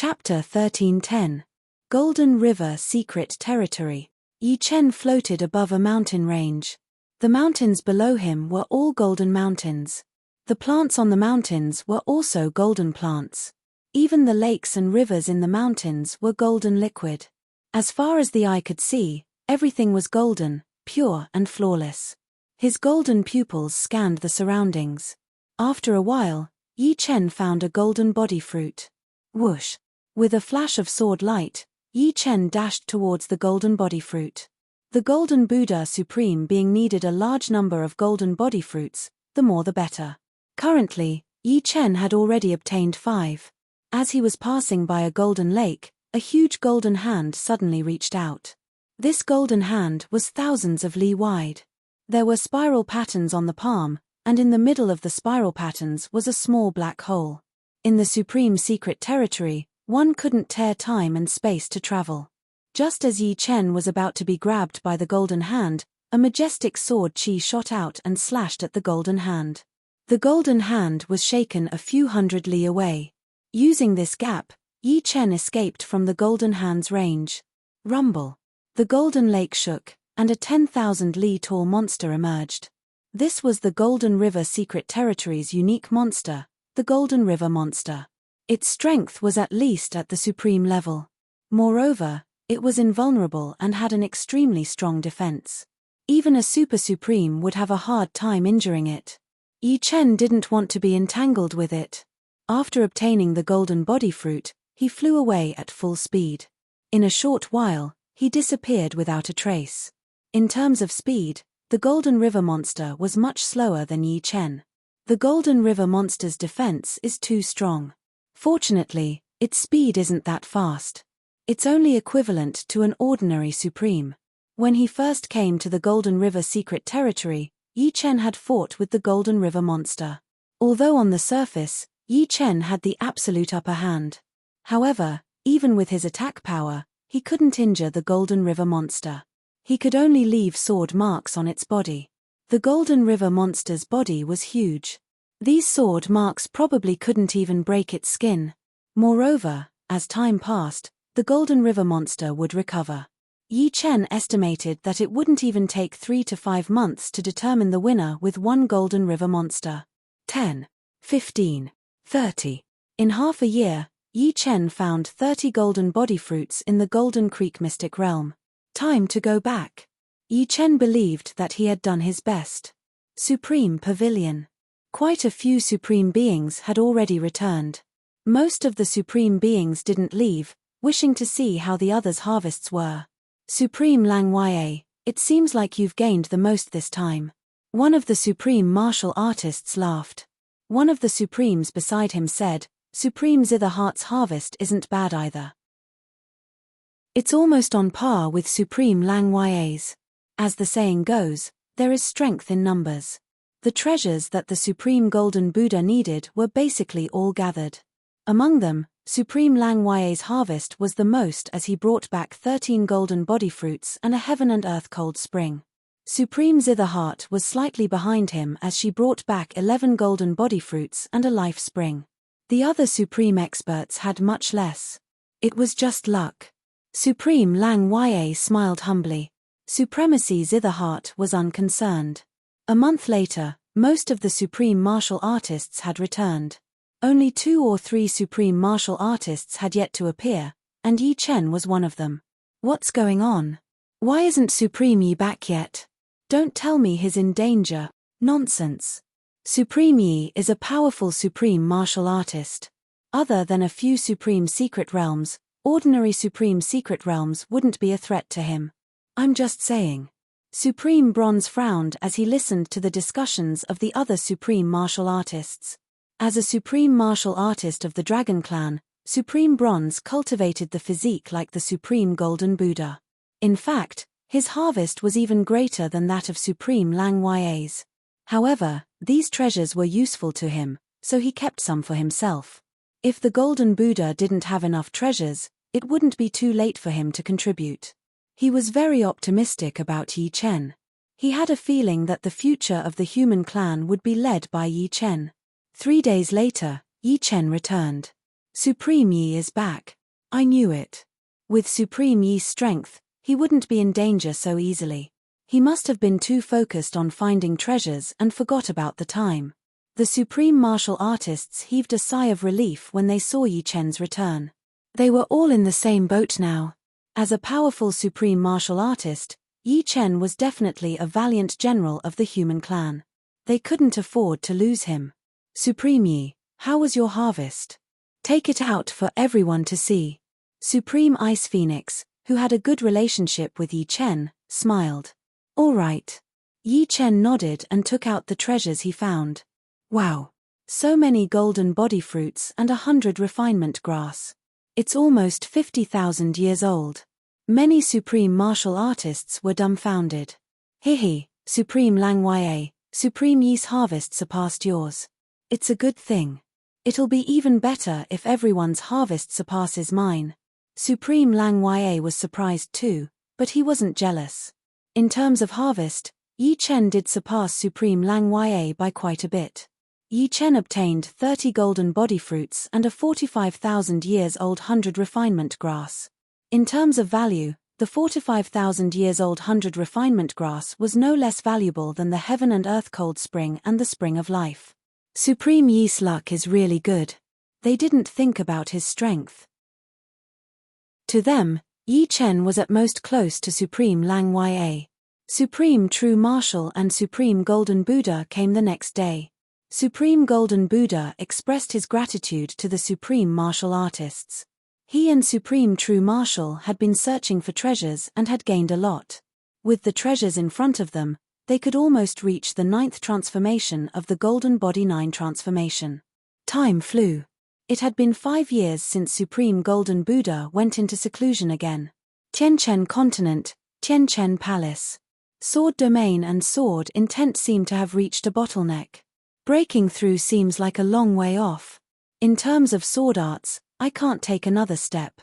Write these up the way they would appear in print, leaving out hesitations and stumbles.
Chapter 1310. Golden River Secret Territory. Yi Chen floated above a mountain range. The mountains below him were all golden mountains. The plants on the mountains were also golden plants. Even the lakes and rivers in the mountains were golden liquid. As far as the eye could see, everything was golden, pure and flawless. His golden pupils scanned the surroundings. After a while, Yi Chen found a golden body fruit. Whoosh! With a flash of sword light, Yi Chen dashed towards the golden body fruit. The golden Buddha Supreme being needed a large number of golden body fruits, the more the better. Currently, Yi Chen had already obtained 5. As he was passing by a golden lake, a huge golden hand suddenly reached out. This golden hand was thousands of li wide. There were spiral patterns on the palm, and in the middle of the spiral patterns was a small black hole. In the Supreme Secret Territory, one couldn't tear time and space to travel. Just as Yi Chen was about to be grabbed by the golden hand, a majestic sword chi shot out and slashed at the golden hand. The golden hand was shaken a few hundred li away. Using this gap, Yi Chen escaped from the golden hand's range. Rumble. The golden lake shook, and a 10,000 li tall monster emerged. This was the Golden River Secret Territory's unique monster, the Golden River Monster. Its strength was at least at the supreme level. Moreover, it was invulnerable and had an extremely strong defense. Even a super supreme would have a hard time injuring it. Yi Chen didn't want to be entangled with it. After obtaining the golden body fruit, he flew away at full speed. In a short while, he disappeared without a trace. In terms of speed, the Golden River Monster was much slower than Yi Chen. The Golden River Monster's defense is too strong. Fortunately, its speed isn't that fast. It's only equivalent to an ordinary supreme. When he first came to the Golden River Secret Territory, Yi Chen had fought with the Golden River Monster. Although on the surface, Yi Chen had the absolute upper hand. However, even with his attack power, he couldn't injure the Golden River Monster. He could only leave sword marks on its body. The Golden River Monster's body was huge. These sword marks probably couldn't even break its skin. Moreover, as time passed, the Golden River Monster would recover. Yi Chen estimated that it wouldn't even take 3 to 5 months to determine the winner with one Golden River Monster. 10, 15, 30. In half a year, Yi Chen found 30 golden body fruits in the Golden Creek Mystic Realm. Time to go back. Yi Chen believed that he had done his best. Supreme Pavilion. Quite a few supreme beings had already returned. Most of the supreme beings didn't leave, wishing to see how the others' harvests were. Supreme Lang Ya, it seems like you've gained the most this time. One of the supreme martial artists laughed. One of the supremes beside him said, Supreme Zitherheart's harvest isn't bad either. It's almost on par with Supreme Lang Ya's. As the saying goes, there is strength in numbers. The treasures that the Supreme Golden Buddha needed were basically all gathered. Among them, Supreme Lang Ya's harvest was the most as he brought back 13 golden body fruits and a heaven and earth cold spring. Supreme Zitherheart was slightly behind him as she brought back 11 golden body fruits and a life spring. The other Supreme experts had much less. It was just luck. Supreme Lang Ya smiled humbly. Supremacy Zitherheart was unconcerned. A month later, most of the supreme martial artists had returned. Only 2 or 3 supreme martial artists had yet to appear, and Yi Chen was one of them. What's going on? Why isn't Supreme Yi back yet? Don't tell me he's in danger. Nonsense. Supreme Yi is a powerful supreme martial artist. Other than a few supreme secret realms, ordinary supreme secret realms wouldn't be a threat to him. I'm just saying. Supreme Bronze frowned as he listened to the discussions of the other supreme martial artists. As a supreme martial artist of the Dragon Clan, Supreme Bronze cultivated the physique like the Supreme Golden Buddha. In fact, his harvest was even greater than that of Supreme Lang Ya's. However, these treasures were useful to him, so he kept some for himself. If the Golden Buddha didn't have enough treasures, it wouldn't be too late for him to contribute. He was very optimistic about Yi Chen. He had a feeling that the future of the human clan would be led by Yi Chen. 3 days later, Yi Chen returned. Supreme Yi is back. I knew it. With Supreme Yi's strength, he wouldn't be in danger so easily. He must have been too focused on finding treasures and forgot about the time. The supreme martial artists heaved a sigh of relief when they saw Yi Chen's return. They were all in the same boat now. As a powerful supreme martial artist, Yi Chen was definitely a valiant general of the human clan. They couldn't afford to lose him. Supreme Yi, how was your harvest? Take it out for everyone to see. Supreme Ice Phoenix, who had a good relationship with Yi Chen, smiled. All right. Yi Chen nodded and took out the treasures he found. Wow. So many golden body fruits and 100 refinement grass. It's almost 50,000 years old. Many supreme martial artists were dumbfounded. Hehe, Supreme Lang Ya, Supreme Yi's harvest surpassed yours. It's a good thing. It'll be even better if everyone's harvest surpasses mine. Supreme Lang Ya was surprised too, but he wasn't jealous. In terms of harvest, Yi Chen did surpass Supreme Lang Ya by quite a bit. Yi Chen obtained 30 golden body fruits and a 45,000 years old 100 refinement grass. In terms of value, the 45,000 years old 100 refinement grass was no less valuable than the heaven and earth cold spring and the spring of life. Supreme Yi's luck is really good. They didn't think about his strength. To them, Yi Chen was at most close to Supreme Lang Ya. Supreme True Martial and Supreme Golden Buddha came the next day. Supreme Golden Buddha expressed his gratitude to the Supreme Martial Artists. He and Supreme True Martial had been searching for treasures and had gained a lot. With the treasures in front of them, they could almost reach the 9th transformation of the Golden Body 9 transformation. Time flew. It had been 5 years since Supreme Golden Buddha went into seclusion again. Tianchen Continent, Tianchen Palace. Sword Domain and Sword Intent seem to have reached a bottleneck. Breaking through seems like a long way off. In terms of sword arts, I can't take another step.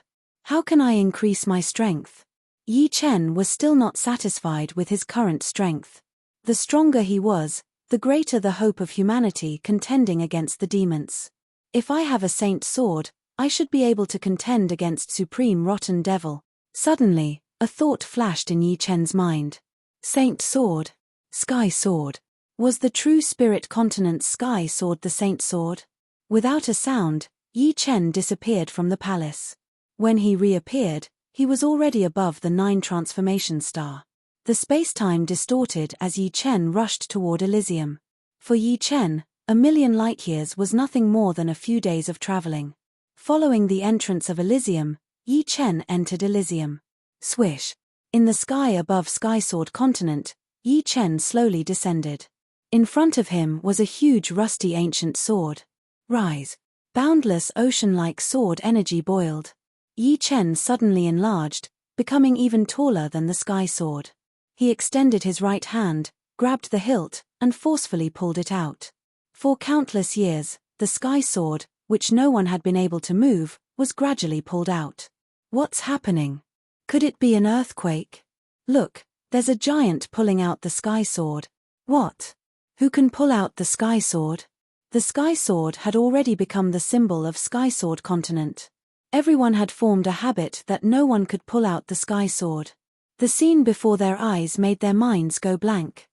How can I increase my strength? Yi Chen was still not satisfied with his current strength. The stronger he was, the greater the hope of humanity contending against the demons. If I have a saint sword, I should be able to contend against Supreme Rotten Devil. Suddenly, a thought flashed in Yi Chen's mind. Saint sword. Sky sword. Was the true spirit continent's sky sword the saint sword? Without a sound, Yi Chen disappeared from the palace. When he reappeared, he was already above the 9 transformation star. The space-time distorted as Yi Chen rushed toward Elysium. For Yi Chen, 1,000,000 light-years was nothing more than a few days of traveling. Following the entrance of Elysium, Yi Chen entered Elysium. Swish. In the sky above Sky Sword Continent, Yi Chen slowly descended. In front of him was a huge rusty ancient sword. Rise. Boundless ocean-like sword energy boiled. Yi Chen suddenly enlarged, becoming even taller than the sky sword. He extended his right hand, grabbed the hilt, and forcefully pulled it out. For countless years, the sky sword, which no one had been able to move, was gradually pulled out. What's happening? Could it be an earthquake? Look, there's a giant pulling out the sky sword. What? Who can pull out the sky sword? The sky sword had already become the symbol of Sky Sword Continent. Everyone had formed a habit that no one could pull out the sky sword. The scene before their eyes made their minds go blank.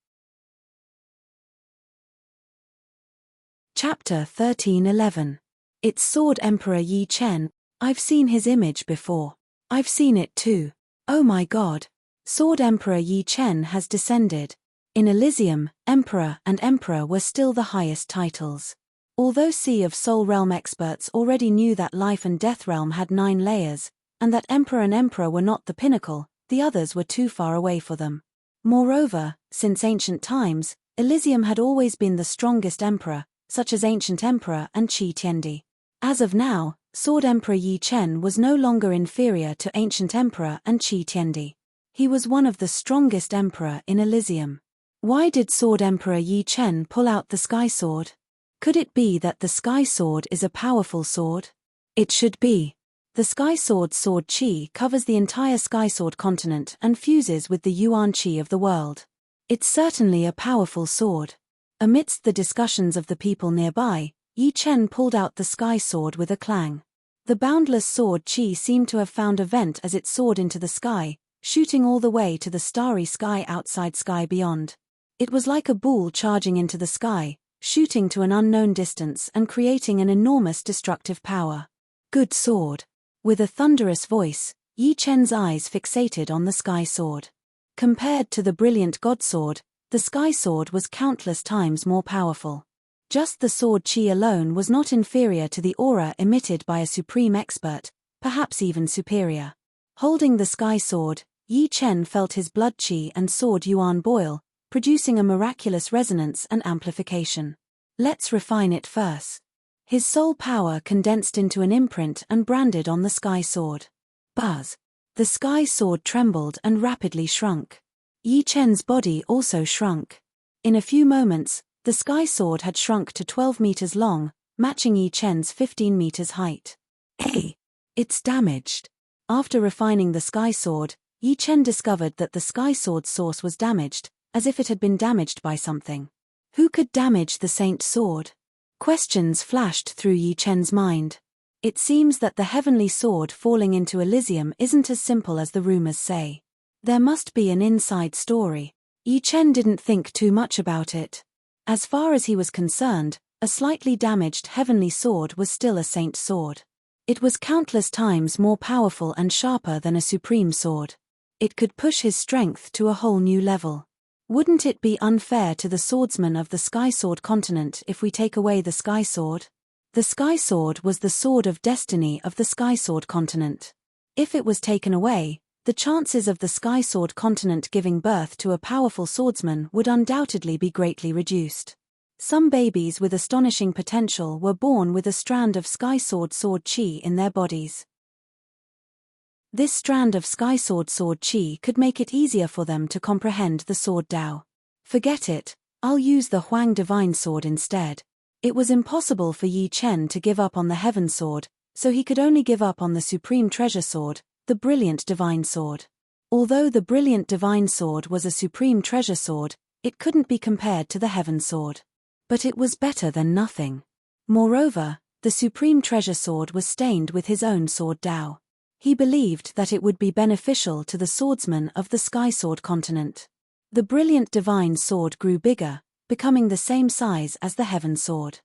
Chapter 13:11. It's Sword Emperor Yi Chen. I've seen his image before. I've seen it too. Oh my god. Sword Emperor Yi Chen has descended. In Elysium, Emperor and Emperor were still the highest titles. Although Sea of Soul Realm experts already knew that Life and Death Realm had 9 layers, and that Emperor and Emperor were not the pinnacle, the others were too far away for them. Moreover, since ancient times, Elysium had always been the strongest emperor, such as Ancient Emperor and Qi Tiandi. As of now, Sword Emperor Yi Chen was no longer inferior to Ancient Emperor and Qi Tiandi. He was one of the strongest emperor in Elysium. Why did Sword Emperor Yi Chen pull out the sky sword? Could it be that the sky sword is a powerful sword? It should be. The sky sword's sword qi covers the entire Sky Sword Continent and fuses with the yuan qi of the world. It's certainly a powerful sword. Amidst the discussions of the people nearby, Yi Chen pulled out the sky sword with a clang. The boundless sword chi seemed to have found a vent as it soared into the sky, shooting all the way to the starry sky outside sky beyond. It was like a ball charging into the sky, shooting to an unknown distance and creating an enormous destructive power. Good sword. With a thunderous voice, Yi Chen's eyes fixated on the sky sword. Compared to the brilliant god sword, the sky sword was countless times more powerful. Just the sword chi alone was not inferior to the aura emitted by a supreme expert, perhaps even superior. Holding the sky sword, Yi Chen felt his blood chi and sword yuan boil, producing a miraculous resonance and amplification. Let's refine it first. His soul power condensed into an imprint and branded on the sky sword. Buzz. The sky sword trembled and rapidly shrunk. Yi Chen's body also shrunk. In a few moments, the sky sword had shrunk to 12 meters long, matching Yi Chen's 15 meters height. Hey! It's damaged. After refining the sky sword, Yi Chen discovered that the sky sword's source was damaged, as if it had been damaged by something. Who could damage the saint sword? Questions flashed through Yi Chen's mind. It seems that the heavenly sword falling into Elysium isn't as simple as the rumors say. There must be an inside story. Yi Chen didn't think too much about it. As far as he was concerned, a slightly damaged heavenly sword was still a saint sword. It was countless times more powerful and sharper than a supreme sword. It could push his strength to a whole new level. Wouldn't it be unfair to the swordsman of the Sky Sword continent if we take away the Sky Sword? The Sky Sword was the sword of destiny of the Sky Sword continent. If it was taken away, the chances of the Sky Sword continent giving birth to a powerful swordsman would undoubtedly be greatly reduced. Some babies with astonishing potential were born with a strand of Sky Sword chi in their bodies. This strand of Sky Sword chi could make it easier for them to comprehend the sword Dao. Forget it, I'll use the Huang Divine Sword instead. It was impossible for Yi Chen to give up on the Heaven Sword, so he could only give up on the Supreme Treasure Sword, the Brilliant Divine Sword. Although the Brilliant Divine Sword was a Supreme Treasure Sword, it couldn't be compared to the Heaven Sword. But it was better than nothing. Moreover, the Supreme Treasure Sword was stained with his own sword Dao. He believed that it would be beneficial to the swordsman of the Sky Sword continent. The Brilliant Divine Sword grew bigger, becoming the same size as the Heaven Sword.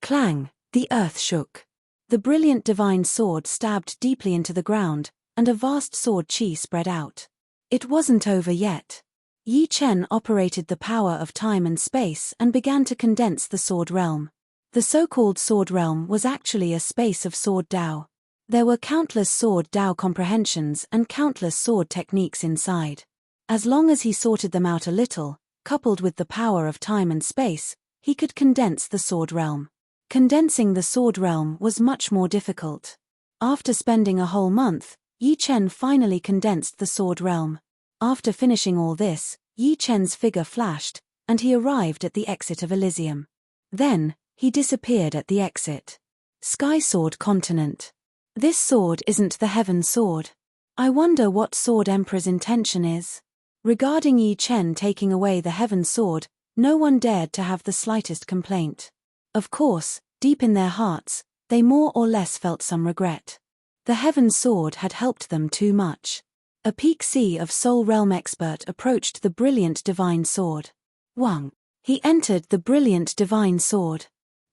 Clang! The earth shook. The Brilliant Divine Sword stabbed deeply into the ground, and a vast sword chi spread out. It wasn't over yet. Yi Chen operated the power of time and space and began to condense the sword realm. The so-called sword realm was actually a space of sword Dao. There were countless sword Dao comprehensions and countless sword techniques inside. As long as he sorted them out a little, coupled with the power of time and space, he could condense the sword realm. Condensing the sword realm was much more difficult. After spending a whole month, Yi Chen finally condensed the sword realm. After finishing all this, Yi Chen's figure flashed, and he arrived at the exit of Elysium. Then, he disappeared at the exit. Sky Sword continent. This sword isn't the Heaven Sword. I wonder what Sword Emperor's intention is. Regarding Yi Chen taking away the Heaven Sword, no one dared to have the slightest complaint. Of course, deep in their hearts, they more or less felt some regret. The Heaven Sword had helped them too much. A peak C of Soul Realm expert approached the Brilliant Divine Sword. Wang. He entered the Brilliant Divine Sword.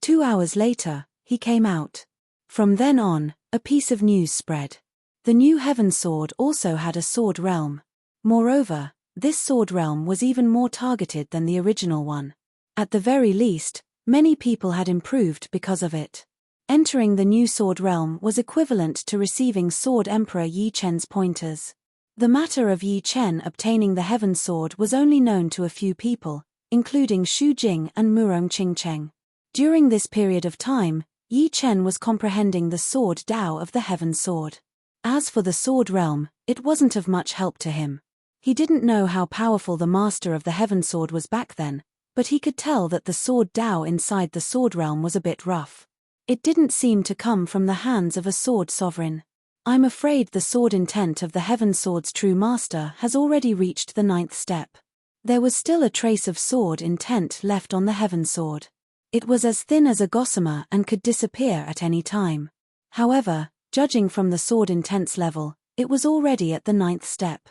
2 hours later, he came out. From then on, a piece of news spread. The new Heaven Sword also had a sword realm. Moreover, this sword realm was even more targeted than the original one. At the very least, many people had improved because of it. Entering the new sword realm was equivalent to receiving Sword Emperor Yi Chen's pointers. The matter of Yi Chen obtaining the Heaven Sword was only known to a few people, including Xu Jing and Murong Qingcheng. During this period of time, Yi Chen was comprehending the sword Dao of the Heaven Sword. As for the sword realm, it wasn't of much help to him. He didn't know how powerful the master of the Heaven Sword was back then, but he could tell that the sword Dao inside the sword realm was a bit rough. It didn't seem to come from the hands of a sword sovereign. I'm afraid the sword intent of the Heaven Sword's true master has already reached the 9th step. There was still a trace of sword intent left on the Heaven Sword. It was as thin as a gossamer and could disappear at any time. However, Judging from the sword intense level, it was already at the 9th step.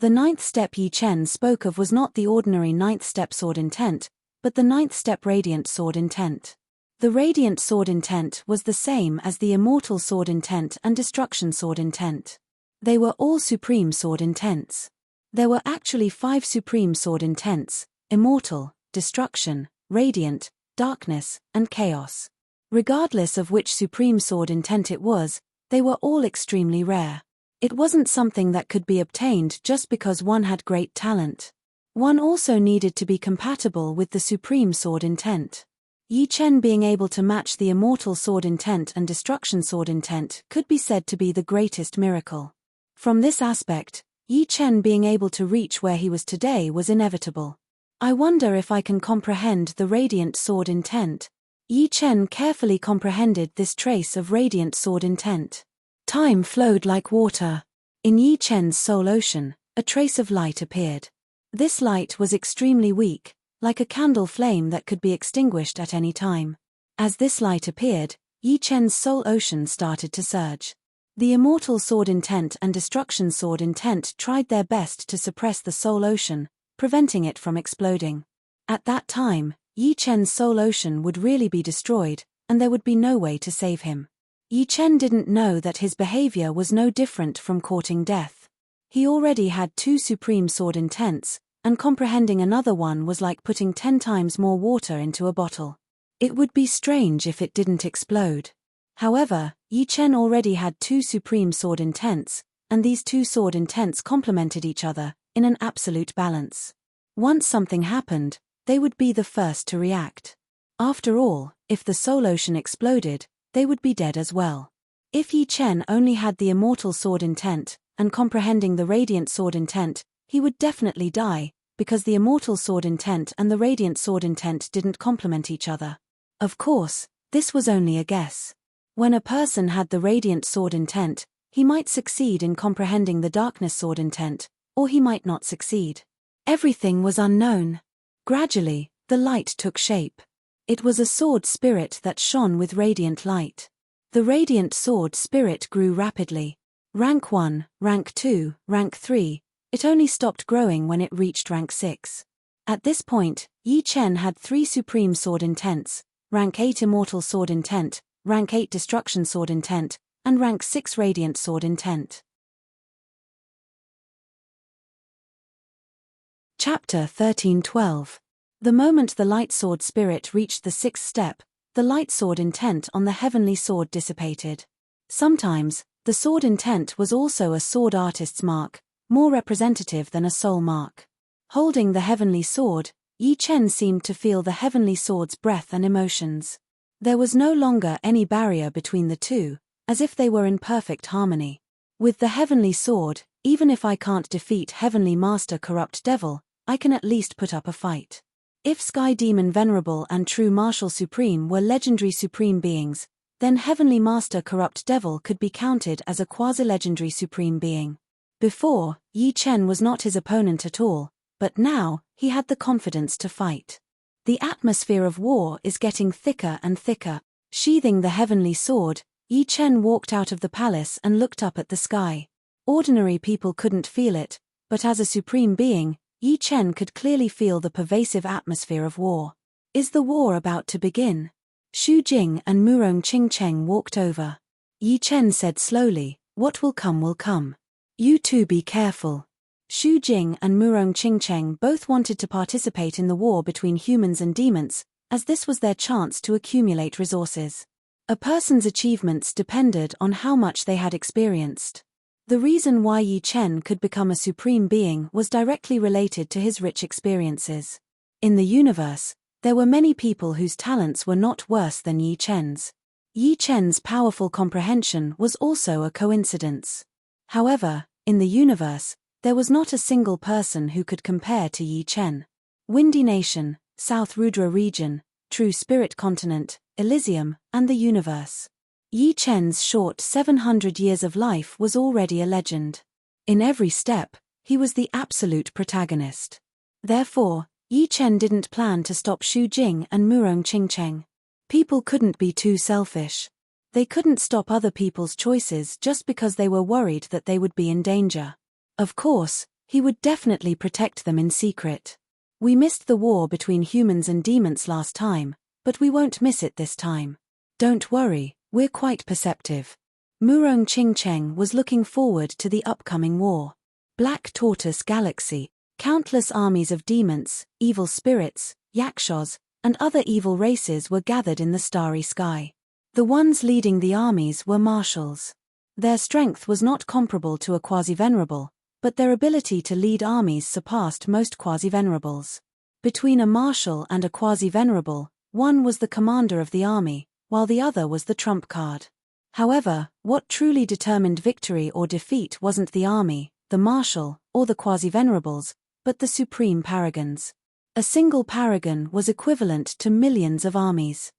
The 9th step Yi Chen spoke of was not the ordinary 9th step sword intent, but the 9th step radiant sword intent. The radiant sword intent was the same as the immortal sword intent and destruction sword intent. They were all supreme sword intents. There were actually 5 supreme sword intents: immortal, destruction, radiant, darkness, and chaos. Regardless of which supreme sword intent it was, they were all extremely rare. It wasn't something that could be obtained just because one had great talent. One also needed to be compatible with the supreme sword intent. Yi Chen being able to match the immortal sword intent and destruction sword intent could be said to be the greatest miracle. From this aspect, Yi Chen being able to reach where he was today was inevitable. I wonder if I can comprehend the radiant sword intent. Yi Chen carefully comprehended this trace of radiant sword intent. Time flowed like water. In Yi Chen's soul ocean, a trace of light appeared. This light was extremely weak, like a candle flame that could be extinguished at any time. As this light appeared, Yi Chen's soul ocean started to surge. The immortal sword intent and destruction sword intent tried their best to suppress the soul ocean, preventing it from exploding. At that time, Yi Chen's soul ocean would really be destroyed, and there would be no way to save him. Yi Chen didn't know that his behavior was no different from courting death. He already had 2 supreme sword intents, and comprehending another one was like putting 10 times more water into a bottle. It would be strange if it didn't explode. However, Yi Chen already had 2 supreme sword intents, and these 2 sword intents complemented each other, in an absolute balance. Once something happened, they would be the first to react. After all, if the soul ocean exploded, they would be dead as well. If Yi Chen only had the immortal sword intent, and comprehending the radiant sword intent, he would definitely die, because the immortal sword intent and the radiant sword intent didn't complement each other. Of course, this was only a guess. When a person had the radiant sword intent, he might succeed in comprehending the darkness sword intent, or he might not succeed. Everything was unknown. Gradually, the light took shape. It was a sword spirit that shone with radiant light. The radiant sword spirit grew rapidly. Rank 1, Rank 2, Rank 3, it only stopped growing when it reached Rank 6. At this point, Yi Chen had 3 supreme sword intents: Rank 8 immortal sword intent, Rank 8 destruction sword intent, and Rank 6 radiant sword intent. Chapter 13:12. The moment the light sword spirit reached the 6th step, the light sword intent on the heavenly sword dissipated. Sometimes, the sword intent was also a sword artist's mark, more representative than a soul mark. Holding the heavenly sword, Yi Chen seemed to feel the heavenly sword's breath and emotions. There was no longer any barrier between the two, as if they were in perfect harmony. With the heavenly sword, even if I can't defeat Heavenly Master Corrupt Devil, I can at least put up a fight. If Sky Demon Venerable and True Martial Supreme were legendary supreme beings, then Heavenly Master Corrupt Devil could be counted as a quasi-legendary supreme being. Before, Yi Chen was not his opponent at all, but now, he had the confidence to fight. The atmosphere of war is getting thicker and thicker. Sheathing the heavenly sword, Yi Chen walked out of the palace and looked up at the sky. Ordinary people couldn't feel it, but as a supreme being, Yi Chen could clearly feel the pervasive atmosphere of war. Is the war about to begin? Xu Jing and Murong Qingcheng walked over. Yi Chen said slowly, "What will come will come. You two be careful." Xu Jing and Murong Qingcheng both wanted to participate in the war between humans and demons, as this was their chance to accumulate resources. A person's achievements depended on how much they had experienced. The reason why Yi Chen could become a supreme being was directly related to his rich experiences. In the universe, there were many people whose talents were not worse than Yi Chen's. Yi Chen's powerful comprehension was also a coincidence. However, in the universe, there was not a single person who could compare to Yi Chen. Windy Nation, South Rudra Region, True Spirit Continent, Elysium, and the universe. Yi Chen's short 700 years of life was already a legend. In every step, he was the absolute protagonist. Therefore, Yi Chen didn't plan to stop Xu Jing and Murong Qingcheng. People couldn't be too selfish. They couldn't stop other people's choices just because they were worried that they would be in danger. Of course, he would definitely protect them in secret. We missed the war between humans and demons last time, but we won't miss it this time. Don't worry, we're quite perceptive. Murong Ching-cheng was looking forward to the upcoming war. Black Tortoise Galaxy, countless armies of demons, evil spirits, yakshas, and other evil races were gathered in the starry sky. The ones leading the armies were marshals. Their strength was not comparable to a quasi-venerable, but their ability to lead armies surpassed most quasi-venerables. Between a marshal and a quasi-venerable, one was the commander of the army, while the other was the trump card. However, what truly determined victory or defeat wasn't the army, the marshal, or the quasi-venerables, but the supreme paragons. A single paragon was equivalent to millions of armies.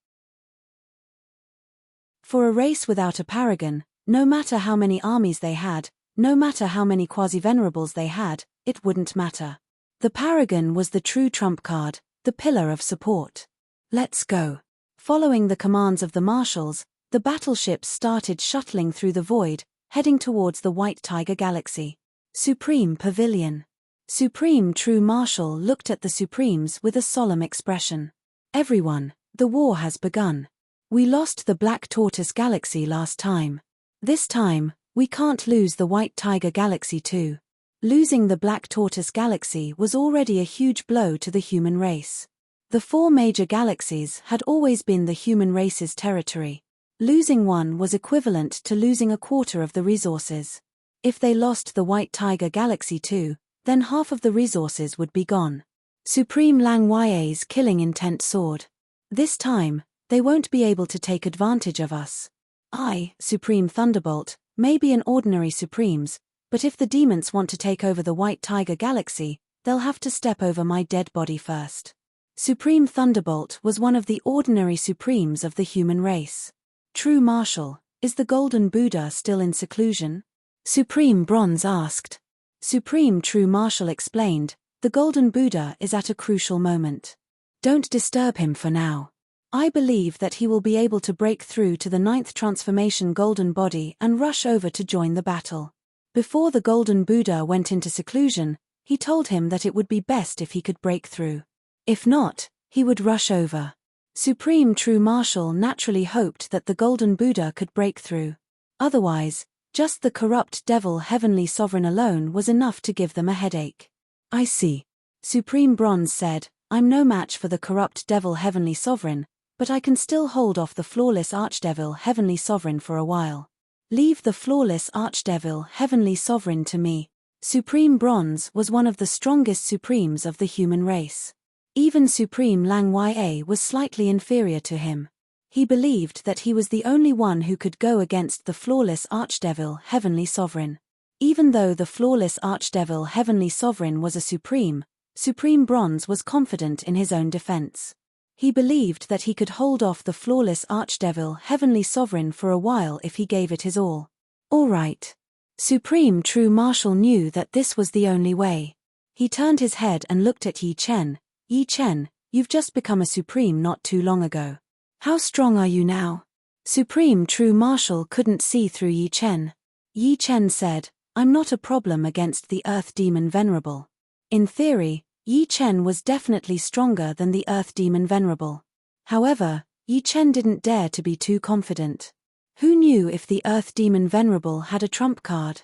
For a race without a paragon, no matter how many armies they had, no matter how many quasi-venerables they had, it wouldn't matter. The paragon was the true trump card, the pillar of support. Let's go. Following the commands of the marshals, the battleships started shuttling through the void, heading towards the White Tiger Galaxy. Supreme Pavilion. Supreme True Marshal looked at the Supremes with a solemn expression. Everyone, the war has begun. We lost the Black Tortoise Galaxy last time. This time, we can't lose the White Tiger Galaxy too. Losing the Black Tortoise Galaxy was already a huge blow to the human race. The 4 major galaxies had always been the human race's territory. Losing one was equivalent to losing a quarter of the resources. If they lost the White Tiger Galaxy too, then half of the resources would be gone. Supreme Lang Ya's killing intent soared. This time, they won't be able to take advantage of us. I, Supreme Thunderbolt, may be an ordinary Supremes, but if the demons want to take over the White Tiger Galaxy, they'll have to step over my dead body first. Supreme Thunderbolt was one of the ordinary Supremes of the human race. True Marshal, is the Golden Buddha still in seclusion? Supreme Bronze asked. Supreme True Marshal explained, the Golden Buddha is at a crucial moment. Don't disturb him for now. I believe that he will be able to break through to the 9th transformation golden body and rush over to join the battle. Before the Golden Buddha went into seclusion, he told him that it would be best if he could break through. If not, he would rush over. Supreme True Marshal naturally hoped that the Golden Buddha could break through. Otherwise, just the corrupt devil Heavenly Sovereign alone was enough to give them a headache. I see. Supreme Bronze said, I'm no match for the corrupt devil Heavenly Sovereign, but I can still hold off the flawless Archdevil Heavenly Sovereign for a while. Leave the flawless Archdevil Heavenly Sovereign to me. Supreme Bronze was one of the strongest Supremes of the human race. Even Supreme Lang Ya was slightly inferior to him. He believed that he was the only one who could go against the flawless Archdevil Heavenly Sovereign. Even though the flawless Archdevil Heavenly Sovereign was a Supreme, Supreme Bronze was confident in his own defense. He believed that he could hold off the flawless Archdevil Heavenly Sovereign for a while if he gave it his all. All right. Supreme True Marshal knew that this was the only way. He turned his head and looked at Yi Chen. Yi Chen, you've just become a Supreme not too long ago. How strong are you now? Supreme True Marshal couldn't see through Yi Chen. Yi Chen said, I'm not a problem against the Earth Demon Venerable. In theory, Yi Chen was definitely stronger than the Earth Demon Venerable. However, Yi Chen didn't dare to be too confident. Who knew if the Earth Demon Venerable had a trump card?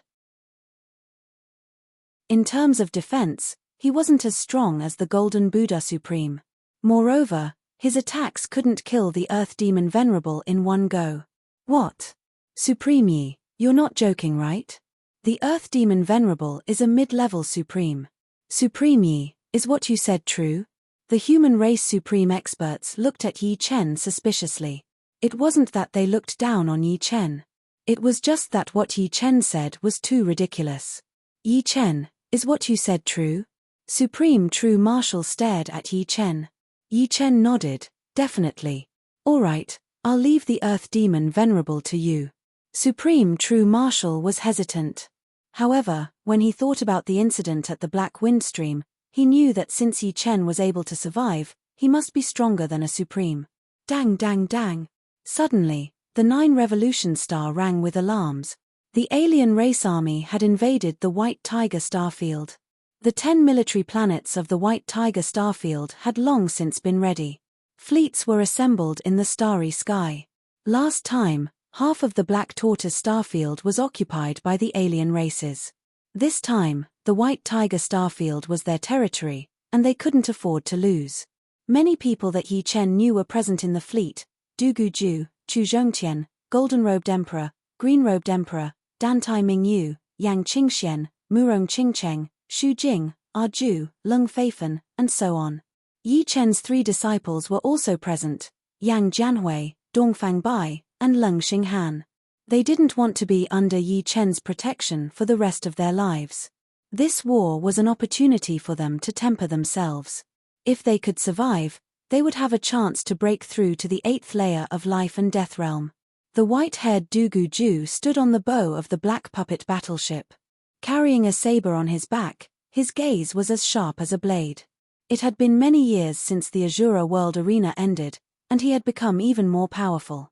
In terms of defense, he wasn't as strong as the Golden Buddha Supreme. Moreover, his attacks couldn't kill the Earth Demon Venerable in one go. What? Supreme Yi, you're not joking, right? The Earth Demon Venerable is a mid-level Supreme. Supreme Yi, is what you said true? The human race Supreme experts looked at Yi Chen suspiciously. It wasn't that they looked down on Yi Chen. It was just that what Yi Chen said was too ridiculous. Yi Chen, is what you said true? Supreme True Marshal stared at Yi Chen. Yi Chen nodded, definitely. All right, I'll leave the Earth Demon Venerable to you. Supreme True Marshal was hesitant. However, when he thought about the incident at the Black Windstream, he knew that since Yi Chen was able to survive, he must be stronger than a Supreme. Dang dang dang. Suddenly, The 9 Revolution star rang with alarms. The alien race army had invaded the White Tiger starfield. The 10 military planets of the White Tiger starfield had long since been ready. Fleets were assembled in the starry sky. Last time, half of the Black Tortoise starfield was occupied by the alien races. This time, the White Tiger starfield was their territory, and they couldn't afford to lose. Many people that Yi Chen knew were present in the fleet: Dugu Ju, Chu Zhongtian, Golden-Robed Emperor, Green-Robed Emperor, Dan Tai Mingyu, Yang Qingxian, Murong Qingcheng, Xu Jing, Ju, Lung Feifan, and so on. Yi Chen's 3 disciples were also present: Yang Jianhui, Dongfang Bai, and Lung Xinghan. They didn't want to be under Yi Chen's protection for the rest of their lives. This war was an opportunity for them to temper themselves. If they could survive, they would have a chance to break through to the 8th layer of life and death realm. The white-haired Dugu Ju stood on the bow of the black puppet battleship. Carrying a saber on his back, his gaze was as sharp as a blade. It had been many years since the Azura World Arena ended, and he had become even more powerful.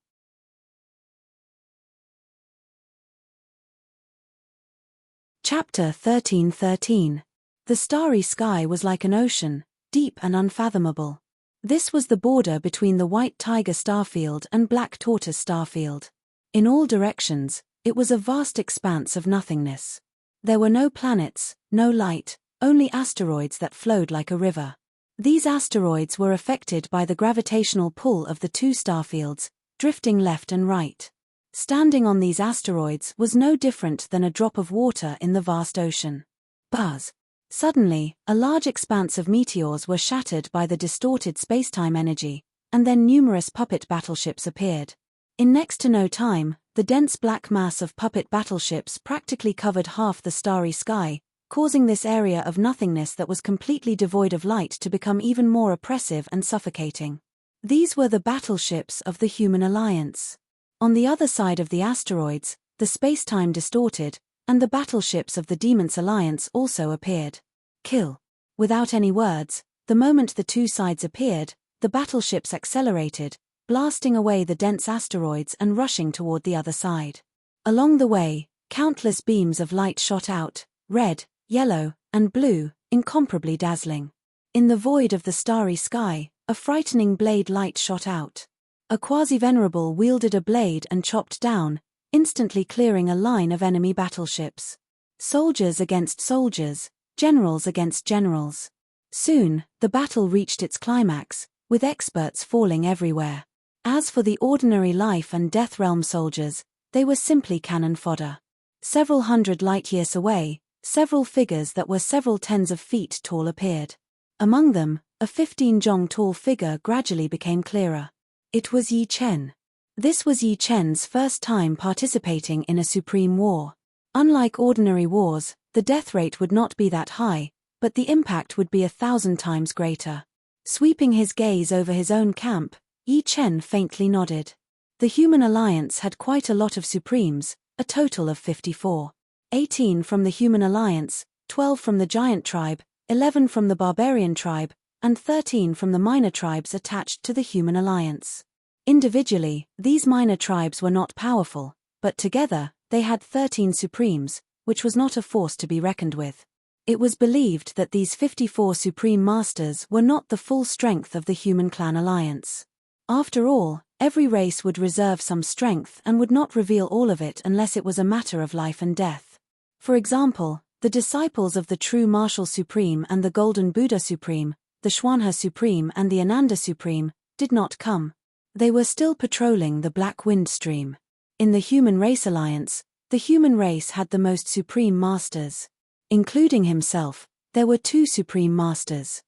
Chapter 13:13. The starry sky was like an ocean, deep and unfathomable. This was the border between the White Tiger starfield and Black Tortoise starfield. In all directions, it was a vast expanse of nothingness. There were no planets, no light, only asteroids that flowed like a river. These asteroids were affected by the gravitational pull of the 2 starfields, drifting left and right. Standing on these asteroids was no different than a drop of water in the vast ocean. Buzz! Suddenly, a large expanse of meteors were shattered by the distorted spacetime energy, and then numerous puppet battleships appeared. In next to no time, the dense black mass of puppet battleships practically covered half the starry sky, causing this area of nothingness that was completely devoid of light to become even more oppressive and suffocating. These were the battleships of the Human Alliance. On the other side of the asteroids, the spacetime distorted, and the battleships of the Demon's Alliance also appeared. Kill. Without any words, the moment the 2 sides appeared, the battleships accelerated, blasting away the dense asteroids and rushing toward the other side. Along the way, countless beams of light shot out, red, yellow, and blue, incomparably dazzling. In the void of the starry sky, a frightening blade light shot out. A quasi-venerable wielded a blade and chopped down, instantly clearing a line of enemy battleships. Soldiers against soldiers, generals against generals. Soon, the battle reached its climax, with experts falling everywhere. As for the ordinary life and death realm soldiers, they were simply cannon fodder. Several hundred light-years away, several figures that were several tens of feet tall appeared. Among them, a 15 jong tall figure gradually became clearer. It was Yi Chen. This was Yi Chen's first time participating in a supreme war. Unlike ordinary wars, the death rate would not be that high, but the impact would be 1,000 times greater. Sweeping his gaze over his own camp, Yi Chen faintly nodded. The Human Alliance had quite a lot of supremes, a total of 54. 18 from the Human Alliance, 12 from the Giant Tribe, 11 from the Barbarian Tribe, and 13 from the minor tribes attached to the Human Alliance. Individually, these minor tribes were not powerful, but together, they had 13 supremes, which was not a force to be reckoned with. It was believed that these 54 supreme masters were not the full strength of the Human Clan Alliance. After all, every race would reserve some strength and would not reveal all of it unless it was a matter of life and death. For example, the disciples of the True Martial Supreme and the Golden Buddha Supreme, the Xuanhe Supreme and the Ananda Supreme, did not come. They were still patrolling the Black Wind Stream. In the Human Race Alliance, the human race had the most supreme masters. Including himself, there were 2 supreme masters.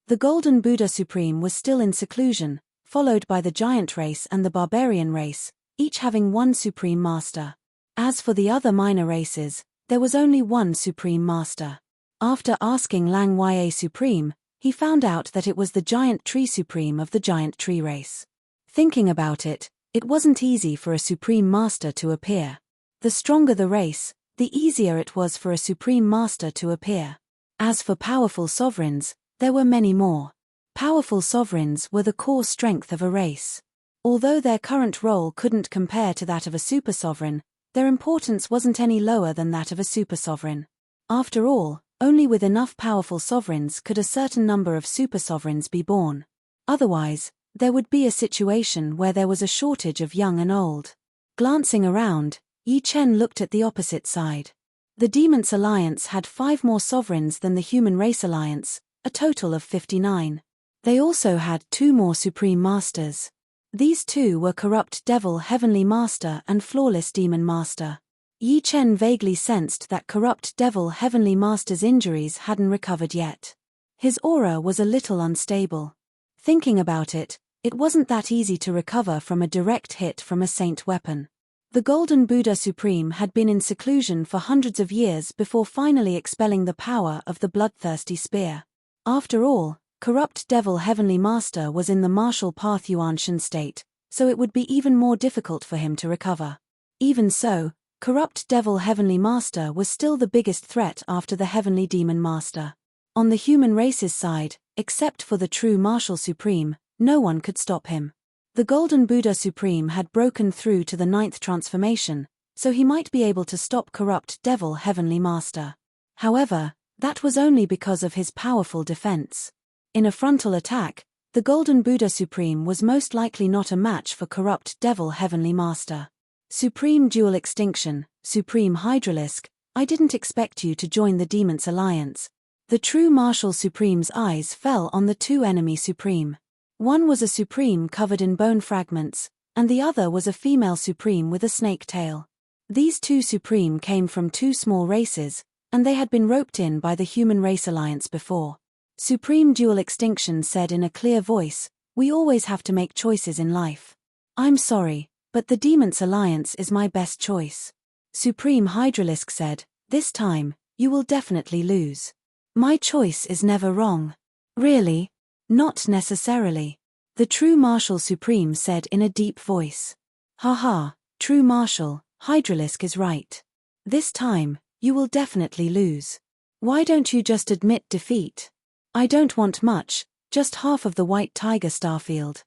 The Golden Buddha Supreme was still in seclusion, followed by the Giant Race and the Barbarian Race, each having 1 supreme master. As for the other minor races, there was only 1 supreme master. After asking Lang Ya Supreme, he found out that it was the Giant Tree Supreme of the Giant Tree Race. Thinking about it, it wasn't easy for a supreme master to appear. The stronger the race, the easier it was for a supreme master to appear. As for powerful sovereigns, there were many more. Powerful sovereigns were the core strength of a race. Although their current role couldn't compare to that of a super-sovereign, their importance wasn't any lower than that of a super-sovereign. After all, only with enough powerful sovereigns could a certain number of super-sovereigns be born. Otherwise, there would be a situation where there was a shortage of young and old. Glancing around, Yi Chen looked at the opposite side. The Demons Alliance had 5 more sovereigns than the Human Race Alliance, a total of 59. They also had 2 more Supreme Masters. These 2 were Corrupt Devil Heavenly Master and Flawless Demon Master. Yi Chen vaguely sensed that Corrupt Devil Heavenly Master's injuries hadn't recovered yet. His aura was a little unstable. Thinking about it, it wasn't that easy to recover from a direct hit from a saint weapon. The Golden Buddha Supreme had been in seclusion for hundreds of years before finally expelling the power of the bloodthirsty spear. After all, Corrupt Devil Heavenly Master was in the martial path Yuanshan state, so it would be even more difficult for him to recover. Even so, Corrupt Devil Heavenly Master was still the biggest threat after the Heavenly Demon Master. On the human race's side, except for the true Martial Supreme, no one could stop him. The Golden Buddha Supreme had broken through to the 9th transformation, so he might be able to stop Corrupt Devil Heavenly Master. However, that was only because of his powerful defense. In a frontal attack, the Golden Buddha Supreme was most likely not a match for Corrupt Devil Heavenly Master. Supreme Dual Extinction, Supreme Hydralisk, I didn't expect you to join the Demons Alliance. The true Martial Supreme's eyes fell on the 2 enemy Supreme. One was a Supreme covered in bone fragments, and the other was a female Supreme with a snake tail. These 2 Supreme came from 2 small races, and they had been roped in by the Human Race Alliance before. Supreme Dual Extinction said in a clear voice, "We always have to make choices in life. I'm sorry, but the Demons Alliance is my best choice." Supreme Hydralisk said, "This time, you will definitely lose. My choice is never wrong." "Really?" "Not necessarily." The true Martial Supreme said in a deep voice. "Haha, true Martial, Hydralisk is right. This time, you will definitely lose. Why don't you just admit defeat? I don't want much, just half of the White Tiger Starfield."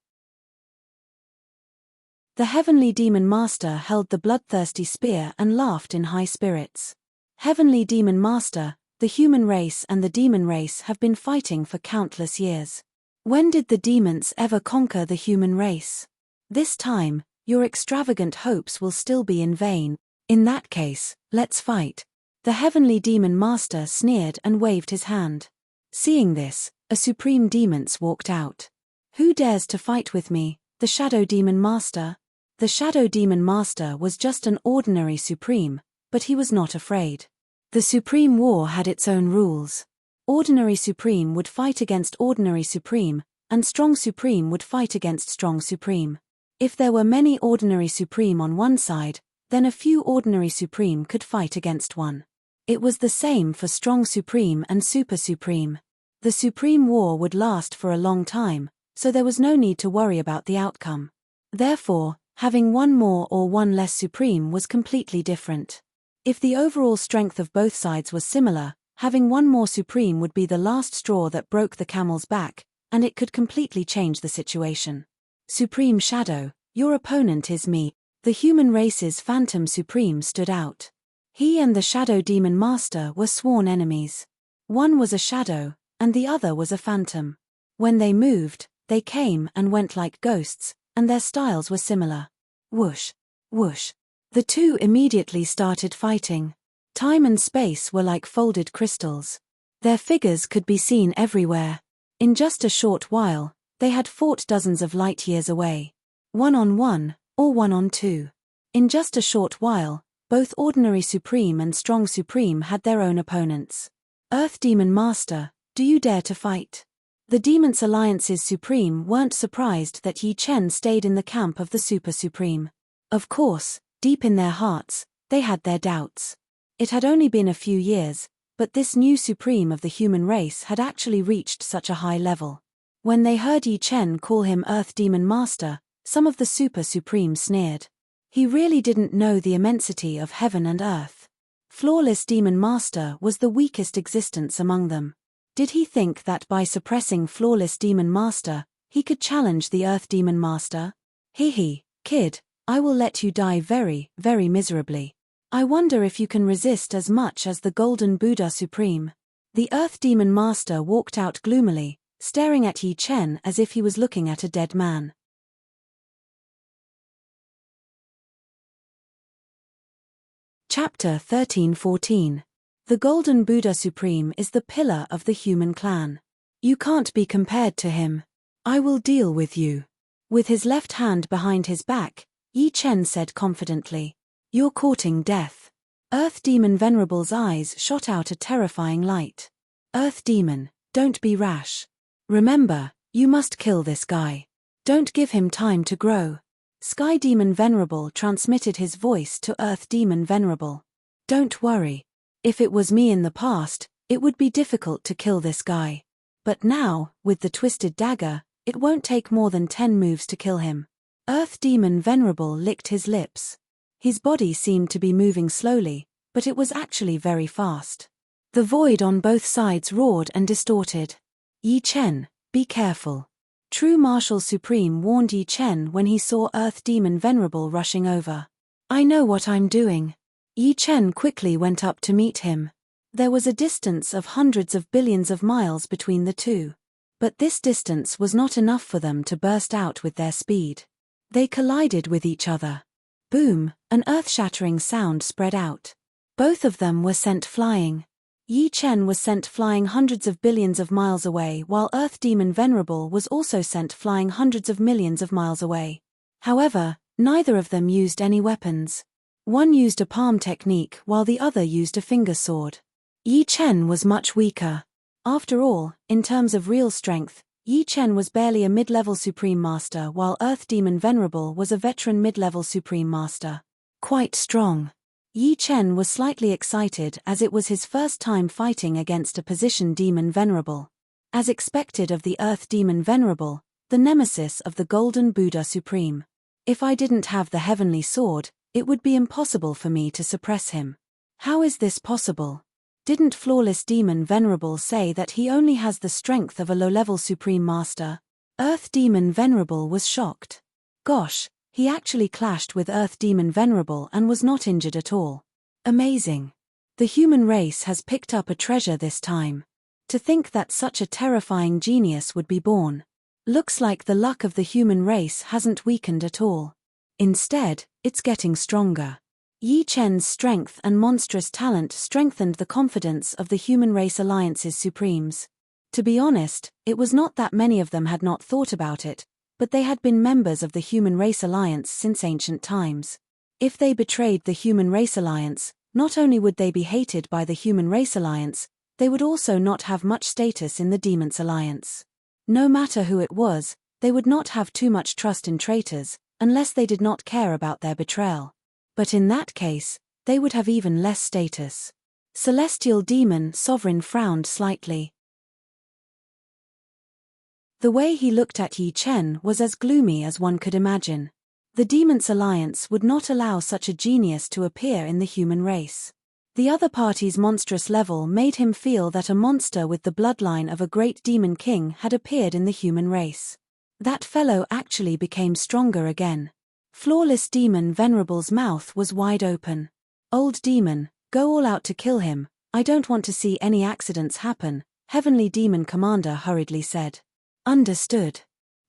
The Heavenly Demon Master held the bloodthirsty spear and laughed in high spirits. Heavenly Demon Master, the human race and the demon race have been fighting for countless years. When did the demons ever conquer the human race? This time, your extravagant hopes will still be in vain. In that case, let's fight. The Heavenly Demon Master sneered and waved his hand. Seeing this, a Supreme Demons walked out. "Who dares to fight with me, the Shadow Demon Master?" The Shadow Demon Master was just an ordinary Supreme, but he was not afraid. The Supreme War had its own rules. Ordinary Supreme would fight against Ordinary Supreme, and Strong Supreme would fight against Strong Supreme. If there were many Ordinary Supreme on one side, then a few Ordinary Supreme could fight against one. It was the same for Strong Supreme and Super Supreme. The Supreme War would last for a long time, so there was no need to worry about the outcome. Therefore, having one more or one less Supreme was completely different. If the overall strength of both sides was similar, having one more Supreme would be the last straw that broke the camel's back, and it could completely change the situation. "Supreme Shadow, your opponent is me." The human race's Phantom Supreme stood out. He and the Shadow Demon Master were sworn enemies. One was a shadow, and the other was a phantom. When they moved, they came and went like ghosts, and their styles were similar. Whoosh, whoosh. The 2 immediately started fighting. Time and space were like folded crystals. Their figures could be seen everywhere. In just a short while, they had fought dozens of light years away. 1-on-1, or 1-on-2. In just a short while, both Ordinary Supreme and Strong Supreme had their own opponents. "Earth Demon Master, do you dare to fight?" The Demons Alliance's Supreme weren't surprised that Yi Chen stayed in the camp of the Super Supreme. Of course, deep in their hearts, they had their doubts. It had only been a few years, but this new Supreme of the human race had actually reached such a high level. When they heard Yi Chen call him Earth Demon Master, some of the Super Supremes sneered. He really didn't know the immensity of heaven and earth. Flawless Demon Master was the weakest existence among them. Did he think that by suppressing Flawless Demon Master, he could challenge the Earth Demon Master? Hee, kid, I will let you die very, very miserably. I wonder if you can resist as much as the Golden Buddha Supreme. The Earth Demon Master walked out gloomily, staring at Yi Chen as if he was looking at a dead man. Chapter 13-14. The Golden Buddha Supreme is the pillar of the human clan. You can't be compared to him. I will deal with you. With his left hand behind his back, Yi Chen said confidently. You're courting death. Earth Demon Venerable's eyes shot out a terrifying light. Earth Demon, don't be rash. Remember, you must kill this guy. Don't give him time to grow. Sky Demon Venerable transmitted his voice to Earth Demon Venerable. Don't worry. If it was me in the past, it would be difficult to kill this guy. But now, with the twisted dagger, it won't take more than 10 moves to kill him. Earth Demon Venerable licked his lips. His body seemed to be moving slowly, but it was actually very fast. The void on both sides roared and distorted. Yi Chen, be careful. True Martial Supreme warned Yi Chen when he saw Earth Demon Venerable rushing over. I know what I'm doing. Yi Chen quickly went up to meet him. There was a distance of hundreds of billions of miles between the two. But this distance was not enough for them to burst out with their speed. They collided with each other. Boom, an earth-shattering sound spread out. Both of them were sent flying. Yi Chen was sent flying hundreds of billions of miles away, while Earth Demon Venerable was also sent flying hundreds of millions of miles away. However, neither of them used any weapons. One used a palm technique while the other used a finger sword. Yi Chen was much weaker. After all, in terms of real strength, Yi Chen was barely a mid-level Supreme Master while Earth Demon Venerable was a veteran mid-level Supreme Master. Quite strong. Yi Chen was slightly excited as it was his first time fighting against a position Demon Venerable. As expected of the Earth Demon Venerable, the nemesis of the Golden Buddha Supreme. If I didn't have the Heavenly Sword, it would be impossible for me to suppress him. How is this possible? Didn't Flawless Demon Venerable say that he only has the strength of a low-level Supreme Master? Earth Demon Venerable was shocked. Gosh, he actually clashed with Earth Demon Venerable and was not injured at all. Amazing. The human race has picked up a treasure this time. To think that such a terrifying genius would be born. Looks like the luck of the human race hasn't weakened at all. Instead, it's getting stronger. Yi Chen's strength and monstrous talent strengthened the confidence of the Human Race Alliance's Supremes. To be honest, it was not that many of them had not thought about it, but they had been members of the Human Race Alliance since ancient times. If they betrayed the Human Race Alliance, not only would they be hated by the Human Race Alliance, they would also not have much status in the Demons Alliance. No matter who it was, they would not have too much trust in traitors, unless they did not care about their betrayal. But in that case, they would have even less status. Celestial Demon Sovereign frowned slightly. The way he looked at Yi Chen was as gloomy as one could imagine. The Demons Alliance would not allow such a genius to appear in the human race. The other party's monstrous level made him feel that a monster with the bloodline of a great demon king had appeared in the human race. That fellow actually became stronger again. Flawless Demon Venerable's mouth was wide open. Old demon, go all out to kill him, I don't want to see any accidents happen, Heavenly Demon Commander hurriedly said. Understood.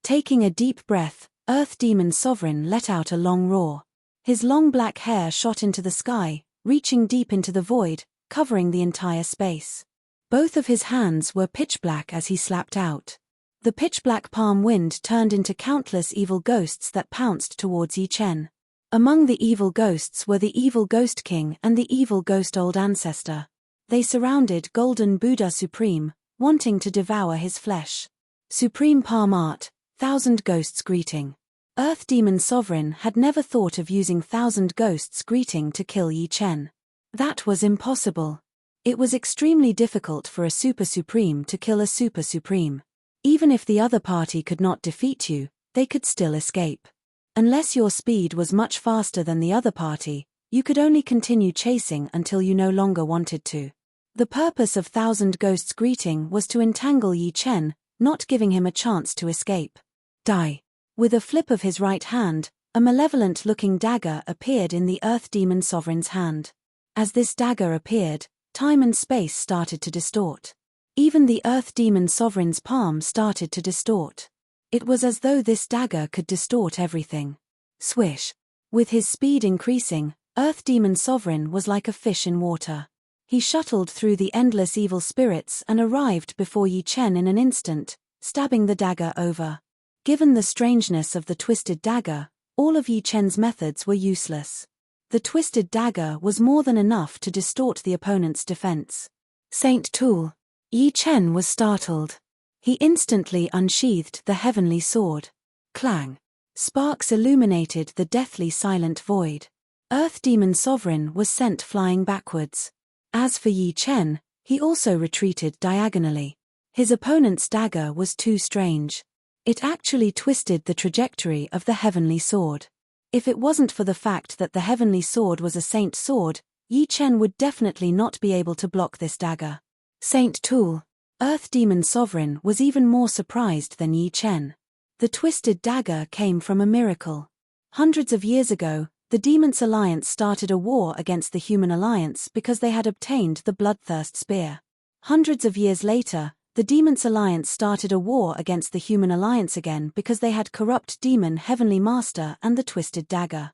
Taking a deep breath, Earth Demon Sovereign let out a long roar. His long black hair shot into the sky, reaching deep into the void, covering the entire space. Both of his hands were pitch black as he slapped out. The pitch-black palm wind turned into countless evil ghosts that pounced towards Yi Chen. Among the evil ghosts were the evil Ghost King and the evil Ghost Old Ancestor. They surrounded Golden Buddha Supreme, wanting to devour his flesh. Supreme Palm Art, Thousand Ghosts Greeting. Earth Demon Sovereign had never thought of using Thousand Ghosts Greeting to kill Yi Chen. That was impossible. It was extremely difficult for a Super Supreme to kill a Super Supreme. Even if the other party could not defeat you, they could still escape. Unless your speed was much faster than the other party, you could only continue chasing until you no longer wanted to. The purpose of Thousand Ghosts Greeting was to entangle Yi Chen, not giving him a chance to escape. Die. With a flip of his right hand, a malevolent-looking dagger appeared in the Earth Demon Sovereign's hand. As this dagger appeared, time and space started to distort. Even the Earth Demon Sovereign's palm started to distort. It was as though this dagger could distort everything. Swish. With his speed increasing, Earth Demon Sovereign was like a fish in water. He shuttled through the endless evil spirits and arrived before Yi Chen in an instant, stabbing the dagger over. Given the strangeness of the twisted dagger, all of Yi Chen's methods were useless. The twisted dagger was more than enough to distort the opponent's defense. Saint Tool. Yi Chen was startled. He instantly unsheathed the heavenly sword. Clang. Sparks illuminated the deathly silent void. Earth Demon Sovereign was sent flying backwards. As for Yi Chen, he also retreated diagonally. His opponent's dagger was too strange. It actually twisted the trajectory of the heavenly sword. If it wasn't for the fact that the heavenly sword was a saint sword, Yi Chen would definitely not be able to block this dagger. Saint Tool. Earth Demon Sovereign was even more surprised than Yi Chen. The twisted dagger came from a miracle. Hundreds of years ago, the Demons Alliance started a war against the Human Alliance because they had obtained the Bloodthirst Spear. Hundreds of years later, the Demons Alliance started a war against the Human Alliance again because they had Corrupt Demon Heavenly Master and the Twisted Dagger.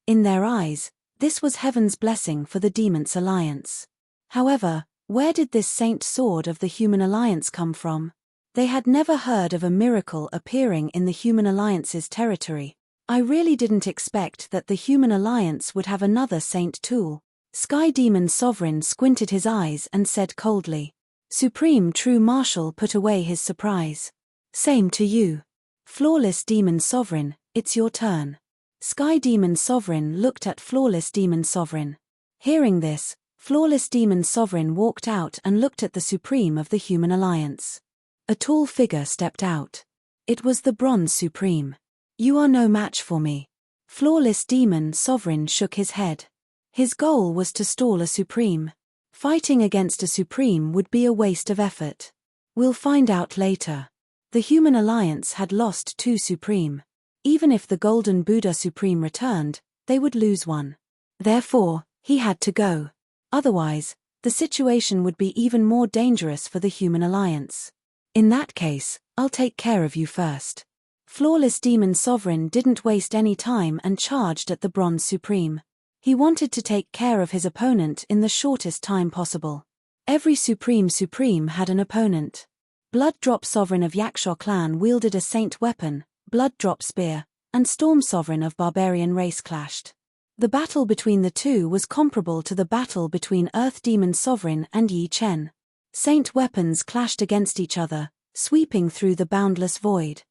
In their eyes, this was heaven's blessing for the Demons Alliance. However, where did this Saint Sword of the Human Alliance come from? They had never heard of a miracle appearing in the Human Alliance's territory. I really didn't expect that the Human Alliance would have another Saint Tool. Sky Demon Sovereign squinted his eyes and said coldly. Supreme True Marshal put away his surprise. Same to you. Flawless Demon Sovereign, it's your turn. Sky Demon Sovereign looked at Flawless Demon Sovereign. Hearing this, Flawless Demon Sovereign walked out and looked at the Supreme of the Human Alliance. A tall figure stepped out. It was the Bronze Supreme. You are no match for me. Flawless Demon Sovereign shook his head. His goal was to stall a Supreme. Fighting against a Supreme would be a waste of effort. We'll find out later. The Human Alliance had lost two Supreme. Even if the Golden Buddha Supreme returned, they would lose one. Therefore, he had to go. Otherwise, the situation would be even more dangerous for the Human Alliance. In that case, I'll take care of you first. Flawless Demon Sovereign didn't waste any time and charged at the Bronze Supreme. He wanted to take care of his opponent in the shortest time possible. Every Supreme had an opponent. Blood Drop Sovereign of Yakshaw Clan wielded a saint weapon, Blood Drop Spear, and Storm Sovereign of Barbarian Race clashed. The battle between the two was comparable to the battle between Earth Demon Sovereign and Yi Chen. Saint weapons clashed against each other, sweeping through the boundless void.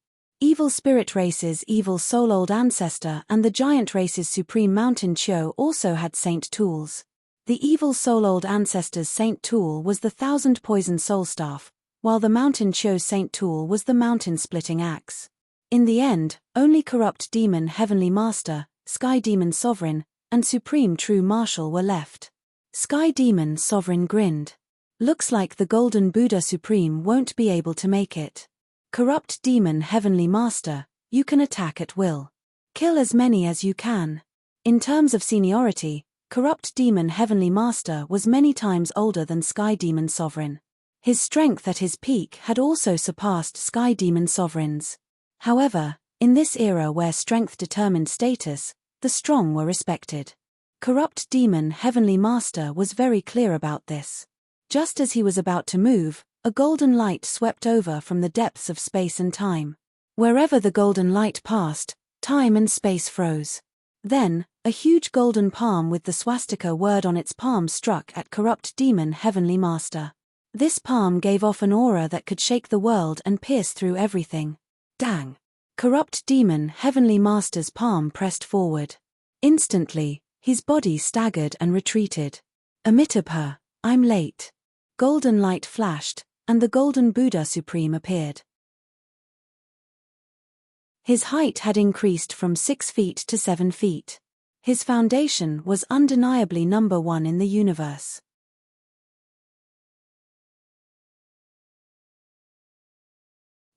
Evil Spirit Race's Evil Soul Old Ancestor and the Giant Race's Supreme Mountain Cho also had Saint Tools. The Evil Soul Old Ancestor's Saint Tool was the Thousand Poison Soul Staff, while the Mountain Cho's Saint Tool was the Mountain Splitting Axe. In the end, only Corrupt Demon Heavenly Master, Sky Demon Sovereign, and Supreme True Marshal were left. Sky Demon Sovereign grinned. Looks like the Golden Buddha Supreme won't be able to make it. Corrupt Demon Heavenly Master, you can attack at will. Kill as many as you can. In terms of seniority, Corrupt Demon Heavenly Master was many times older than Sky Demon Sovereign. His strength at his peak had also surpassed Sky Demon Sovereign's. However, in this era where strength determined status, the strong were respected. Corrupt Demon Heavenly Master was very clear about this. Just as he was about to move, a golden light swept over from the depths of space and time. Wherever the golden light passed, time and space froze. Then, a huge golden palm with the swastika word on its palm struck at Corrupt Demon Heavenly Master. This palm gave off an aura that could shake the world and pierce through everything. Dang! Corrupt Demon Heavenly Master's palm pressed forward. Instantly, his body staggered and retreated. Amitabha, I'm late. Golden light flashed, and the Golden Buddha Supreme appeared. His height had increased from 6 feet to 7 feet. His foundation was undeniably number one in the universe.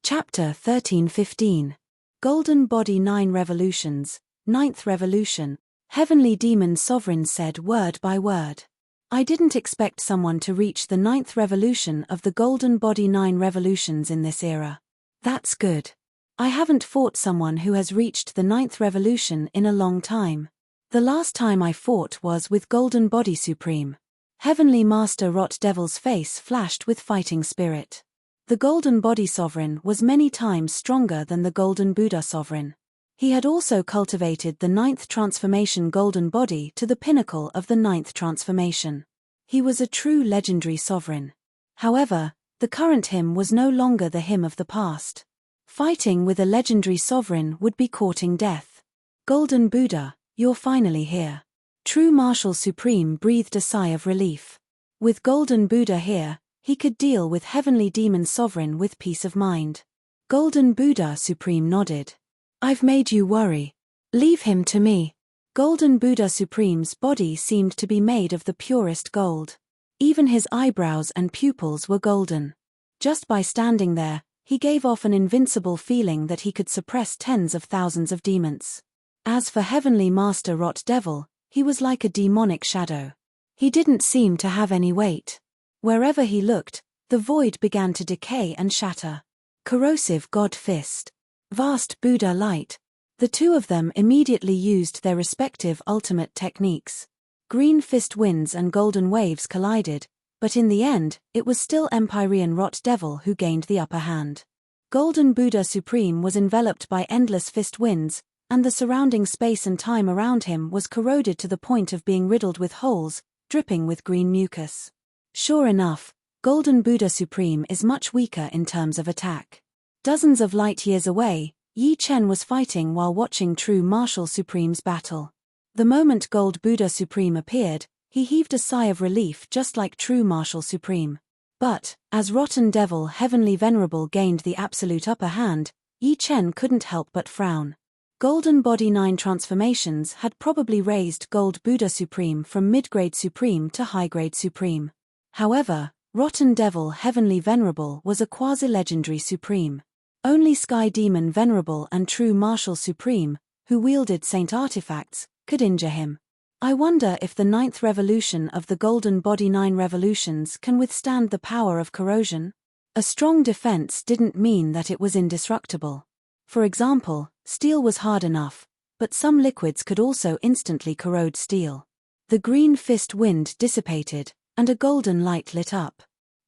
Chapter 13:15. Golden Body 9 Revolutions, 9th Revolution. Heavenly Demon Sovereign said word by word. I didn't expect someone to reach the 9th revolution of the Golden Body 9 revolutions in this era. That's good. I haven't fought someone who has reached the 9th revolution in a long time. The last time I fought was with Golden Body Supreme. Heavenly Master Rot Devil's face flashed with fighting spirit. The Golden Body Sovereign was many times stronger than the Golden Buddha Sovereign. He had also cultivated the 9th transformation Golden Body to the pinnacle of the 9th transformation. He was a true legendary sovereign. However, the current him was no longer the him of the past. Fighting with a legendary sovereign would be courting death. Golden Buddha, you're finally here. True Martial Supreme breathed a sigh of relief. With Golden Buddha here, he could deal with Heavenly Demon Sovereign with peace of mind. Golden Buddha Supreme nodded. I've made you worry. Leave him to me. Golden Buddha Supreme's body seemed to be made of the purest gold. Even his eyebrows and pupils were golden. Just by standing there, he gave off an invincible feeling that he could suppress tens of thousands of demons. As for Heavenly Master Rot Devil, he was like a demonic shadow. He didn't seem to have any weight. Wherever he looked, the void began to decay and shatter. Corrosive God Fist. Vast Buddha Light. The two of them immediately used their respective ultimate techniques. Green Fist winds and golden waves collided, but in the end, it was still Empyrean Rot Devil who gained the upper hand. Golden Buddha Supreme was enveloped by endless fist winds, and the surrounding space and time around him was corroded to the point of being riddled with holes, dripping with green mucus. Sure enough, Golden Buddha Supreme is much weaker in terms of attack. Dozens of light years away, Yi Chen was fighting while watching True Martial Supreme's battle. The moment Gold Buddha Supreme appeared, he heaved a sigh of relief just like True Martial Supreme. But, as Rotten Devil Heavenly Venerable gained the absolute upper hand, Yi Chen couldn't help but frown. Golden Body 9 transformations had probably raised Gold Buddha Supreme from mid-grade Supreme to high-grade Supreme. However, Rotten Devil Heavenly Venerable was a quasi-legendary Supreme. Only Sky Demon Venerable and True Martial Supreme, who wielded Saint Artifacts, could injure him. I wonder if the 9th revolution of the Golden Body 9 revolutions can withstand the power of corrosion? A strong defense didn't mean that it was indestructible. For example, steel was hard enough, but some liquids could also instantly corrode steel. The green fist wind dissipated, and a golden light lit up.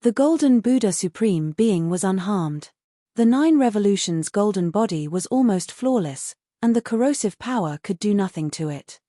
The Golden Buddha Supreme being was unharmed. The 9 revolutions golden body was almost flawless, and the corrosive power could do nothing to it.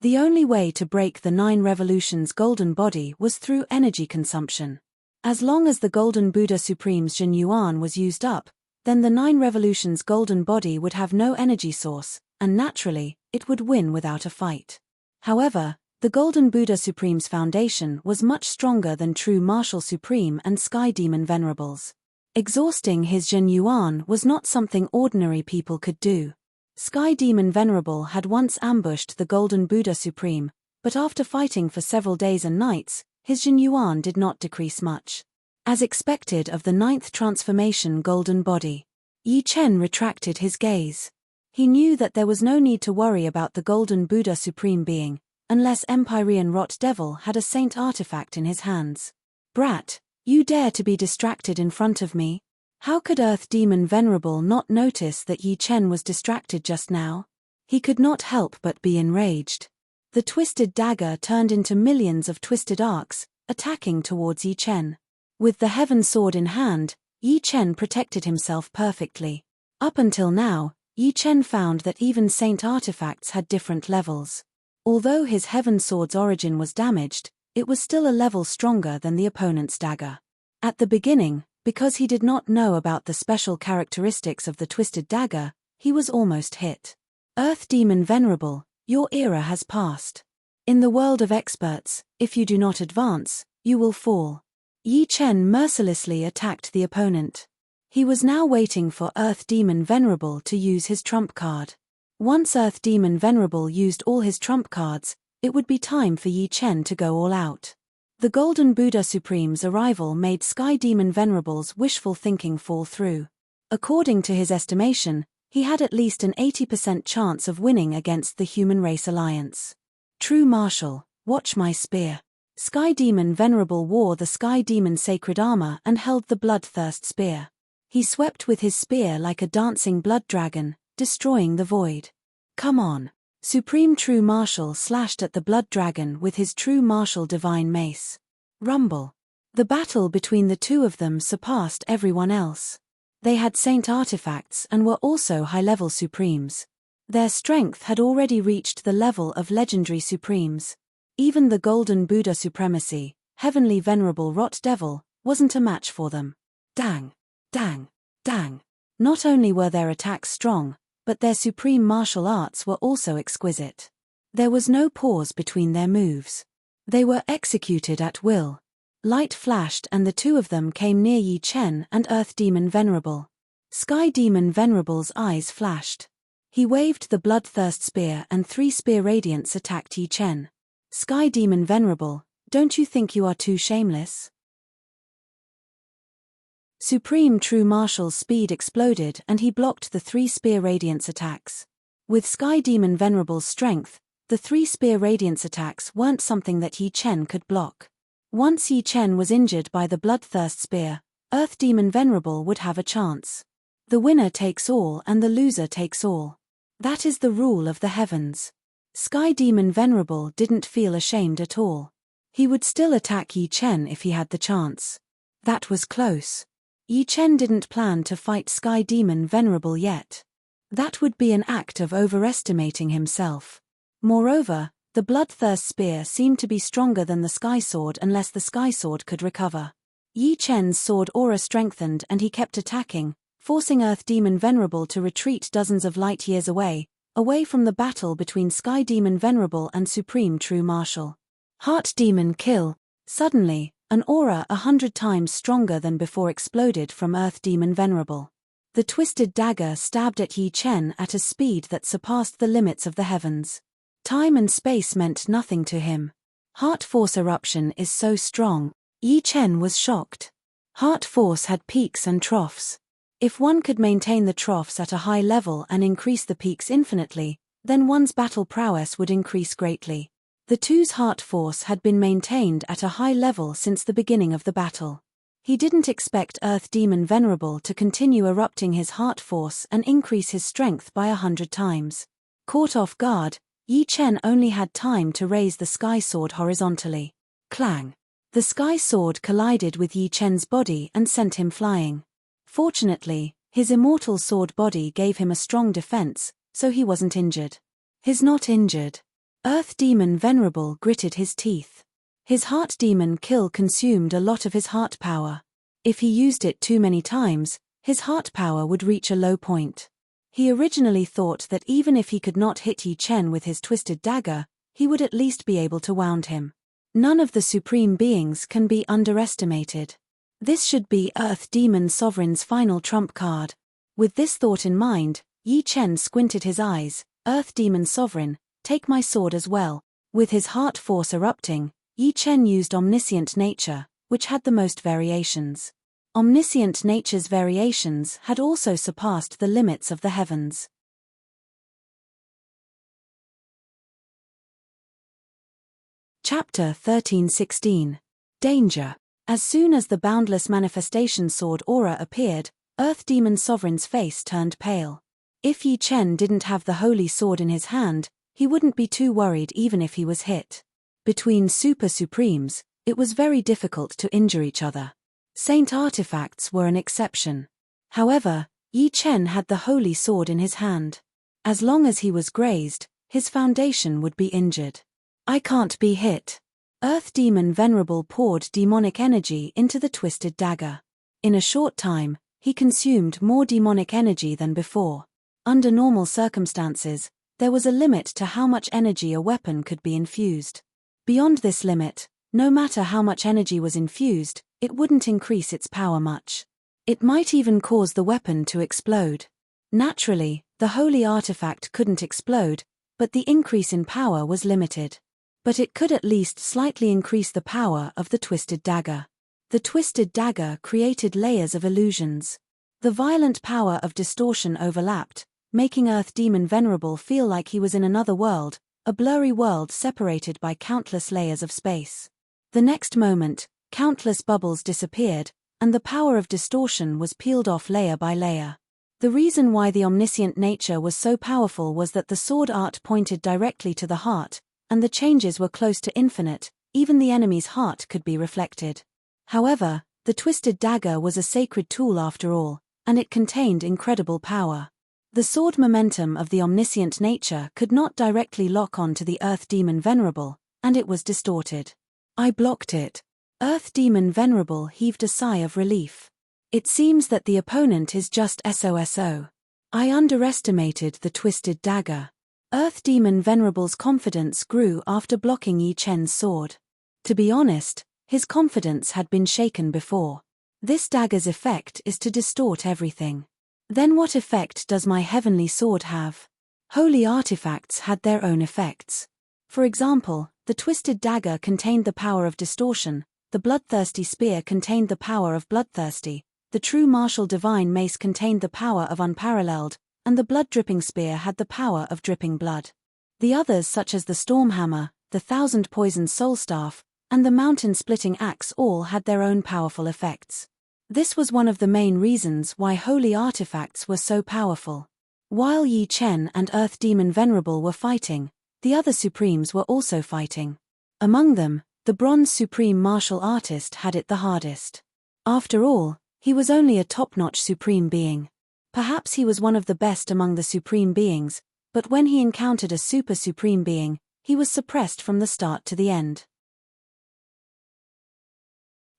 The only way to break the 9 revolutions golden body was through energy consumption. As long as the Golden Buddha Supreme's Jin Yuan was used up, then the 9 revolutions golden body would have no energy source, and naturally, it would win without a fight. However, the Golden Buddha Supreme's foundation was much stronger than True Martial Supreme and Sky Demon Venerables. Exhausting his Jin Yuan was not something ordinary people could do. Sky Demon Venerable had once ambushed the Golden Buddha Supreme, but after fighting for several days and nights, his Jin Yuan did not decrease much. As expected of the 9th transformation golden body, Yi Chen retracted his gaze. He knew that there was no need to worry about the Golden Buddha Supreme being, unless Empyrean Rot Devil had a saint artifact in his hands. Brat, you dare to be distracted in front of me? How could Earth Demon Venerable not notice that Yi Chen was distracted just now? He could not help but be enraged. The twisted dagger turned into millions of twisted arcs, attacking towards Yi Chen. With the Heaven Sword in hand, Yi Chen protected himself perfectly. Up until now, Yi Chen found that even saint artifacts had different levels. Although his Heaven Sword's origin was damaged, it was still a level stronger than the opponent's dagger. At the beginning, because he did not know about the special characteristics of the twisted dagger, he was almost hit. Earth Demon Venerable, your era has passed. In the world of experts, if you do not advance, you will fall. Yi Chen mercilessly attacked the opponent. He was now waiting for Earth Demon Venerable to use his trump card. Once Earth Demon Venerable used all his trump cards, it would be time for Yi Chen to go all out. The Golden Buddha Supreme's arrival made Sky Demon Venerable's wishful thinking fall through. According to his estimation, he had at least an 80% chance of winning against the Human Race Alliance. True Marshal, watch my spear. Sky Demon Venerable wore the Sky Demon sacred armor and held the Bloodthirst spear. He swept with his spear like a dancing blood dragon, destroying the void. Come on. Supreme True Marshal slashed at the blood dragon with his True Marshal divine mace. Rumble. The battle between the two of them surpassed everyone else. They had saint artifacts and were also high-level supremes. Their strength had already reached the level of legendary supremes. Even the Golden Buddha Supremacy, Heavenly Venerable Rot Devil, wasn't a match for them. Dang. Dang. Dang. Not only were their attacks strong, but their supreme martial arts were also exquisite. There was no pause between their moves. They were executed at will. Light flashed and the two of them came near Yi Chen and Earth Demon Venerable. Sky Demon Venerable's eyes flashed. He waved the Bloodthirst spear and 3 spear radiants attacked Yi Chen. Sky Demon Venerable, don't you think you are too shameless? Supreme True Marshal's speed exploded and he blocked the 3 spear radiance attacks. With Sky Demon Venerable's strength, the 3 spear radiance attacks weren't something that Yi Chen could block. Once Yi Chen was injured by the Bloodthirst spear, Earth Demon Venerable would have a chance. The winner takes all and the loser takes all. That is the rule of the heavens. Sky Demon Venerable didn't feel ashamed at all. He would still attack Yi Chen if he had the chance. That was close. Yi Chen didn't plan to fight Sky Demon Venerable yet. That would be an act of overestimating himself. Moreover, the Bloodthirst spear seemed to be stronger than the Sky Sword unless the Sky Sword could recover. Yi Chen's sword aura strengthened and he kept attacking, forcing Earth Demon Venerable to retreat dozens of light years away from the battle between Sky Demon Venerable and Supreme True Marshal. Heart Demon Kill. Suddenly, an aura 100 times stronger than before exploded from Earth Demon Venerable. The twisted dagger stabbed at Yi Chen at a speed that surpassed the limits of the heavens. Time and space meant nothing to him. Heart Force eruption is so strong. Yi Chen was shocked. Heart Force had peaks and troughs. If one could maintain the troughs at a high level and increase the peaks infinitely, then one's battle prowess would increase greatly. The two's Heart Force had been maintained at a high level since the beginning of the battle. He didn't expect Earth Demon Venerable to continue erupting his Heart Force and increase his strength by 100 times. Caught off guard, Yi Chen only had time to raise the Sky Sword horizontally. Clang! The Sky Sword collided with Yi Chen's body and sent him flying. Fortunately, his Immortal sword body gave him a strong defense, so he wasn't injured. He's not injured. Earth Demon Venerable gritted his teeth. His Heart Demon Kill consumed a lot of his heart power. If he used it too many times, his heart power would reach a low point. He originally thought that even if he could not hit Yi Chen with his twisted dagger, he would at least be able to wound him. None of the supreme beings can be underestimated. This should be Earth Demon Sovereign's final trump card. With this thought in mind, Yi Chen squinted his eyes. Earth Demon Sovereign, take my sword as well. With his heart force erupting, Yi Chen used Omniscient Nature, which had the most variations. Omniscient Nature's variations had also surpassed the limits of the heavens. Chapter 1316. Danger. As soon as the Boundless Manifestation Sword aura appeared, Earth Demon Sovereign's face turned pale. If Yi Chen didn't have the Holy Sword in his hand, he wouldn't be too worried even if he was hit. Between Super Supremes, it was very difficult to injure each other. Saint artifacts were an exception. However, Yi Chen had the Holy Sword in his hand. As long as he was grazed, his foundation would be injured. I can't be hit. Earth Demon Venerable poured demonic energy into the twisted dagger. In a short time, he consumed more demonic energy than before. Under normal circumstances, there was a limit to how much energy a weapon could be infused. Beyond this limit, no matter how much energy was infused, it wouldn't increase its power much. It might even cause the weapon to explode. Naturally, the holy artifact couldn't explode, but the increase in power was limited. but it could at least slightly increase the power of the twisted dagger. The twisted dagger created layers of illusions. The violent power of distortion overlapped, making Earth Demon Venerable feel like he was in another world, a blurry world separated by countless layers of space. The next moment, countless bubbles disappeared, and the power of distortion was peeled off layer by layer. The reason why the omniscient nature was so powerful was that the sword art pointed directly to the heart, and the changes were close to infinite, even the enemy's heart could be reflected. However, the twisted dagger was a sacred tool after all, and it contained incredible power. The sword momentum of the omniscient nature could not directly lock on to the Earth Demon Venerable, and it was distorted. I blocked it. Earth Demon Venerable heaved a sigh of relief. It seems that the opponent is just SOSO. I underestimated the twisted dagger. Earth Demon Venerable's confidence grew after blocking Yi Chen's sword. To be honest, his confidence had been shaken before. This dagger's effect is to distort everything. Then what effect does my heavenly sword have? Holy artifacts had their own effects. For example, the twisted dagger contained the power of distortion, the bloodthirsty spear contained the power of bloodthirsty, the true martial divine mace contained the power of unparalleled, and the blood-dripping spear had the power of dripping blood. The others such as the stormhammer, the thousand-poisoned soul staff, and the mountain-splitting axe all had their own powerful effects. This was one of the main reasons why holy artifacts were so powerful. While Yi Chen and Earth Demon Venerable were fighting, the other Supremes were also fighting. Among them, the Bronze Supreme Martial Artist had it the hardest. After all, he was only a top-notch Supreme Being. Perhaps he was one of the best among the Supreme Beings, but when he encountered a Super Supreme Being, he was suppressed from the start to the end.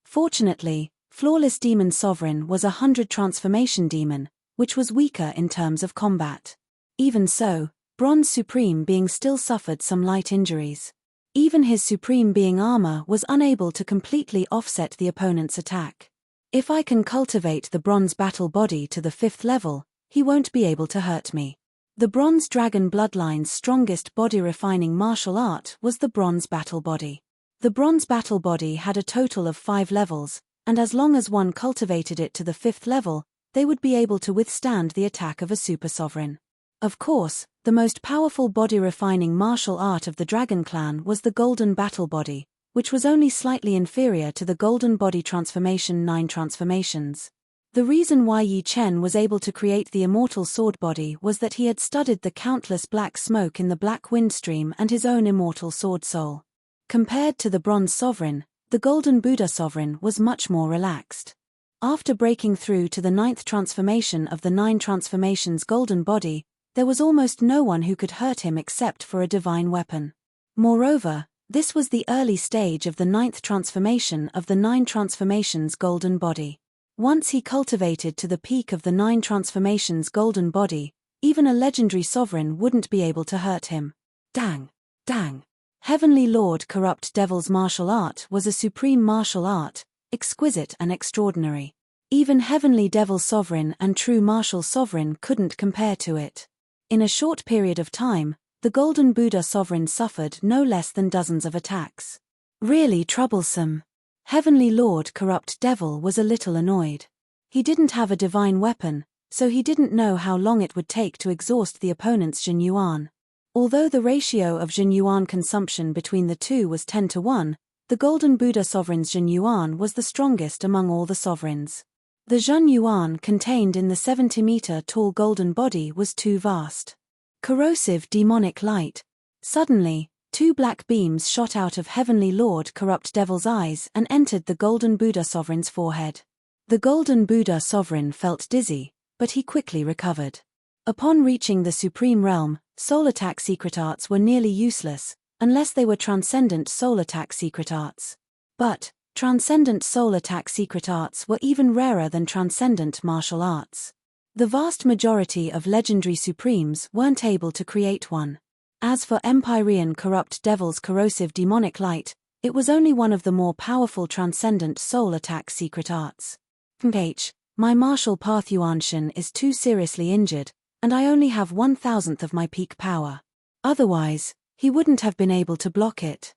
Fortunately, Flawless Demon Sovereign was a 100 transformation demon, which was weaker in terms of combat. Even so, Bronze Supreme Being still suffered some light injuries. Even his Supreme Being armor was unable to completely offset the opponent's attack. If I can cultivate the Bronze Battle Body to the 5th level, he won't be able to hurt me. The Bronze Dragon Bloodline's strongest body-refining martial art was the Bronze Battle Body. The Bronze Battle Body had a total of 5 levels, and as long as one cultivated it to the 5th level, they would be able to withstand the attack of a Super Sovereign. Of course, the most powerful body-refining martial art of the Dragon Clan was the Golden Battle Body, which was only slightly inferior to the Golden Body Transformation 9 transformations. The reason why Yi Chen was able to create the Immortal Sword Body was that he had studied the countless black smoke in the Black Wind Stream and his own Immortal Sword Soul. Compared to the Bronze Sovereign, the Golden Buddha Sovereign was much more relaxed. After breaking through to the 9th transformation of the 9 transformations Golden Body, there was almost no one who could hurt him except for a divine weapon. Moreover, this was the early stage of the 9th transformation of the 9 transformations Golden Body. Once he cultivated to the peak of the 9 transformations Golden Body, even a legendary sovereign wouldn't be able to hurt him. Dang! Dang! Heavenly Lord Corrupt Devil's martial art was a supreme martial art, exquisite and extraordinary. Even Heavenly Devil Sovereign and True Martial Sovereign couldn't compare to it. In a short period of time, the Golden Buddha Sovereign suffered no less than dozens of attacks. Really troublesome. Heavenly Lord Corrupt Devil was a little annoyed. He didn't have a divine weapon, so he didn't know how long it would take to exhaust the opponent's Jin Yuan. Although the ratio of Jin Yuan consumption between the two was 10-1, the Golden Buddha Sovereign's Jin Yuan was the strongest among all the sovereigns. The Jin Yuan contained in the 70-meter-tall golden body was too vast. Corrosive demonic light. Suddenly, 2 black beams shot out of Heavenly Lord Corrupt Devil's eyes and entered the Golden Buddha Sovereign's forehead. The Golden Buddha Sovereign felt dizzy, but he quickly recovered. Upon reaching the Supreme Realm, Soul Attack Secret Arts were nearly useless, unless they were Transcendent Soul Attack Secret Arts. But, Transcendent Soul Attack Secret Arts were even rarer than Transcendent Martial Arts. The vast majority of legendary Supremes weren't able to create one. As for Empyrean Corrupt Devil's Corrosive Demonic Light, it was only one of the more powerful Transcendent Soul Attack Secret Arts. My martial path Yuanshan is too seriously injured, and I only have 1,000th of my peak power. Otherwise, He wouldn't have been able to block it.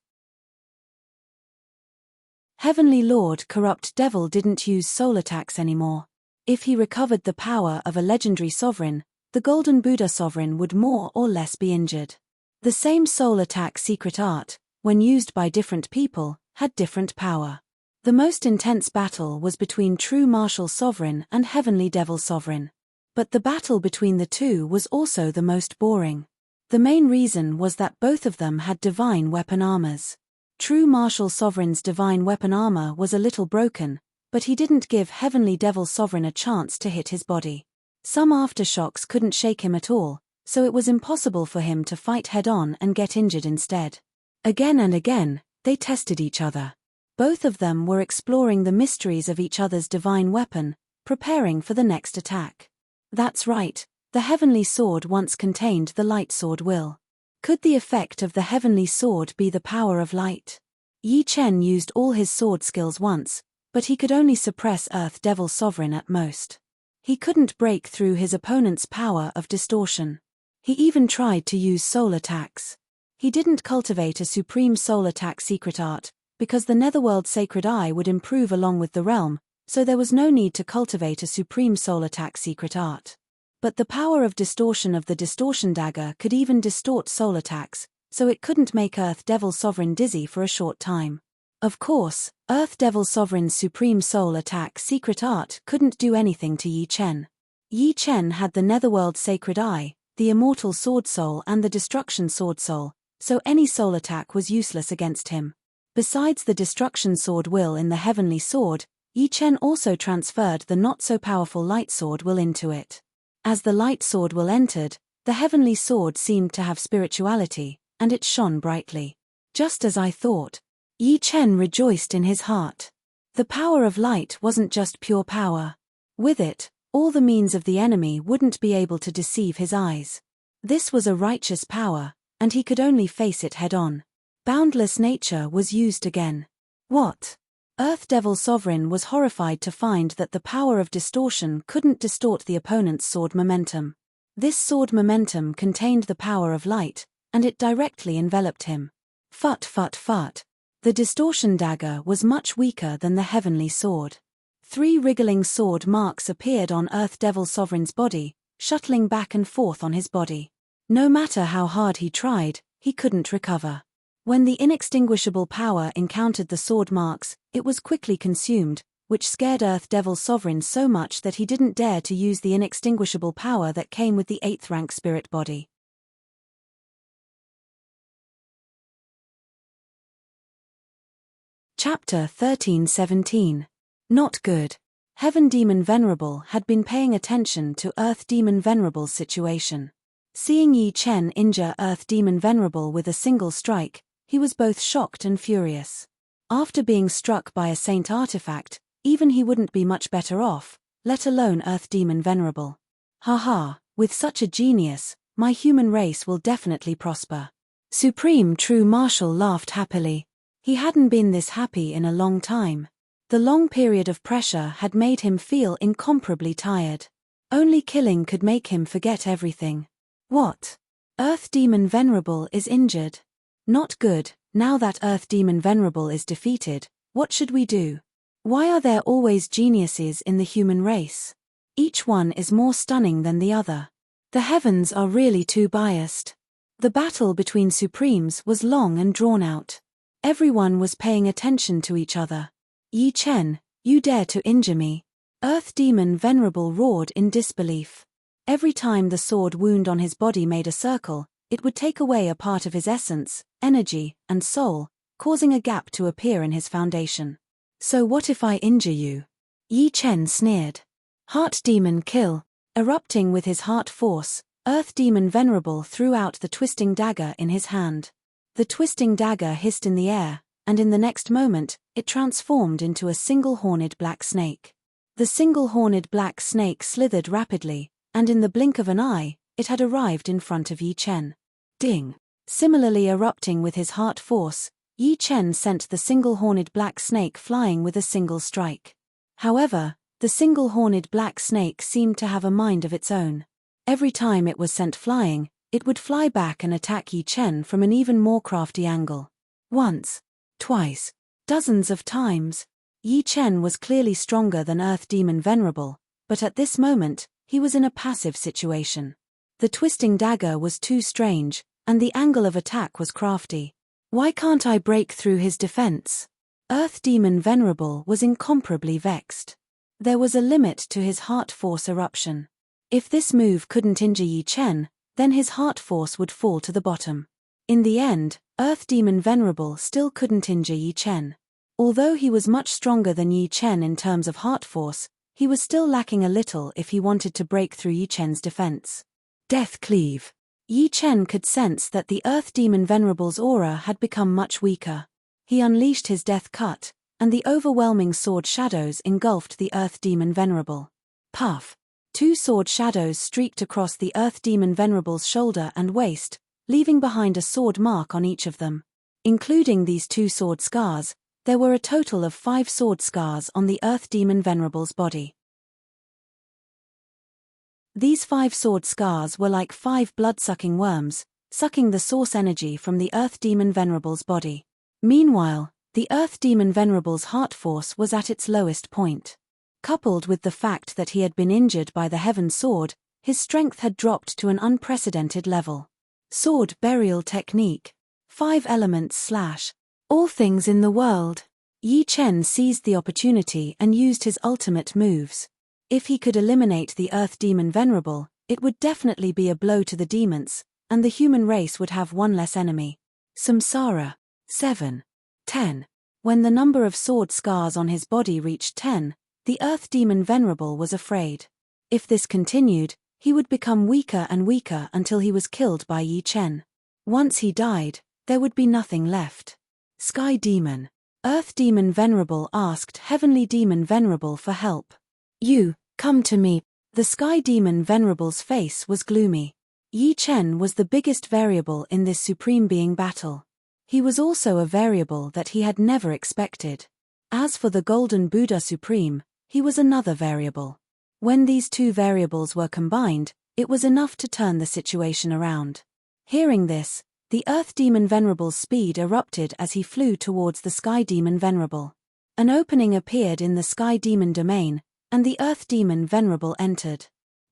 Heavenly Lord Corrupt Devil didn't use soul attacks anymore. If he recovered the power of a legendary sovereign, the Golden Buddha sovereign would more or less be injured. The same soul attack secret art, when used by different people, had different power. The most intense battle was between True Martial Sovereign and Heavenly Devil Sovereign. But the battle between the two was also the most boring. The main reason was that both of them had divine weapon armors. True Martial Sovereign's divine weapon armor was a little broken, but he didn't give Heavenly Devil Sovereign a chance to hit his body. Some aftershocks couldn't shake him at all, so it was impossible for him to fight head-on and get injured instead. Again and again, they tested each other. Both of them were exploring the mysteries of each other's divine weapon, preparing for the next attack. That's right, the Heavenly Sword once contained the light sword will. Could the effect of the Heavenly Sword be the power of light? Yi Chen used all his sword skills once, but he could only suppress Earth Devil Sovereign at most. He couldn't break through his opponent's power of distortion. He even tried to use soul attacks. He didn't cultivate a supreme soul attack secret art, because the Netherworld Sacred Eye would improve along with the realm, so there was no need to cultivate a supreme soul attack secret art. But the power of distortion of the distortion dagger could even distort soul attacks, so it couldn't make Earth Devil Sovereign dizzy for a short time. Of course, Earth Devil Sovereign's supreme soul attack secret art couldn't do anything to Yi Chen. Yi Chen had the Netherworld Sacred Eye, the Immortal Sword Soul and the Destruction Sword Soul, so any soul attack was useless against him. Besides the Destruction Sword will in the Heavenly Sword, Yi Chen also transferred the not-so-powerful Light Sword will into it. As the Light Sword will entered, the Heavenly Sword seemed to have spirituality, and it shone brightly. Just as I thought. Yi Chen rejoiced in his heart. The power of light wasn't just pure power. With it, all the means of the enemy wouldn't be able to deceive his eyes. This was a righteous power, and he could only face it head-on. Boundless nature was used again. What? Earth Devil Sovereign was horrified to find that the power of distortion couldn't distort the opponent's sword momentum. This sword momentum contained the power of light, and it directly enveloped him. Fut fut fut. The distortion dagger was much weaker than the Heavenly Sword. 3 wriggling sword marks appeared on Earth Devil Sovereign's body, shuttling back and forth on his body. No matter how hard he tried, he couldn't recover. When the inextinguishable power encountered the sword marks, it was quickly consumed, which scared Earth Devil Sovereign so much that he didn't dare to use the inextinguishable power that came with the 8th rank spirit body. Chapter 13-17. Not good. Heaven Demon Venerable had been paying attention to Earth Demon Venerable's situation. Seeing Yi Chen injure Earth Demon Venerable with a single strike, he was both shocked and furious. After being struck by a saint artifact, even he wouldn't be much better off, let alone Earth Demon Venerable. Haha, with such a genius, my human race will definitely prosper. Supreme True Martial laughed happily. He hadn't been this happy in a long time. The long period of pressure had made him feel incomparably tired. Only killing could make him forget everything. What? Earth Demon Venerable is injured. Not good. Now that Earth Demon Venerable is defeated, what should we do? Why are there always geniuses in the human race? Each one is more stunning than the other. The heavens are really too biased. The battle between Supremes was long and drawn out. Everyone was paying attention to each other. Yi Chen, you dare to injure me? Earth Demon Venerable roared in disbelief. Every time the sword wound on his body made a circle, it would take away a part of his essence, energy, and soul, causing a gap to appear in his foundation. So what if I injure you? Yi Chen sneered. Heart Demon kill. Erupting with his heart force, Earth Demon Venerable threw out the twisting dagger in his hand. The twisting dagger hissed in the air, and in the next moment, it transformed into a single-horned black snake. The single-horned black snake slithered rapidly, and in the blink of an eye, it had arrived in front of Yi Chen. Ding! Similarly erupting with his heart force, Yi Chen sent the single-horned black snake flying with a single strike. However, the single-horned black snake seemed to have a mind of its own. Every time it was sent flying, it would fly back and attack Yi Chen from an even more crafty angle. Once, twice, dozens of times. Yi Chen was clearly stronger than Earth Demon Venerable, but at this moment, he was in a passive situation. The twisting dagger was too strange, and the angle of attack was crafty. Why can't I break through his defense? Earth Demon Venerable was incomparably vexed. There was a limit to his heart force eruption. If this move couldn't injure Yi Chen, then his heart force would fall to the bottom. In the end, Earth Demon Venerable still couldn't injure Yi Chen. Although he was much stronger than Yi Chen in terms of heart force, he was still lacking a little if he wanted to break through Yi Chen's defense. Death Cleave. Yi Chen could sense that the Earth Demon Venerable's aura had become much weaker. He unleashed his death cut, and the overwhelming sword shadows engulfed the Earth Demon Venerable. Puff. 2 sword shadows streaked across the Earth Demon Venerable's shoulder and waist, leaving behind a sword mark on each of them. Including these 2 sword scars, there were a total of 5 sword scars on the Earth Demon Venerable's body. These 5 sword scars were like 5 blood-sucking worms, sucking the source energy from the Earth Demon Venerable's body. Meanwhile, the Earth Demon Venerable's heart force was at its lowest point. Coupled with the fact that he had been injured by the Heaven Sword, his strength had dropped to an unprecedented level. Sword Burial Technique. 5 elements / all things in the world. Yi Chen seized the opportunity and used his ultimate moves. If he could eliminate the Earth Demon Venerable, it would definitely be a blow to the demons, and the human race would have one less enemy. Samsara. 7. 10. When the number of sword scars on his body reached 10, the Earth Demon Venerable was afraid. If this continued, he would become weaker and weaker until he was killed by Yi Chen. Once he died, there would be nothing left. Sky Demon. Earth Demon Venerable asked Heavenly Demon Venerable for help. You, come to me. The Sky Demon Venerable's face was gloomy. Yi Chen was the biggest variable in this Supreme Being battle. He was also a variable that he had never expected. As for the Golden Buddha Supreme, he was another variable. When these 2 variables were combined, it was enough to turn the situation around. Hearing this, the Earth Demon Venerable's speed erupted as he flew towards the Sky Demon Venerable. An opening appeared in the Sky Demon domain, and the Earth Demon Venerable entered.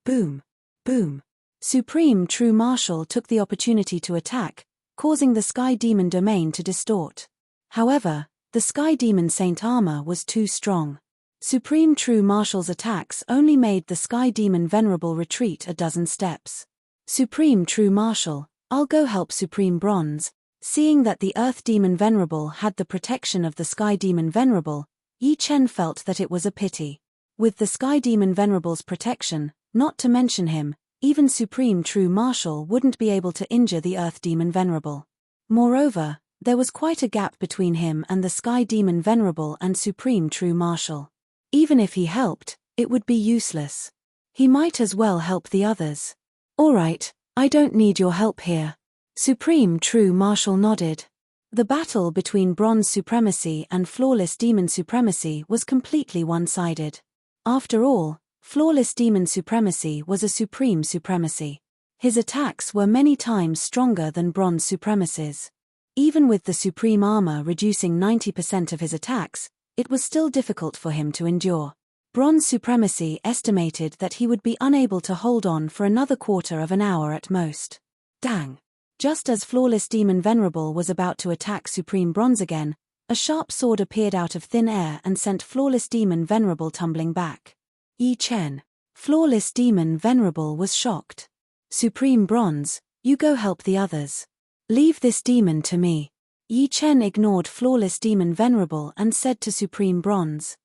Boom! Boom! Supreme True Martial took the opportunity to attack, causing the Sky Demon domain to distort. However, the Sky Demon Saint armor was too strong. Supreme True Martial's attacks only made the Sky Demon Venerable retreat a dozen steps. Supreme True Martial, I'll go help Supreme Bronze. Seeing that the Earth Demon Venerable had the protection of the Sky Demon Venerable, Yi Chen felt that it was a pity. With the Sky Demon Venerable's protection, not to mention him, even Supreme True Martial wouldn't be able to injure the Earth Demon Venerable. Moreover, there was quite a gap between him and the Sky Demon Venerable and Supreme True Martial. Even if he helped, it would be useless. He might as well help the others. Alright, I don't need your help here. Supreme True Martial nodded. The battle between Bronze Supremacy and Flawless Demon Supremacy was completely one-sided. After all, Flawless Demon Supremacy was a supreme supremacy. His attacks were many times stronger than Bronze Supremacy's. Even with the Supreme Armor reducing 90% of his attacks, it was still difficult for him to endure. Bronze Supremacy estimated that he would be unable to hold on for another quarter of an hour at most. Dang! Just as Flawless Demon Venerable was about to attack Supreme Bronze again, a sharp sword appeared out of thin air and sent Flawless Demon Venerable tumbling back. Yi Chen. Flawless Demon Venerable was shocked. Supreme Bronze, you go help the others. Leave this demon to me. Yi Chen ignored Flawless Demon Venerable and said to Supreme Bronze.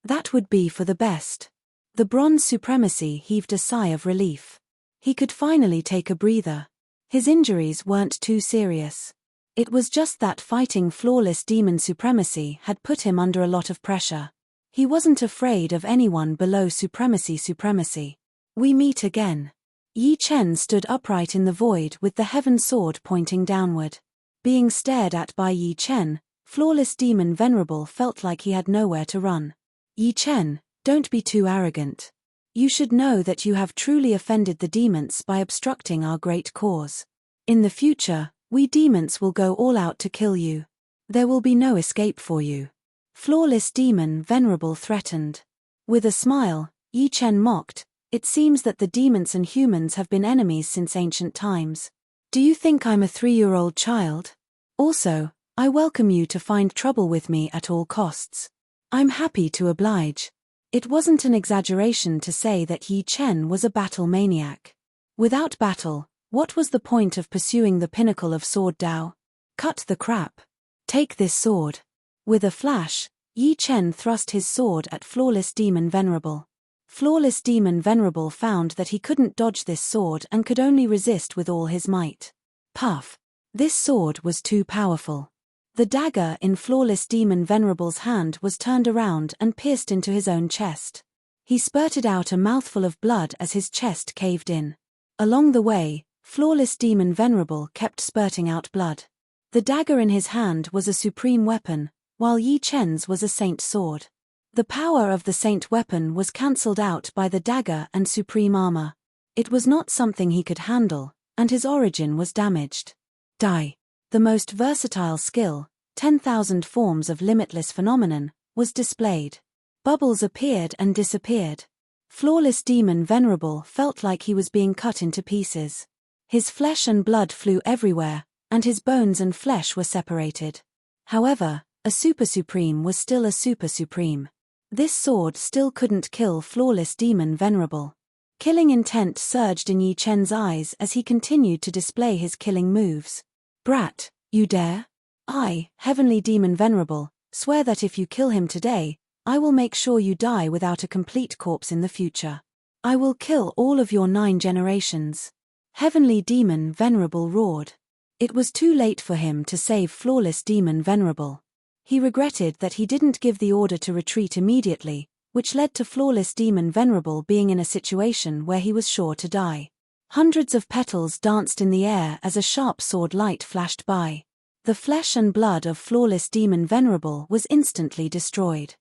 That would be for the best. The Bronze Supremacy heaved a sigh of relief. He could finally take a breather. His injuries weren't too serious. It was just that fighting Flawless Demon Supremacy had put him under a lot of pressure. He wasn't afraid of anyone below Supremacy. We meet again. Yi Chen stood upright in the void with the Heaven Sword pointing downward. Being stared at by Yi Chen, Flawless Demon Venerable felt like he had nowhere to run. Yi Chen, don't be too arrogant. You should know that you have truly offended the demons by obstructing our great cause. In the future, we demons will go all out to kill you. There will be no escape for you. Flawless demon Venerable threatened. With a smile, Yi Chen mocked, "It seems that the demons and humans have been enemies since ancient times. Do you think I'm a 3-year-old child? Also, I welcome you to find trouble with me at all costs. I'm happy to oblige." It wasn't an exaggeration to say that Yi Chen was a battle maniac. Without battle, what was the point of pursuing the pinnacle of sword Dao? Cut the crap. Take this sword. With a flash, Yi Chen thrust his sword at Flawless Demon Venerable. Flawless Demon Venerable found that he couldn't dodge this sword and could only resist with all his might. Puff. This sword was too powerful. The dagger in Flawless Demon Venerable's hand was turned around and pierced into his own chest. He spurted out a mouthful of blood as his chest caved in. Along the way, Flawless Demon Venerable kept spurting out blood. The dagger in his hand was a supreme weapon, while Yi Chen's was a saint sword. The power of the saint weapon was cancelled out by the dagger and supreme armor. It was not something he could handle, and his origin was damaged. Die. The most versatile skill, 10,000 forms of limitless phenomenon, was displayed. Bubbles appeared and disappeared. Flawless Demon Venerable felt like he was being cut into pieces. His flesh and blood flew everywhere, and his bones and flesh were separated. However, a Super Supreme was still a Super Supreme. This sword still couldn't kill Flawless Demon Venerable. Killing intent surged in Yi Chen's eyes as he continued to display his killing moves. "Brat, you dare? I, Heavenly Demon Venerable, swear that if you kill him today, I will make sure you die without a complete corpse in the future. I will kill all of your 9 generations." Heavenly Demon Venerable roared. It was too late for him to save Flawless Demon Venerable. He regretted that he didn't give the order to retreat immediately, which led to Flawless Demon Venerable being in a situation where he was sure to die. Hundreds of petals danced in the air as a sharp sword light flashed by. The flesh and blood of Flawless Demon Venerable was instantly destroyed.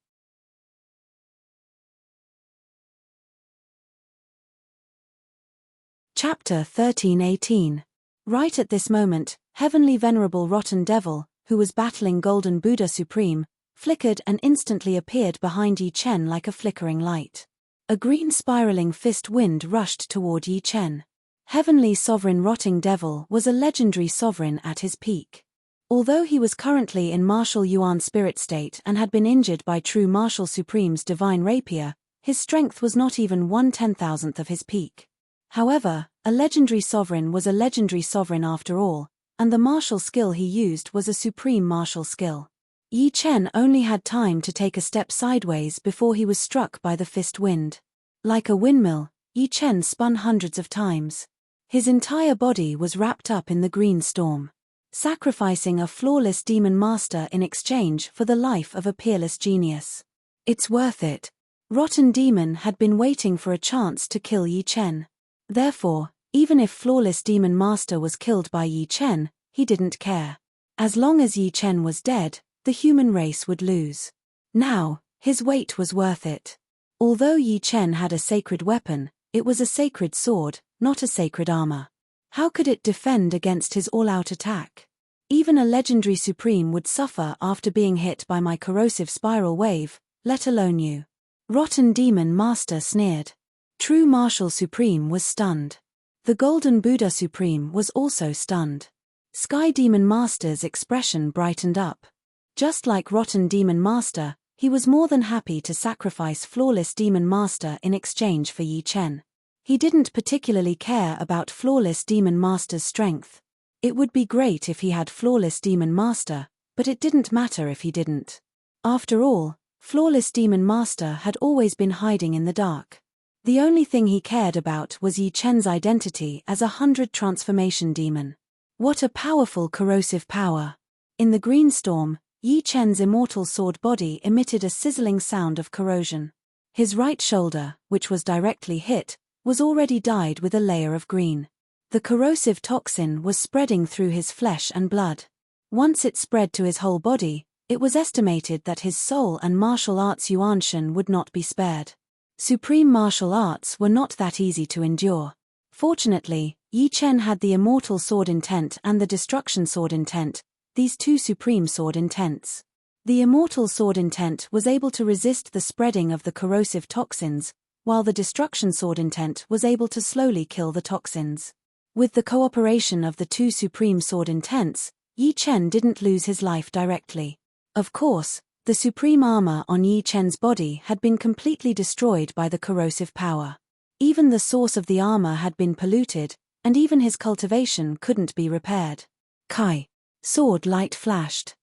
Chapter 13:18. Right at this moment, Heavenly Venerable Rotten Devil, who was battling Golden Buddha Supreme, flickered and instantly appeared behind Yi Chen like a flickering light. A green spiraling fist wind rushed toward Yi Chen. Heavenly Sovereign Rotting Devil was a legendary sovereign at his peak. Although he was currently in martial Yuan spirit state and had been injured by True Martial Supreme's divine rapier, his strength was not even 1/10,000th of his peak. However, a legendary sovereign was a legendary sovereign after all, and the martial skill he used was a supreme martial skill. Yi Chen only had time to take a step sideways before he was struck by the fist wind. Like a windmill, Yi Chen spun hundreds of times. His entire body was wrapped up in the green storm. Sacrificing a flawless demon master in exchange for the life of a peerless genius. It's worth it. Rotten Demon had been waiting for a chance to kill Yi Chen. Therefore, even if Flawless Demon Master was killed by Yi Chen, he didn't care. As long as Yi Chen was dead, the human race would lose. Now, his wait was worth it. Although Yi Chen had a sacred weapon, it was a sacred sword, not a sacred armor. How could it defend against his all-out attack? Even a legendary supreme would suffer after being hit by my corrosive spiral wave, let alone you. Rotten Demon Master sneered. True Martial Supreme was stunned. The Golden Buddha Supreme was also stunned. Sky Demon Master's expression brightened up. Just like Rotten Demon Master, he was more than happy to sacrifice Flawless Demon Master in exchange for Yi Chen. He didn't particularly care about Flawless Demon Master's strength. It would be great if he had Flawless Demon Master, but it didn't matter if he didn't. After all, Flawless Demon Master had always been hiding in the dark. The only thing he cared about was Yi Chen's identity as a 100 transformation demon. What a powerful corrosive power! In the green storm, Yi Chen's immortal sword body emitted a sizzling sound of corrosion. His right shoulder, which was directly hit, was already dyed with a layer of green. The corrosive toxin was spreading through his flesh and blood. Once it spread to his whole body, it was estimated that his soul and martial arts Yuanshan would not be spared. Supreme martial arts were not that easy to endure. Fortunately, Yi Chen had the Immortal Sword Intent and the Destruction Sword Intent, these two supreme sword intents. The Immortal Sword Intent was able to resist the spreading of the corrosive toxins, while the Destruction Sword Intent was able to slowly kill the toxins. With the cooperation of the two supreme sword intents, Yi Chen didn't lose his life directly. Of course, the supreme armor on Yi Chen's body had been completely destroyed by the corrosive power. Even the source of the armor had been polluted, and even his cultivation couldn't be repaired. Kai. Sword light flashed.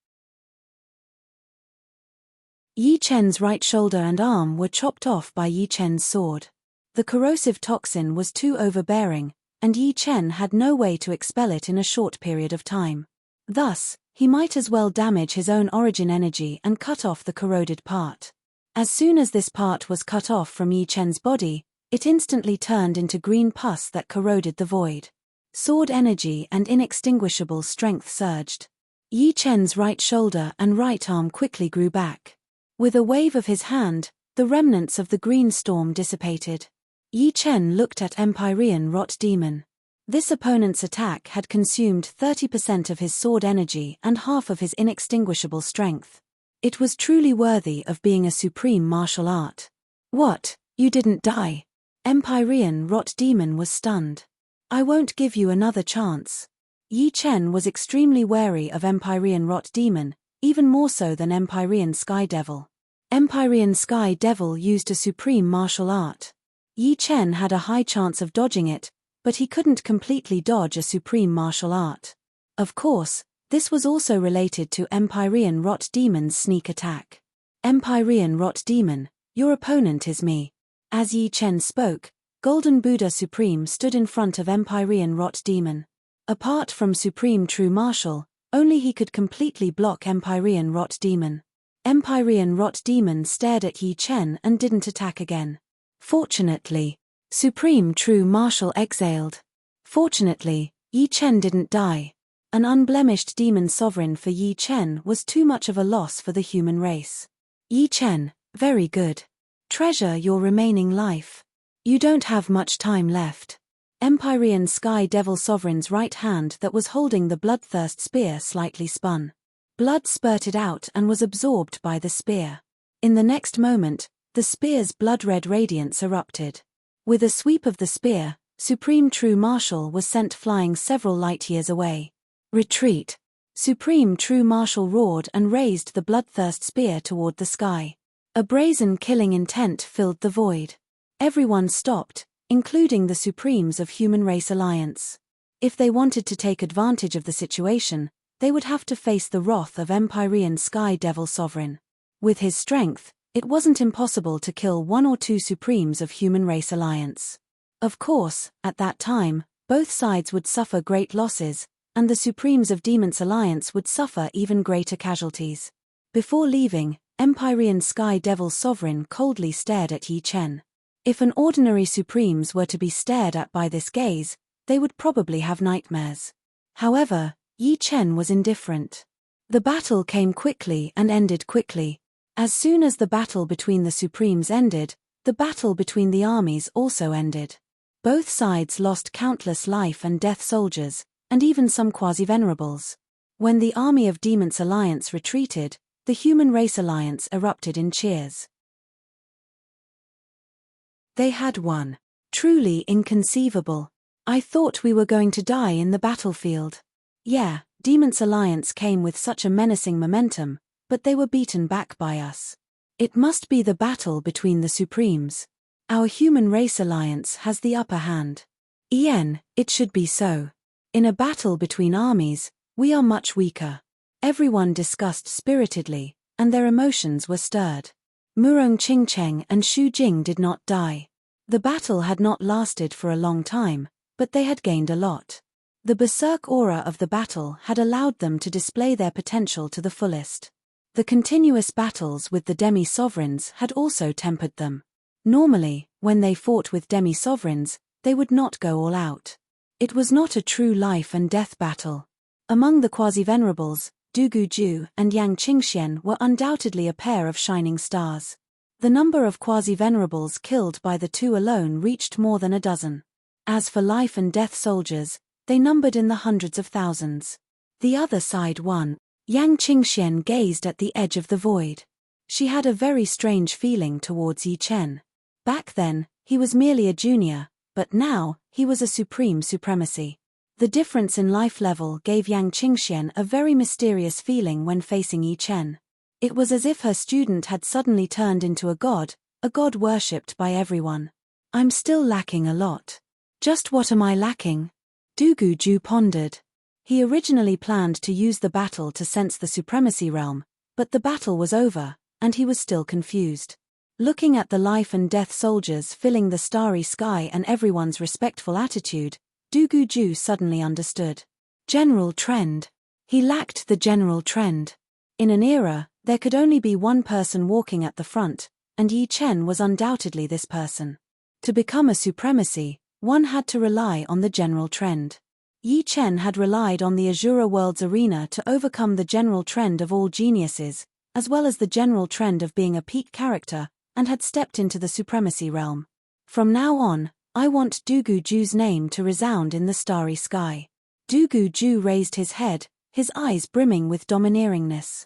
Yi Chen's right shoulder and arm were chopped off by Yi Chen's sword. The corrosive toxin was too overbearing, and Yi Chen had no way to expel it in a short period of time. Thus, he might as well damage his own origin energy and cut off the corroded part. As soon as this part was cut off from Yi Chen's body, it instantly turned into green pus that corroded the void. Sword energy and inextinguishable strength surged. Yi Chen's right shoulder and right arm quickly grew back. With a wave of his hand, the remnants of the green storm dissipated. Yi Chen looked at Empyrean Rot Demon. This opponent's attack had consumed 30% of his sword energy and half of his inextinguishable strength. It was truly worthy of being a supreme martial art. What, you didn't die? Empyrean Rot Demon was stunned. I won't give you another chance. Yi Chen was extremely wary of Empyrean Rot Demon, even more so than Empyrean Sky Devil. Empyrean Sky Devil used a supreme martial art. Yi Chen had a high chance of dodging it, but he couldn't completely dodge a supreme martial art. Of course, this was also related to Empyrean Rot Demon's sneak attack. Empyrean Rot Demon, your opponent is me. As Yi Chen spoke, Golden Buddha Supreme stood in front of Empyrean Rot Demon. Apart from Supreme True Martial, only he could completely block Empyrean Rot Demon. Empyrean Rot Demon stared at Yi Chen and didn't attack again. Fortunately, Supreme True Martial exhaled. Fortunately, Yi Chen didn't die. An unblemished demon sovereign for Yi Chen was too much of a loss for the human race. Yi Chen, very good. Treasure your remaining life. You don't have much time left. Empyrean Sky Devil Sovereign's right hand that was holding the Bloodthirst Spear slightly spun. Blood spurted out and was absorbed by the spear. In the next moment, the spear's blood-red radiance erupted. With a sweep of the spear, Supreme True Martial was sent flying several light-years away. Retreat! Supreme True Martial roared and raised the Bloodthirst Spear toward the sky. A brazen killing intent filled the void. Everyone stopped, including the Supremes of Human Race Alliance. If they wanted to take advantage of the situation, they would have to face the wrath of Empyrean Sky Devil Sovereign. With his strength, it wasn't impossible to kill one or two Supremes of Human Race Alliance. Of course, at that time, both sides would suffer great losses, and the Supremes of Demons Alliance would suffer even greater casualties. Before leaving, Empyrean Sky Devil Sovereign coldly stared at Yi Chen. If an ordinary Supremes were to be stared at by this gaze, they would probably have nightmares. However, Yi Chen was indifferent. The battle came quickly and ended quickly. As soon as the battle between the Supremes ended, the battle between the armies also ended. Both sides lost countless life and death soldiers, and even some quasi-venerables. When the army of Demons Alliance retreated, the Human Race Alliance erupted in cheers. They had won. Truly inconceivable. I thought we were going to die in the battlefield. Yeah, Demons Alliance came with such a menacing momentum, but they were beaten back by us. It must be the battle between the Supremes. Our Human Race Alliance has the upper hand. It should be so. In a battle between armies, we are much weaker. Everyone discussed spiritedly, and their emotions were stirred. Murong Qingcheng and Xu Jing did not die. The battle had not lasted for a long time, but they had gained a lot. The berserk aura of the battle had allowed them to display their potential to the fullest. The continuous battles with the demi-sovereigns had also tempered them. Normally, when they fought with demi-sovereigns, they would not go all out. It was not a true life and death battle. Among the quasi-venerables, Du Guju and Yang Qingxian were undoubtedly a pair of shining stars. The number of quasi-venerables killed by the two alone reached more than a dozen. As for life and death soldiers, they numbered in the hundreds of thousands. The other side won. Yang Qingxian gazed at the edge of the void. She had a very strange feeling towards Yi Chen. Back then, he was merely a junior, but now, he was a supreme supremacy. The difference in life level gave Yang Qingxian a very mysterious feeling when facing Yi Chen. It was as if her student had suddenly turned into a god worshipped by everyone. I'm still lacking a lot. Just what am I lacking? Du Guju pondered. He originally planned to use the battle to sense the supremacy realm, but the battle was over, and he was still confused. Looking at the life and death soldiers filling the starry sky and everyone's respectful attitude, Du Guju suddenly understood. General trend. He lacked the general trend. In an era, there could only be one person walking at the front, and Yi Chen was undoubtedly this person. To become a supremacy, one had to rely on the general trend. Yi Chen had relied on the Azura World's arena to overcome the general trend of all geniuses, as well as the general trend of being a peak character, and had stepped into the supremacy realm. From now on, I want Du Guju's name to resound in the starry sky. Du Guju raised his head, his eyes brimming with domineeringness.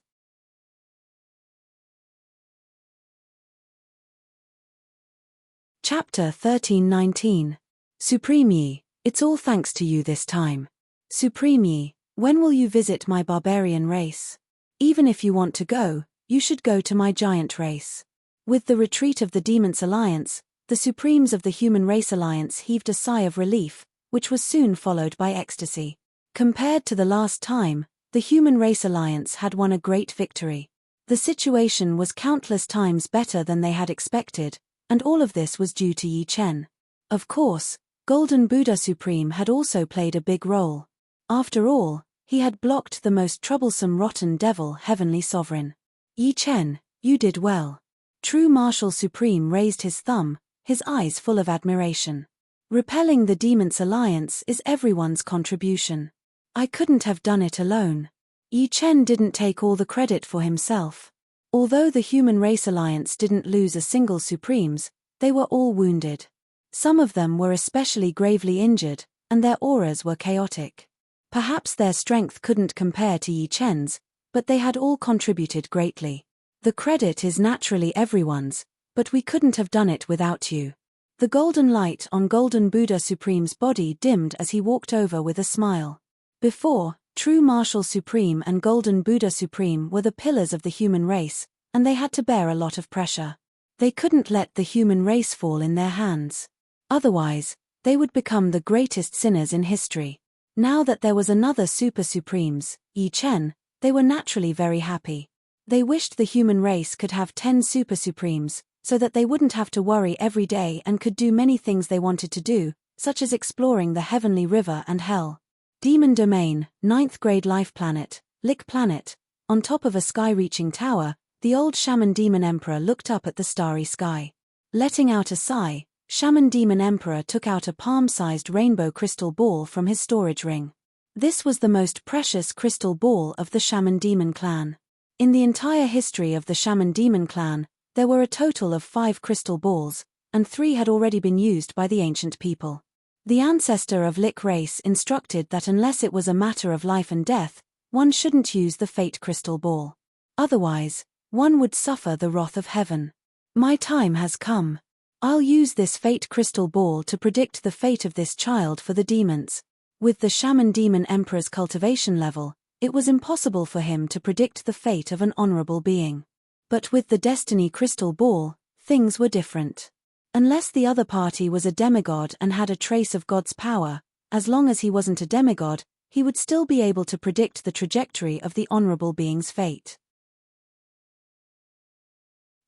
Chapter 1319. Supreme Yi, it's all thanks to you this time. Supreme Yi, when will you visit my barbarian race? Even if you want to go, you should go to my giant race. With the retreat of the Demons Alliance, the Supremes of the Human Race Alliance heaved a sigh of relief, which was soon followed by ecstasy. Compared to the last time, the Human Race Alliance had won a great victory. The situation was countless times better than they had expected, and all of this was due to Yi Chen. Of course, Golden Buddha Supreme had also played a big role. After all, he had blocked the most troublesome rotten devil Heavenly Sovereign. Yi Chen, you did well. True Martial Supreme raised his thumb, his eyes full of admiration. Repelling the Demons Alliance is everyone's contribution. I couldn't have done it alone. Yi Chen didn't take all the credit for himself. Although the Human Race Alliance didn't lose a single Supremes, they were all wounded. Some of them were especially gravely injured, and their auras were chaotic. Perhaps their strength couldn't compare to Yi Chen's, but they had all contributed greatly. The credit is naturally everyone's, but we couldn't have done it without you. The golden light on Golden Buddha Supreme's body dimmed as he walked over with a smile. Before, True Martial Supreme and Golden Buddha Supreme were the pillars of the human race, and they had to bear a lot of pressure. They couldn't let the human race fall in their hands. Otherwise, they would become the greatest sinners in history. Now that there was another Super Supremes, Yi Chen, they were naturally very happy. They wished the human race could have 10 Super Supremes, so that they wouldn't have to worry every day and could do many things they wanted to do, such as exploring the Heavenly River and Hell. Demon Domain, 9th grade life planet, Lick Planet. On top of a sky-reaching tower, the old Shaman Demon Emperor looked up at the starry sky. Letting out a sigh, Shaman Demon Emperor took out a palm-sized rainbow crystal ball from his storage ring. This was the most precious crystal ball of the Shaman Demon clan. In the entire history of the Shaman Demon clan, there were a total of 5 crystal balls, and 3 had already been used by the ancient people. The ancestor of Lick race instructed that unless it was a matter of life and death, one shouldn't use the fate crystal ball. Otherwise, one would suffer the wrath of heaven. My time has come. I'll use this fate crystal ball to predict the fate of this child for the demons. With the Shaman Demon Emperor's cultivation level, it was impossible for him to predict the fate of an honorable being. But with the Destiny Crystal Ball, things were different. Unless the other party was a demigod and had a trace of God's power, as long as he wasn't a demigod, he would still be able to predict the trajectory of the honorable being's fate.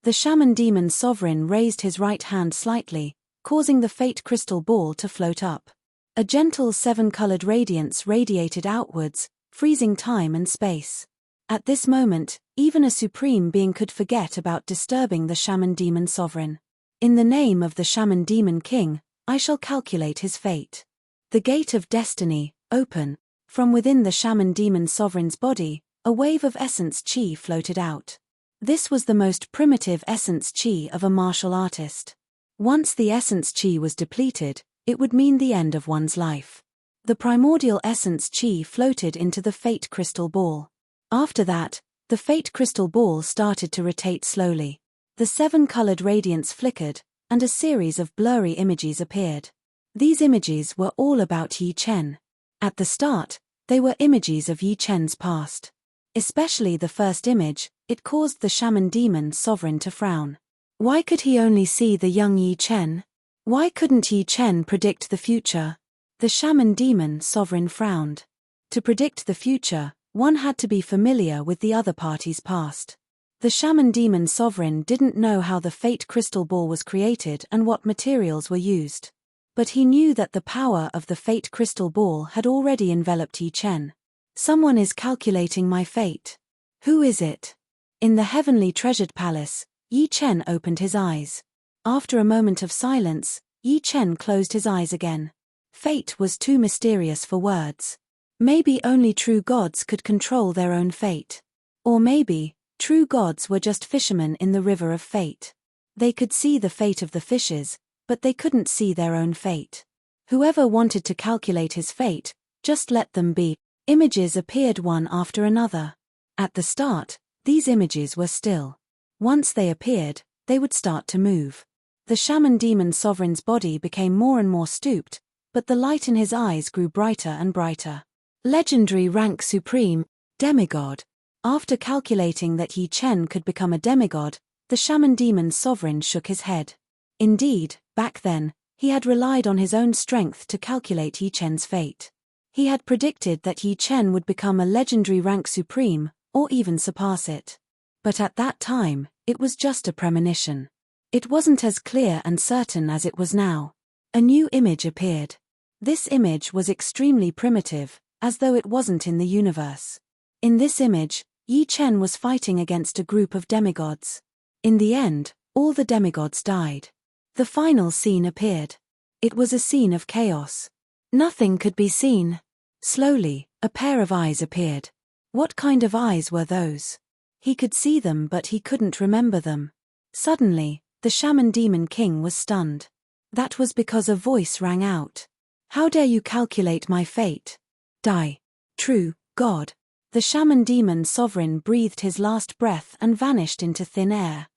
The Shaman Demon Sovereign raised his right hand slightly, causing the fate crystal ball to float up. A gentle 7-colored radiance radiated outwards, freezing time and space. At this moment, even a supreme being could forget about disturbing the Shaman Demon Sovereign. In the name of the Shaman Demon King, I shall calculate his fate. The gate of destiny, open. From within the Shaman Demon Sovereign's body, a wave of essence chi floated out. This was the most primitive essence chi of a martial artist. Once the essence chi was depleted, it would mean the end of one's life. The primordial essence chi floated into the fate crystal ball. After that, the fate crystal ball started to rotate slowly. The 7-colored radiance flickered, and a series of blurry images appeared. These images were all about Yi Chen. At the start, they were images of Yi Chen's past. Especially the first image, it caused the shaman demon sovereign to frown. Why could he only see the young Yi Chen? Why couldn't Yi Chen predict the future? The shaman demon sovereign frowned. To predict the future, one had to be familiar with the other party's past. The shaman demon sovereign didn't know how the fate crystal ball was created and what materials were used. But he knew that the power of the fate crystal ball had already enveloped Yi Chen. Someone is calculating my fate. Who is it? In the heavenly treasured palace, Yi Chen opened his eyes. After a moment of silence, Yi Chen closed his eyes again. Fate was too mysterious for words. Maybe only true gods could control their own fate. Or maybe, true gods were just fishermen in the river of fate. They could see the fate of the fishes, but they couldn't see their own fate. Whoever wanted to calculate his fate, just let them be. Images appeared one after another. At the start, these images were still. Once they appeared, they would start to move. The shaman demon sovereign's body became more and more stooped, but the light in his eyes grew brighter and brighter. Legendary rank supreme, demigod. After calculating that Yi Chen could become a demigod, the shaman demon sovereign shook his head. Indeed, back then, he had relied on his own strength to calculate Yi Chen's fate. He had predicted that Yi Chen would become a legendary rank supreme, or even surpass it. But at that time, it was just a premonition. It wasn't as clear and certain as it was now. A new image appeared. This image was extremely primitive, as though it wasn't in the universe. In this image, Yi Chen was fighting against a group of demigods. In the end, all the demigods died. The final scene appeared. It was a scene of chaos. Nothing could be seen. Slowly, a pair of eyes appeared. What kind of eyes were those? He could see them but he couldn't remember them. Suddenly, the shaman demon king was stunned. That was because a voice rang out. How dare you calculate my fate? Die. True, God. The shaman demon sovereign breathed his last breath and vanished into thin air.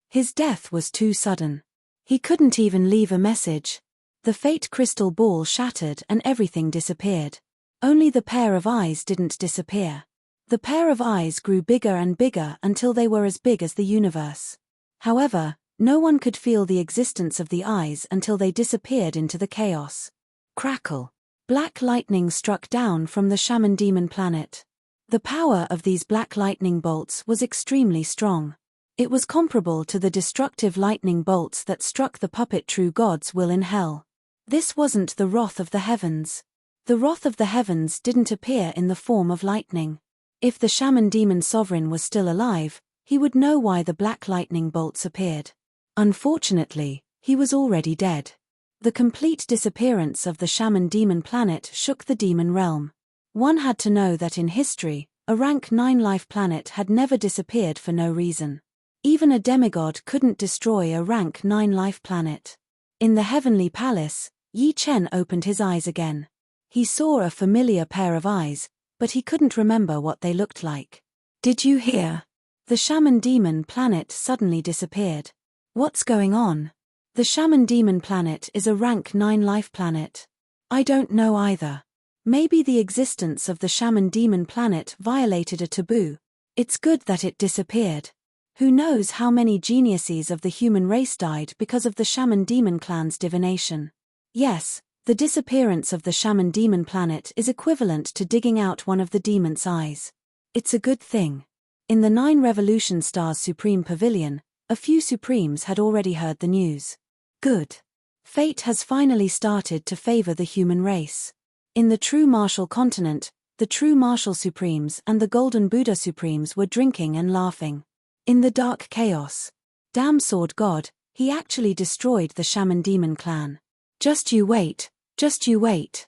His death was too sudden. He couldn't even leave a message. The fate crystal ball shattered and everything disappeared. Only the pair of eyes didn't disappear. The pair of eyes grew bigger and bigger until they were as big as the universe. However, no one could feel the existence of the eyes until they disappeared into the chaos. Crackle. Black lightning struck down from the shaman demon planet. The power of these black lightning bolts was extremely strong. It was comparable to the destructive lightning bolts that struck the puppet true god's will in hell. This wasn't the wrath of the heavens. The wrath of the heavens didn't appear in the form of lightning. If the shaman demon sovereign was still alive, he would know why the black lightning bolts appeared. Unfortunately, he was already dead. The complete disappearance of the shaman demon planet shook the demon realm. One had to know that in history, a rank 9 life planet had never disappeared for no reason. Even a demigod couldn't destroy a rank 9 life planet. In the heavenly palace, Yi Chen opened his eyes again. He saw a familiar pair of eyes, but he couldn't remember what they looked like. Did you hear? The shaman demon planet suddenly disappeared. What's going on? The shaman demon planet is a rank 9 life planet. I don't know either. Maybe the existence of the shaman demon planet violated a taboo. It's good that it disappeared. Who knows how many geniuses of the human race died because of the shaman demon clan's divination. Yes, the disappearance of the shaman demon planet is equivalent to digging out one of the demon's eyes. It's a good thing. In the 9 Revolution Stars Supreme Pavilion, a few Supremes had already heard the news. Good. Fate has finally started to favor the human race. In the true martial continent, the true martial Supremes and the Golden Buddha Supremes were drinking and laughing. In the dark chaos. Damn sword god, he actually destroyed the shaman demon clan. Just you wait, just you wait.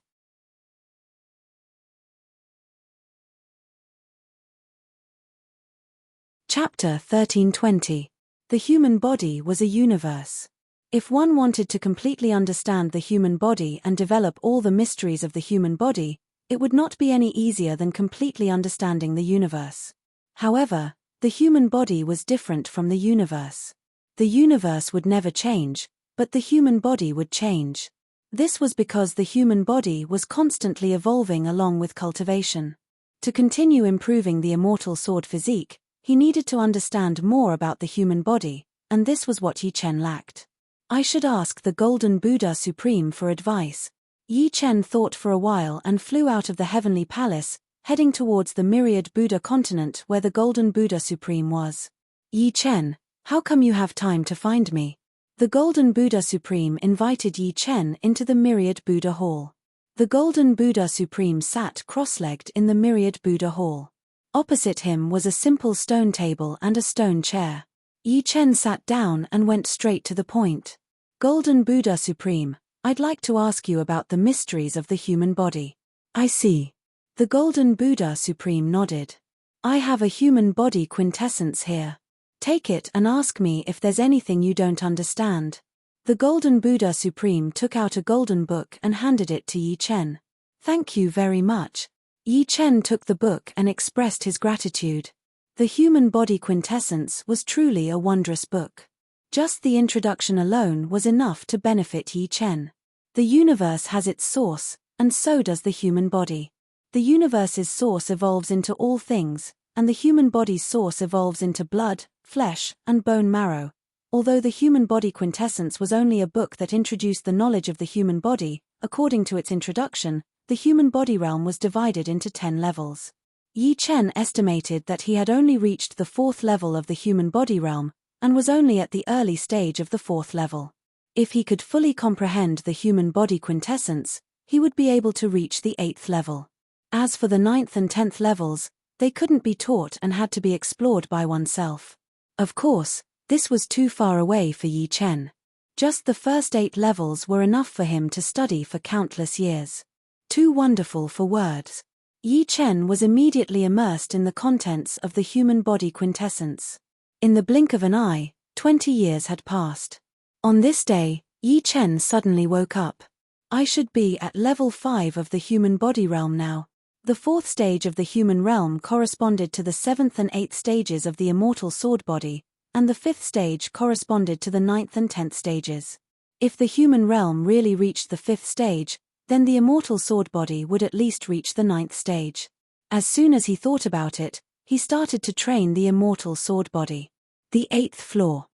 Chapter 1320. The human body was a universe. If one wanted to completely understand the human body and develop all the mysteries of the human body, it would not be any easier than completely understanding the universe. However, the human body was different from the universe. The universe would never change, but the human body would change. This was because the human body was constantly evolving along with cultivation. To continue improving the immortal sword physique, he needed to understand more about the human body, and this was what Yi Chen lacked. I should ask the Golden Buddha Supreme for advice. Yi Chen thought for a while and flew out of the heavenly palace, heading towards the myriad Buddha continent where the Golden Buddha Supreme was. Yi Chen, how come you have time to find me? The Golden Buddha Supreme invited Yi Chen into the myriad Buddha hall. The Golden Buddha Supreme sat cross-legged in the myriad Buddha hall. Opposite him was a simple stone table and a stone chair. Yi Chen sat down and went straight to the point. Golden Buddha Supreme, I'd like to ask you about the mysteries of the human body. I see. The Golden Buddha Supreme nodded. I have a human body quintessence here. Take it and ask me if there's anything you don't understand. The Golden Buddha Supreme took out a golden book and handed it to Yi Chen. Thank you very much. Yi Chen took the book and expressed his gratitude. The Human Body Quintessence was truly a wondrous book. Just the introduction alone was enough to benefit Yi Chen. The universe has its source, and so does the human body. The universe's source evolves into all things, and the human body's source evolves into blood, flesh, and bone marrow. Although the Human Body Quintessence was only a book that introduced the knowledge of the human body, according to its introduction, the human body realm was divided into 10 levels. Yi Chen estimated that he had only reached the 4th level of the human body realm, and was only at the early stage of the 4th level. If he could fully comprehend the human body quintessence, he would be able to reach the 8th level. As for the 9th and 10th levels, they couldn't be taught and had to be explored by oneself. Of course, this was too far away for Yi Chen. Just the first 8 levels were enough for him to study for countless years. Too wonderful for words. Yi Chen was immediately immersed in the contents of the human body quintessence. In the blink of an eye, 20 years had passed. On this day, Yi Chen suddenly woke up. I should be at level 5 of the human body realm now. The 4th stage of the human realm corresponded to the 7th and 8th stages of the immortal sword body, and the 5th stage corresponded to the 9th and 10th stages. If the human realm really reached the 5th stage, then the immortal sword body would at least reach the 9th stage. As soon as he thought about it, he started to train the immortal sword body. The 8th floor.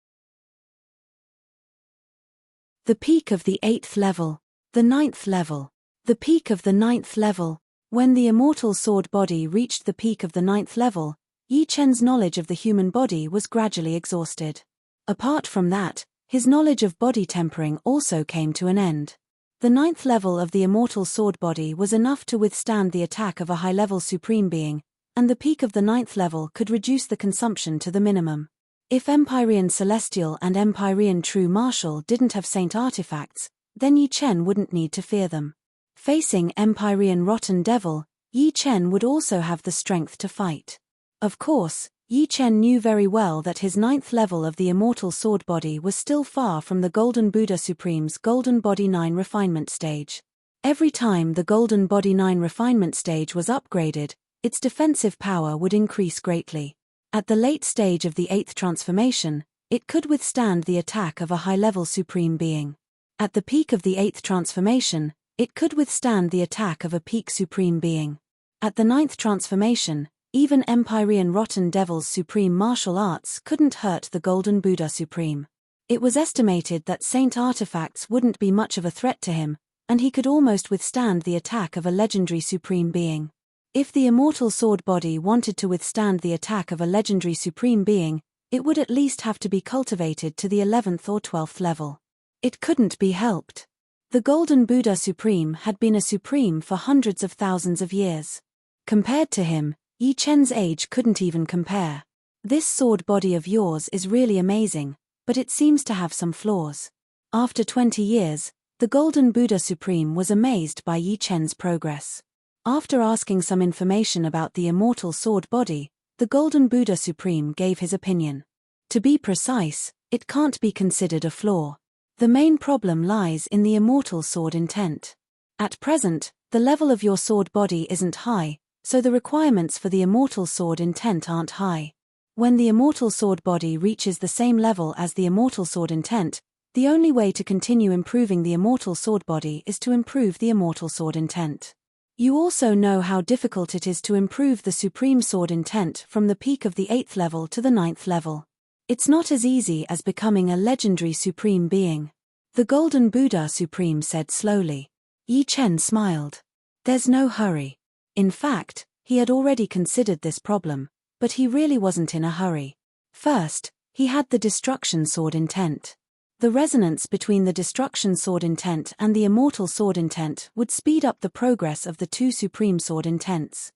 The peak of the 8th level. The 9th level. The peak of the 9th level. When the immortal sword body reached the peak of the 9th level, Yi Chen's knowledge of the human body was gradually exhausted. Apart from that, his knowledge of body tempering also came to an end. The 9th level of the immortal sword body was enough to withstand the attack of a high-level supreme being, and the peak of the 9th level could reduce the consumption to the minimum. If Empyrean Celestial and Empyrean True Martial didn't have saint artifacts, then Yi Chen wouldn't need to fear them. Facing Empyrean Rotten Devil, Yi Chen would also have the strength to fight. Of course, Yi Chen knew very well that his 9th level of the immortal sword body was still far from the Golden Buddha Supreme's Golden Body 9 refinement stage. Every time the Golden Body 9 refinement stage was upgraded, its defensive power would increase greatly. At the late stage of the 8th transformation, it could withstand the attack of a high-level supreme being. At the peak of the 8th transformation, it could withstand the attack of a peak supreme being. At the 9th transformation, even Empyrean Rotten Devil's supreme martial arts couldn't hurt the Golden Buddha Supreme. It was estimated that saint artifacts wouldn't be much of a threat to him, and he could almost withstand the attack of a legendary supreme being. If the immortal sword body wanted to withstand the attack of a legendary supreme being, it would at least have to be cultivated to the 11th or 12th level. It couldn't be helped. The Golden Buddha Supreme had been a supreme for hundreds of thousands of years. Compared to him, Yi Chen's age couldn't even compare. This sword body of yours is really amazing, but it seems to have some flaws. After 20 years, the Golden Buddha Supreme was amazed by Yi Chen's progress. After asking some information about the immortal sword body, the Golden Buddha Supreme gave his opinion. To be precise, it can't be considered a flaw. The main problem lies in the immortal sword intent. At present, the level of your sword body isn't high, so the requirements for the immortal sword intent aren't high. When the immortal sword body reaches the same level as the immortal sword intent, the only way to continue improving the immortal sword body is to improve the immortal sword intent. You also know how difficult it is to improve the supreme sword intent from the peak of the 8th level to the 9th level. It's not as easy as becoming a legendary supreme being. The Golden Buddha Supreme said slowly. Yi Chen smiled. There's no hurry. In fact, he had already considered this problem, but he really wasn't in a hurry. First, he had the destruction sword intent. The resonance between the destruction sword intent and the immortal sword intent would speed up the progress of the two supreme sword intents.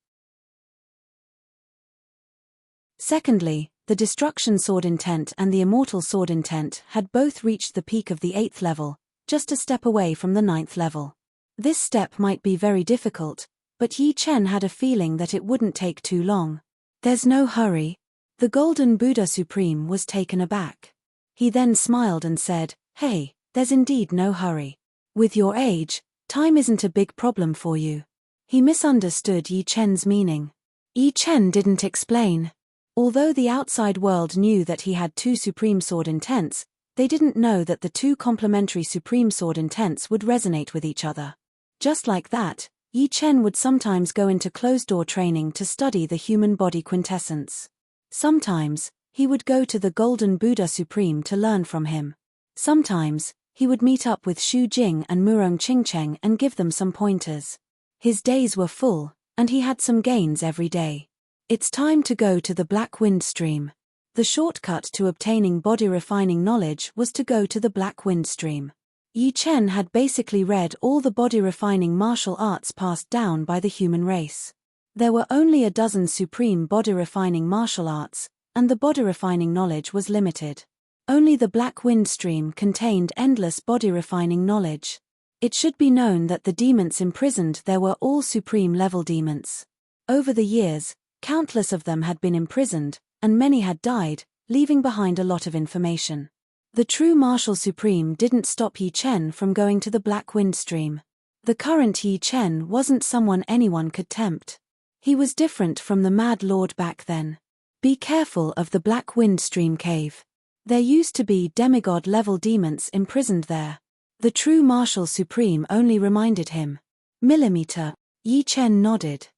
Secondly, the destruction sword intent and the immortal sword intent had both reached the peak of the 8th level, just a step away from the 9th level. This step might be very difficult, but Yi Chen had a feeling that it wouldn't take too long. There's no hurry. The Golden Buddha Supreme was taken aback. He then smiled and said, Hey, there's indeed no hurry. With your age, time isn't a big problem for you. He misunderstood Yi Chen's meaning. Yi Chen didn't explain. Although the outside world knew that he had two supreme sword intents, they didn't know that the two complementary supreme sword intents would resonate with each other. Just like that, Yi Chen would sometimes go into closed-door training to study the human body quintessence. Sometimes, he would go to the Golden Buddha Supreme to learn from him. Sometimes, he would meet up with Xu Jing and Murong Qingcheng and give them some pointers. His days were full, and he had some gains every day. It's time to go to the Black Wind Stream. The shortcut to obtaining body-refining knowledge was to go to the Black Wind Stream. Yi Chen had basically read all the body-refining martial arts passed down by the human race. There were only a dozen supreme body-refining martial arts, and the body-refining knowledge was limited. Only the Black Wind Stream contained endless body-refining knowledge. It should be known that the demons imprisoned there were all supreme-level demons. Over the years, countless of them had been imprisoned, and many had died, leaving behind a lot of information. The true Martial Supreme didn't stop Yi Chen from going to the Black Wind Stream. The current Yi Chen wasn't someone anyone could tempt. He was different from the Mad Lord back then. Be careful of the Black Wind Stream cave. There used to be demigod-level demons imprisoned there. The true Martial Supreme only reminded him. Millimeter. Yi Chen nodded.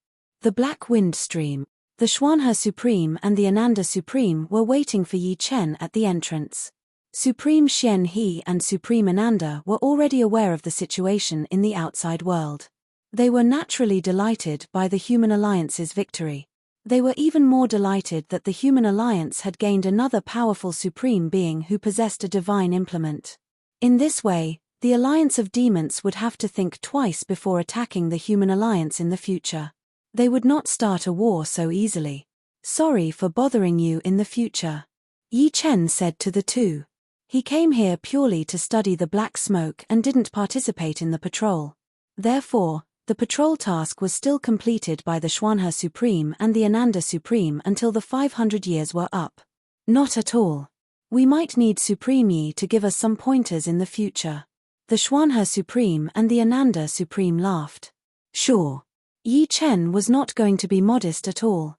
The Black Wind Stream. The Xuanhe Supreme and the Ananda Supreme were waiting for Yi Chen at the entrance. Supreme Xian He and Supreme Ananda were already aware of the situation in the outside world. They were naturally delighted by the Human Alliance's victory. They were even more delighted that the Human Alliance had gained another powerful supreme being who possessed a divine implement. In this way, the Alliance of Demons would have to think twice before attacking the Human Alliance in the future. They would not start a war so easily. Sorry for bothering you in the future, Yi Chen said to the two. He came here purely to study the black smoke and didn't participate in the patrol. Therefore, the patrol task was still completed by the Xuanhe Supreme and the Ananda Supreme until the 500 years were up. Not at all. We might need Supreme Yi to give us some pointers in the future. The Xuanhe Supreme and the Ananda Supreme laughed. Sure. Yi Chen was not going to be modest at all.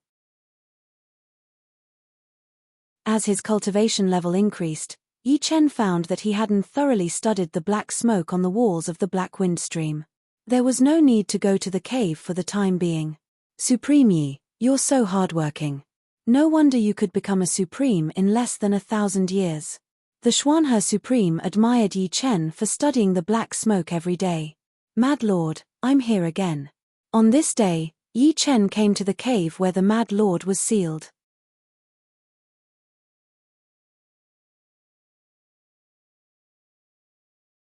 As his cultivation level increased, Yi Chen found that he hadn't thoroughly studied the black smoke on the walls of the Black Wind Stream. There was no need to go to the cave for the time being. Supreme Yi, you're so hardworking. No wonder you could become a supreme in less than 1,000 years. The Xuanhe Supreme admired Yi Chen for studying the black smoke every day. Mad Lord, I'm here again. On this day, Yi Chen came to the cave where the Mad Lord was sealed.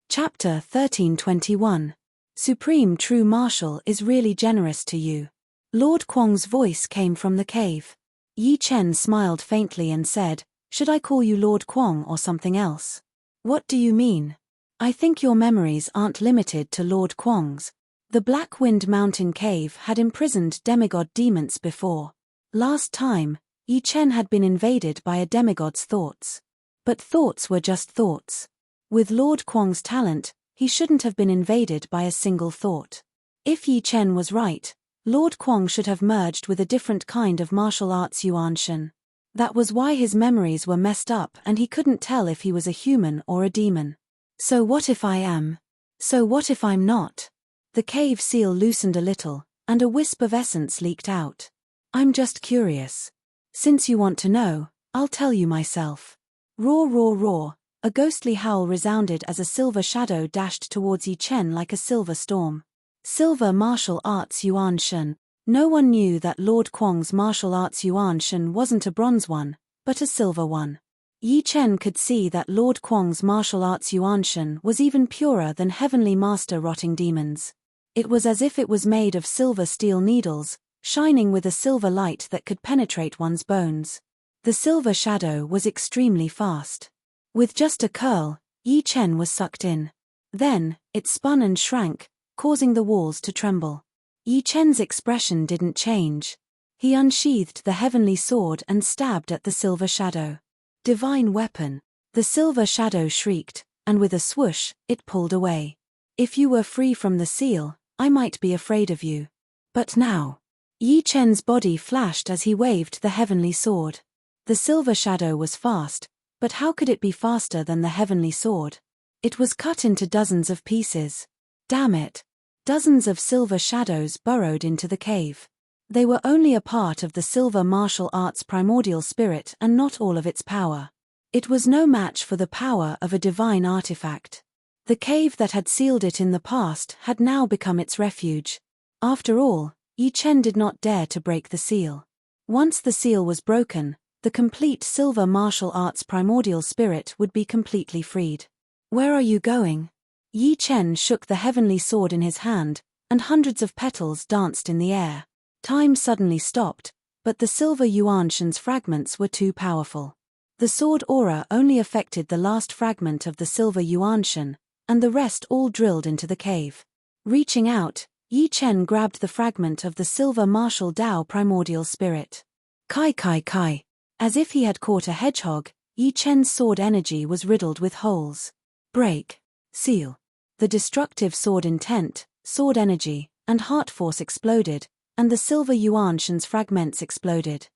Chapter 1321. Supreme True Martial is really generous to you. Lord Kuang's voice came from the cave. Yi Chen smiled faintly and said, Should I call you Lord Kuang or something else? What do you mean? I think your memories aren't limited to Lord Kuang's. The Black Wind Mountain Cave had imprisoned demigod demons before. Last time, Yi Chen had been invaded by a demigod's thoughts. But thoughts were just thoughts. With Lord Kuang's talent, he shouldn't have been invaded by a single thought. If Yi Chen was right, Lord Kuang should have merged with a different kind of martial arts yuan-shen. That was why his memories were messed up and he couldn't tell if he was a human or a demon. So what if I am? So what if I'm not? The cave seal loosened a little, and a wisp of essence leaked out. I'm just curious. Since you want to know, I'll tell you myself. Roar, roar, roar. A ghostly howl resounded as a silver shadow dashed towards Yi Chen like a silver storm. Silver martial arts yuan-shen. No one knew that Lord Kuang's martial arts yuan-shen wasn't a bronze one, but a silver one. Yi Chen could see that Lord Kuang's martial arts yuan-shen was even purer than Heavenly Master Rotting Demons. It was as if it was made of silver steel needles, shining with a silver light that could penetrate one's bones. The silver shadow was extremely fast. With just a curl, Yi Chen was sucked in. Then, it spun and shrank, causing the walls to tremble. Yi Chen's expression didn't change. He unsheathed the heavenly sword and stabbed at the silver shadow. Divine weapon. The silver shadow shrieked, and with a swoosh, it pulled away. If you were free from the seal, I might be afraid of you. But now. Yi Chen's body flashed as he waved the heavenly sword. The silver shadow was fast, but how could it be faster than the heavenly sword? It was cut into dozens of pieces. Damn it. Dozens of silver shadows burrowed into the cave. They were only a part of the silver martial arts primordial spirit and not all of its power. It was no match for the power of a divine artifact. The cave that had sealed it in the past had now become its refuge. After all, Yi Chen did not dare to break the seal. Once the seal was broken, the complete silver martial arts primordial spirit would be completely freed. Where are you going? Yi Chen shook the heavenly sword in his hand, and hundreds of petals danced in the air. Time suddenly stopped, but the silver yuan-shen's fragments were too powerful. The sword aura only affected the last fragment of the silver yuan-shen, and the rest all drilled into the cave. Reaching out, Yi Chen grabbed the fragment of the silver martial Dao primordial spirit. Kai kai kai. As if he had caught a hedgehog, Yi Chen's sword energy was riddled with holes. Break. Seal. The destructive sword intent, sword energy, and heart force exploded, and the silver yuan-shen's fragments exploded.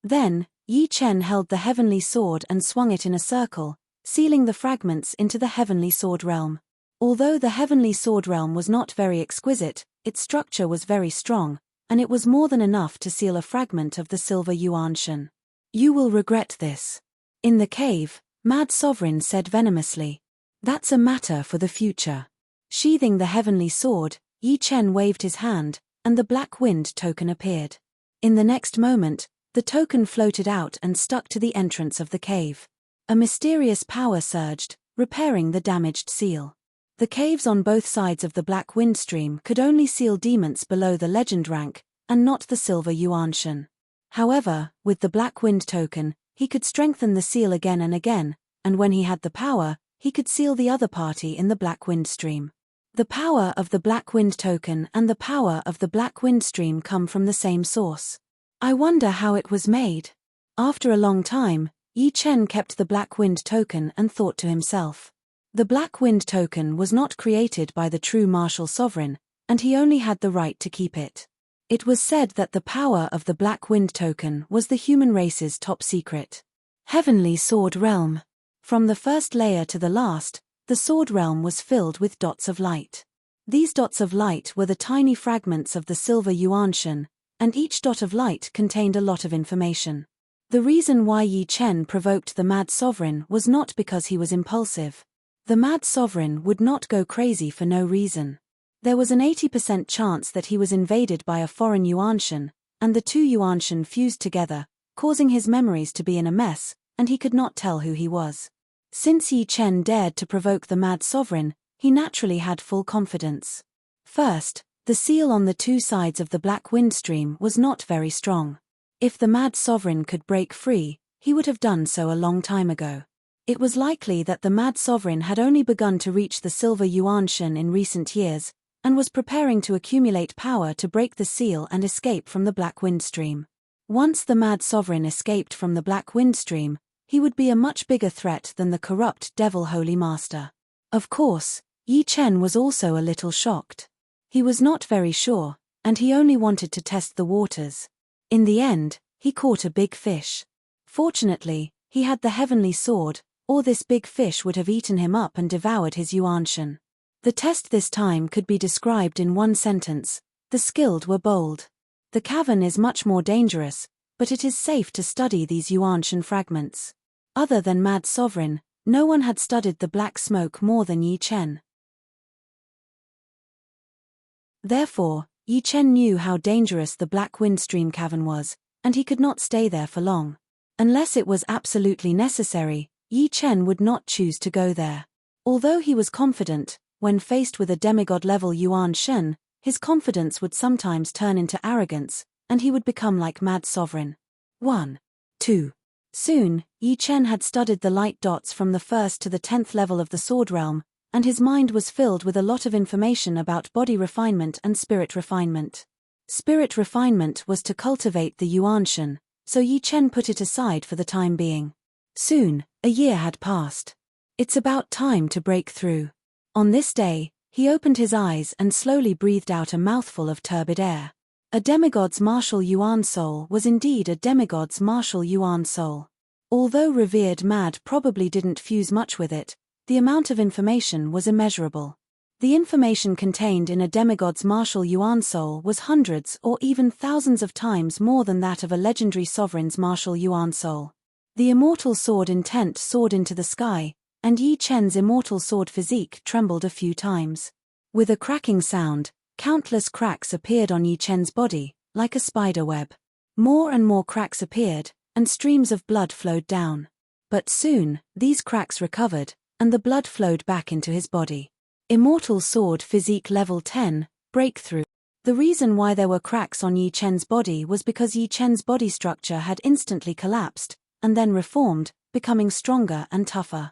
Then, Yi Chen held the heavenly sword and swung it in a circle, sealing the fragments into the heavenly sword realm. Although the heavenly sword realm was not very exquisite, its structure was very strong, and it was more than enough to seal a fragment of the silver yuan-shen. You will regret this. In the cave, Mad Sovereign said venomously. That's a matter for the future. Sheathing the heavenly sword, Yi Chen waved his hand, and the black wind token appeared. In the next moment, the token floated out and stuck to the entrance of the cave. A mysterious power surged, repairing the damaged seal. The caves on both sides of the black wind stream could only seal demons below the legend rank, and not the silver yuan-shen. However, with the black wind token, he could strengthen the seal again and again, and when he had the power, he could seal the other party in the black wind stream. The power of the black wind token and the power of the black wind stream come from the same source. I wonder how it was made. After a long time, Yi Chen kept the black wind token and thought to himself. The black wind token was not created by the true martial sovereign, and he only had the right to keep it. It was said that the power of the black wind token was the human race's top secret. Heavenly Sword Realm. From the first layer to the last, the sword realm was filled with dots of light. These dots of light were the tiny fragments of the silver yuan-shen, and each dot of light contained a lot of information. The reason why Yi Chen provoked the Mad Sovereign was not because he was impulsive. The Mad Sovereign would not go crazy for no reason. There was an 80% chance that he was invaded by a foreign yuan-shen, and the two yuan-shen fused together, causing his memories to be in a mess, and he could not tell who he was. Since Yi Chen dared to provoke the Mad Sovereign, he naturally had full confidence. First, the seal on the two sides of the black wind stream was not very strong. If the Mad Sovereign could break free, he would have done so a long time ago. It was likely that the Mad Sovereign had only begun to reach the silver yuan-shen in recent years, and was preparing to accumulate power to break the seal and escape from the Black Wind Stream. Once the Mad Sovereign escaped from the Black Wind Stream, he would be a much bigger threat than the corrupt Devil Holy Master. Of course, Yi Chen was also a little shocked. He was not very sure, and he only wanted to test the waters. In the end, he caught a big fish. Fortunately, he had the heavenly sword, or this big fish would have eaten him up and devoured his yuanshan. The test this time could be described in one sentence: the skilled were bold. The cavern is much more dangerous, but it is safe to study these yuanshan fragments. Other than Mad Sovereign, no one had studied the black smoke more than Yi Chen. Therefore, Yi Chen knew how dangerous the Black Wind Stream cavern was, and he could not stay there for long. Unless it was absolutely necessary, Yi Chen would not choose to go there. Although he was confident, when faced with a demigod-level Yuan Shen, his confidence would sometimes turn into arrogance, and he would become like Mad Sovereign. 1. 2. Soon, Yi Chen had studied the light dots from the 1st to the 10th level of the Sword Realm, and his mind was filled with a lot of information about body refinement and spirit refinement. Spirit refinement was to cultivate the Yuanshan, so Yi Chen put it aside for the time being. Soon, a year had passed. It's about time to break through. On this day, he opened his eyes and slowly breathed out a mouthful of turbid air. A demigod's martial Yuan soul was indeed a demigod's martial Yuan soul. Although revered Mad probably didn't fuse much with it, the amount of information was immeasurable. The information contained in a demigod's martial Yuan soul was hundreds or even thousands of times more than that of a legendary sovereign's martial Yuan soul. The immortal sword intent soared into the sky, and Yi Chen's immortal sword physique trembled a few times. With a cracking sound, countless cracks appeared on Yi Chen's body, like a spider web. More and more cracks appeared, and streams of blood flowed down. But soon, these cracks recovered, and the blood flowed back into his body. Immortal Sword Physique Level 10, Breakthrough. The reason why there were cracks on Yi Chen's body was because Yi Chen's body structure had instantly collapsed, and then reformed, becoming stronger and tougher.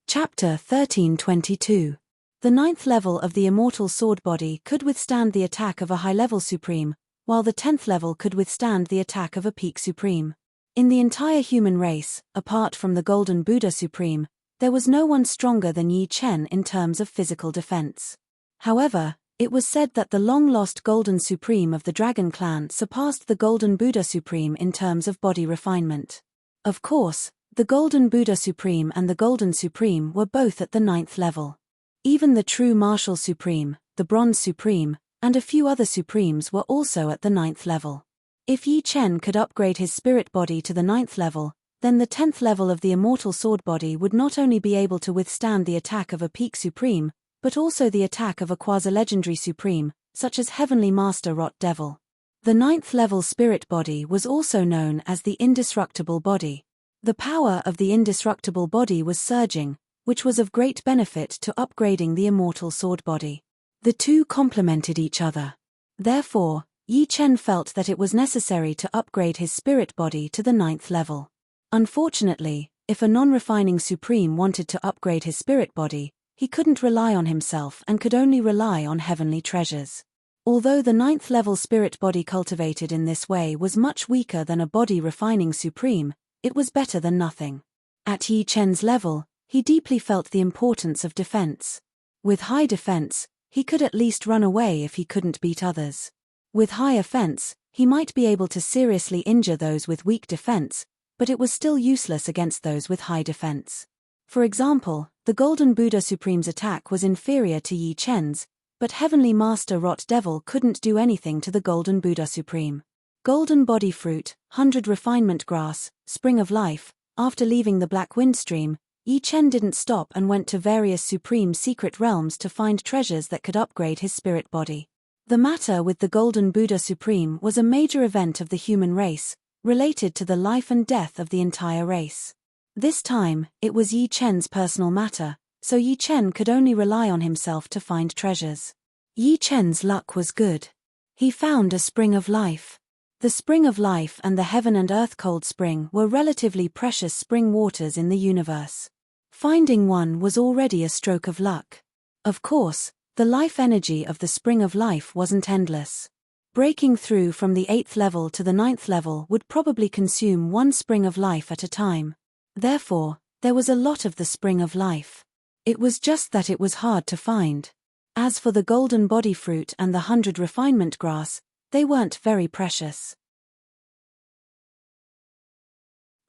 Chapter 1322. The 9th level of the Immortal Sword body could withstand the attack of a high-level Supreme, while the 10th level could withstand the attack of a Peak Supreme. In the entire human race, apart from the Golden Buddha Supreme, there was no one stronger than Yi Chen in terms of physical defense. However, it was said that the long-lost Golden Supreme of the Dragon Clan surpassed the Golden Buddha Supreme in terms of body refinement. Of course, the Golden Buddha Supreme and the Golden Supreme were both at the 9th level. Even the True Martial Supreme, the Bronze Supreme, and a few other Supremes were also at the 9th level. If Yi Chen could upgrade his spirit body to the 9th level, then the 10th level of the Immortal Sword body would not only be able to withstand the attack of a Peak Supreme, but also the attack of a quasi-legendary Supreme, such as Heavenly Master Rot Devil. The 9th level spirit body was also known as the Indestructible Body. The power of the Indestructible Body was surging, which was of great benefit to upgrading the Immortal Sword body. The two complemented each other. Therefore, Yi Chen felt that it was necessary to upgrade his spirit body to the 9th level. Unfortunately, if a non-refining Supreme wanted to upgrade his spirit body, he couldn't rely on himself and could only rely on heavenly treasures. Although the 9th level spirit body cultivated in this way was much weaker than a body refining Supreme, it was better than nothing. At Yi Chen's level, he deeply felt the importance of defense. With high defense, he could at least run away if he couldn't beat others. With high offense, he might be able to seriously injure those with weak defense, but it was still useless against those with high defense. For example, the Golden Buddha Supreme's attack was inferior to Yi Chen's, but Heavenly Master Rot Devil couldn't do anything to the Golden Buddha Supreme. Golden Body Fruit, 100 Refinement Grass, Spring of Life. After leaving the Black Wind Stream, Yi Chen didn't stop and went to various Supreme secret realms to find treasures that could upgrade his spirit body. The matter with the Golden Buddha Supreme was a major event of the human race, related to the life and death of the entire race. This time, it was Yi Chen's personal matter, so Yi Chen could only rely on himself to find treasures. Yi Chen's luck was good. He found a Spring of Life. The spring of life and the heaven and earth cold spring were relatively precious spring waters in the universe. Finding one was already a stroke of luck. Of course, the life energy of the spring of life wasn't endless. Breaking through from the 8th level to the 9th level would probably consume one spring of life at a time. Therefore, there was a lot of the spring of life. It was just that it was hard to find. As for the golden body fruit and the 100 refinement grass, they weren't very precious.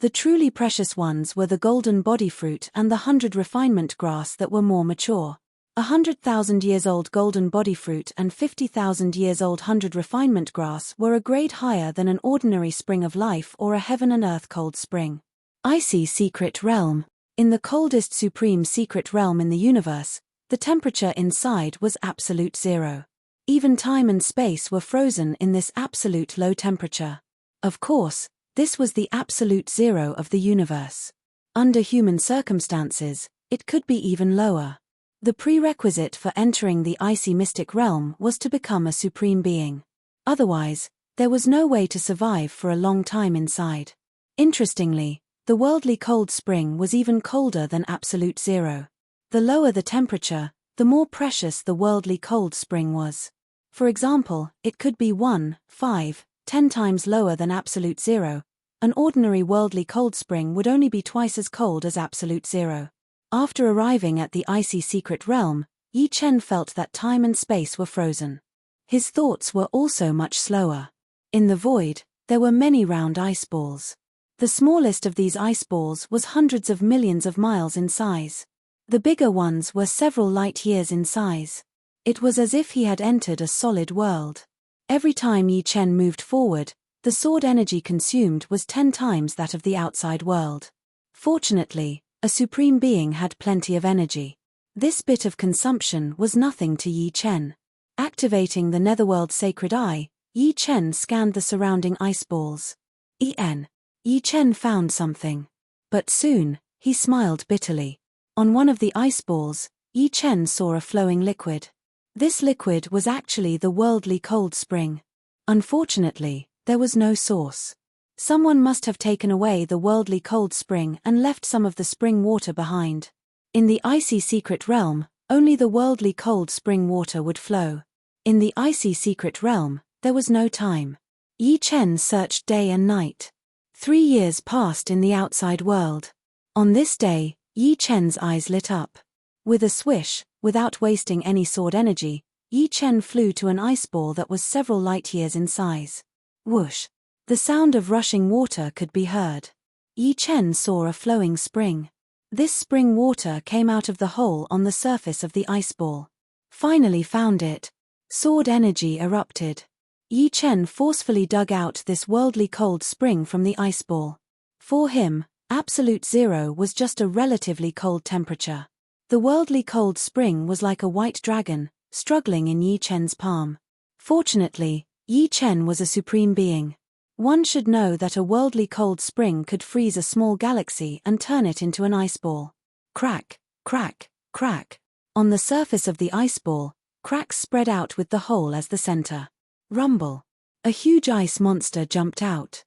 The truly precious ones were the golden body fruit and the 100 refinement grass that were more mature. 100,000 years old golden body fruit and 50,000 years old 100 refinement grass were a grade higher than an ordinary spring of life or a heaven and earth cold spring. Icy secret realm. In the coldest supreme secret realm in the universe, the temperature inside was absolute zero. Even time and space were frozen in this absolute low temperature. Of course, this was the absolute zero of the universe. Under human circumstances, it could be even lower. The prerequisite for entering the icy mystic realm was to become a supreme being. Otherwise, there was no way to survive for a long time inside. Interestingly, the worldly cold spring was even colder than absolute zero. The lower the temperature, the more precious the worldly cold spring was. For example, it could be 1, 5, 10 times lower than absolute zero. An ordinary worldly cold spring would only be twice as cold as absolute zero. After arriving at the icy secret realm, Yi Chen felt that time and space were frozen. His thoughts were also much slower. In the void, there were many round ice balls. The smallest of these ice balls was hundreds of millions of miles in size. The bigger ones were several light years in size. It was as if he had entered a solid world. Every time Yi Chen moved forward, the sword energy consumed was 10 times that of the outside world. Fortunately, a supreme being had plenty of energy. This bit of consumption was nothing to Yi Chen. Activating the netherworld sacred eye, Yi Chen scanned the surrounding ice balls. Yi Chen found something. But soon, he smiled bitterly. On one of the ice balls, Yi Chen saw a flowing liquid. This liquid was actually the worldly cold spring. Unfortunately, there was no source. Someone must have taken away the worldly cold spring and left some of the spring water behind. In the icy secret realm, only the worldly cold spring water would flow. In the icy secret realm, there was no time. Yi Chen searched day and night. 3 years passed in the outside world. On this day, Yi Chen's eyes lit up. With a swish, without wasting any sword energy, Yi Chen flew to an ice ball that was several light years in size. Whoosh! The sound of rushing water could be heard. Yi Chen saw a flowing spring. This spring water came out of the hole on the surface of the ice ball. Finally found it. Sword energy erupted. Yi Chen forcefully dug out this worldly cold spring from the ice ball. For him, absolute zero was just a relatively cold temperature. The worldly cold spring was like a white dragon, struggling in Yi Chen's palm. Fortunately, Yi Chen was a supreme being. One should know that a worldly cold spring could freeze a small galaxy and turn it into an ice ball. Crack, crack, crack. On the surface of the ice ball, cracks spread out with the hole as the center. Rumble. A huge ice monster jumped out.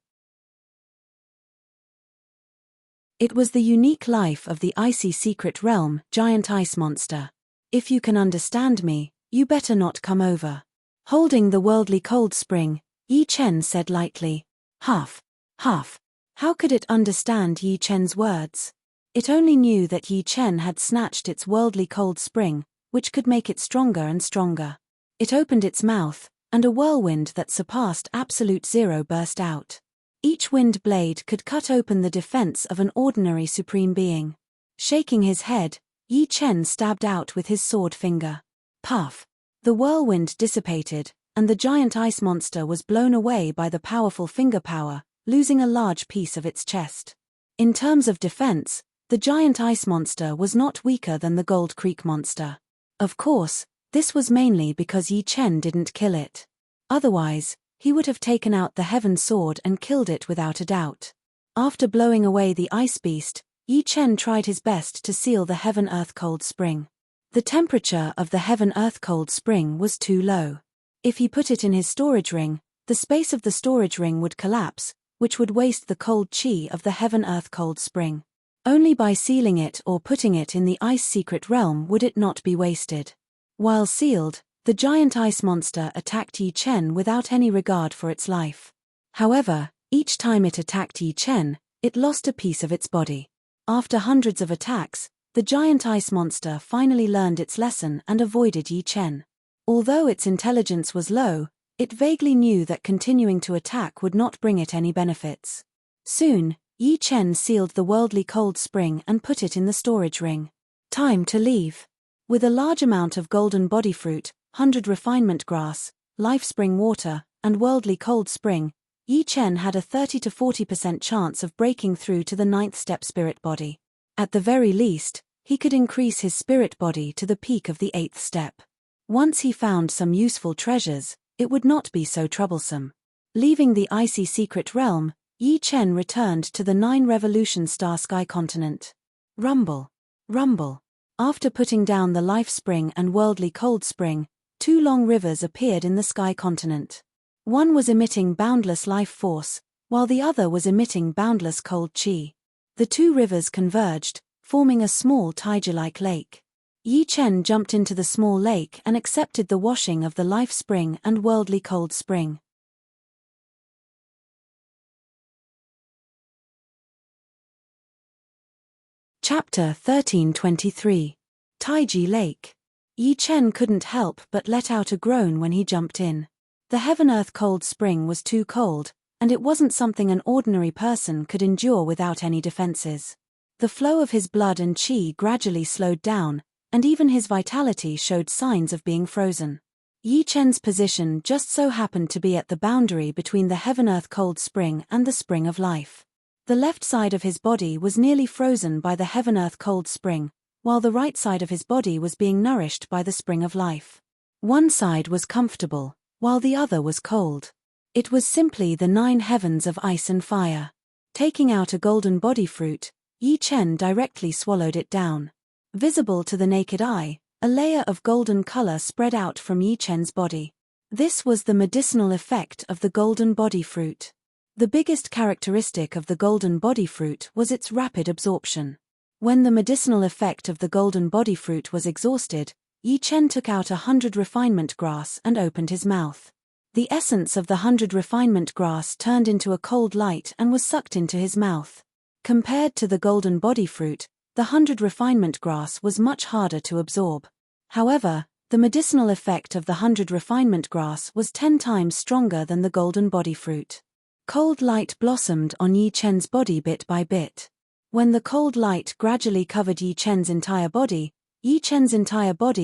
It was the unique life of the icy secret realm, giant ice monster. If you can understand me, you better not come over. Holding the worldly cold spring, Yi Chen said lightly, "Huff, huff." How could it understand Yi Chen's words? It only knew that Yi Chen had snatched its worldly cold spring, which could make it stronger and stronger. It opened its mouth, and a whirlwind that surpassed absolute zero burst out. Each wind blade could cut open the defense of an ordinary supreme being. Shaking his head, Yi Chen stabbed out with his sword finger. Puff! The whirlwind dissipated, and the giant ice monster was blown away by the powerful finger power, losing a large piece of its chest. In terms of defense, the giant ice monster was not weaker than the Gold Creek monster. Of course, this was mainly because Yi Chen didn't kill it. Otherwise, he would have taken out the Heaven Sword and killed it without a doubt. After blowing away the ice beast, Yi Chen tried his best to seal the Heaven Earth Cold Spring. The temperature of the Heaven Earth Cold Spring was too low. If he put it in his storage ring, the space of the storage ring would collapse, which would waste the cold chi of the heaven-earth cold spring. Only by sealing it or putting it in the ice secret realm would it not be wasted. While sealed, the giant ice monster attacked Yi Chen without any regard for its life. However, each time it attacked Yi Chen, it lost a piece of its body. After hundreds of attacks, the giant ice monster finally learned its lesson and avoided Yi Chen. Although its intelligence was low, it vaguely knew that continuing to attack would not bring it any benefits. Soon, Yi Chen sealed the worldly cold spring and put it in the storage ring. Time to leave. With a large amount of golden body fruit, 100 refinement grass, life spring water, and worldly cold spring, Yi Chen had a 30 to 40% chance of breaking through to the 9th step spirit body. At the very least, he could increase his spirit body to the peak of the 8th step. Once he found some useful treasures, it would not be so troublesome. Leaving the icy secret realm, Yi Chen returned to the 9 revolution star sky continent. Rumble. Rumble. After putting down the life spring and worldly cold spring, 2 long rivers appeared in the sky continent. One was emitting boundless life force, while the other was emitting boundless cold chi. The 2 rivers converged, forming a small Taiji-like lake. Yi Chen jumped into the small lake and accepted the washing of the life spring and worldly cold spring. Chapter 1323. Taiji Lake. Yi Chen couldn't help but let out a groan when he jumped in. The heaven-earth cold spring was too cold, and it wasn't something an ordinary person could endure without any defenses. The flow of his blood and chi gradually slowed down, and even his vitality showed signs of being frozen. Yi Chen's position just so happened to be at the boundary between the heaven-earth cold spring and the spring of life. The left side of his body was nearly frozen by the heaven-earth cold spring, while the right side of his body was being nourished by the spring of life. One side was comfortable, while the other was cold. It was simply the 9 heavens of ice and fire. Taking out a golden body fruit, Yi Chen directly swallowed it down. Visible to the naked eye, a layer of golden color spread out from Yi Chen's body. This was the medicinal effect of the golden body fruit. The biggest characteristic of the golden body fruit was its rapid absorption. When the medicinal effect of the golden body fruit was exhausted, Yi Chen took out 100 refinement grass and opened his mouth. The essence of the 100 refinement grass turned into a cold light and was sucked into his mouth. Compared to the golden body fruit, the 100 refinement grass was much harder to absorb. However, the medicinal effect of the 100 refinement grass was 10 times stronger than the golden body fruit. Cold light blossomed on Yi Chen's body bit by bit. When the cold light gradually covered Yi Chen's entire body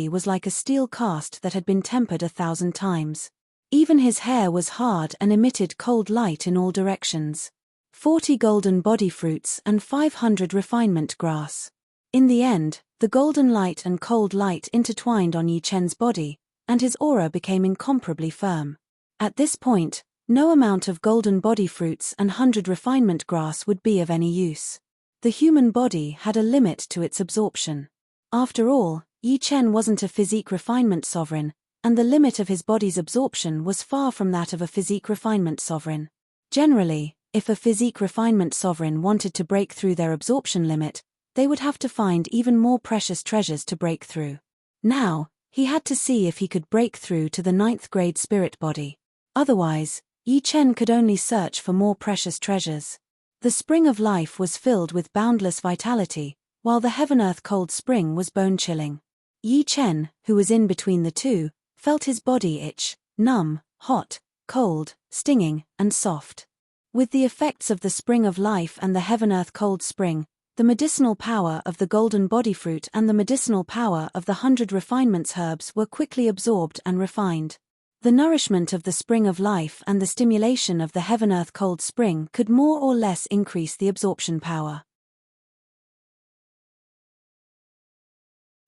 was like a steel cast that had been tempered 1,000 times. Even his hair was hard and emitted cold light in all directions. 40 golden body fruits and 500 refinement grass. In the end, the golden light and cold light intertwined on Yi Chen's body, and his aura became incomparably firm. At this point, no amount of golden body fruits and 100 refinement grass would be of any use. The human body had a limit to its absorption. After all, Yi Chen wasn't a physique refinement sovereign, and the limit of his body's absorption was far from that of a physique refinement sovereign. Generally, if a physique refinement sovereign wanted to break through their absorption limit, they would have to find even more precious treasures to break through. Now, he had to see if he could break through to the 9th grade spirit body. Otherwise, Yi Chen could only search for more precious treasures. The spring of life was filled with boundless vitality, while the heaven-earth cold spring was bone-chilling. Yi Chen, who was in between the two, felt his body itch, numb, hot, cold, stinging, and soft. With the effects of the spring of life and the heaven-earth cold spring, the medicinal power of the golden body fruit and the medicinal power of the 100 refinements herbs were quickly absorbed and refined. The nourishment of the spring of life and the stimulation of the heaven-earth cold spring could more or less increase the absorption power.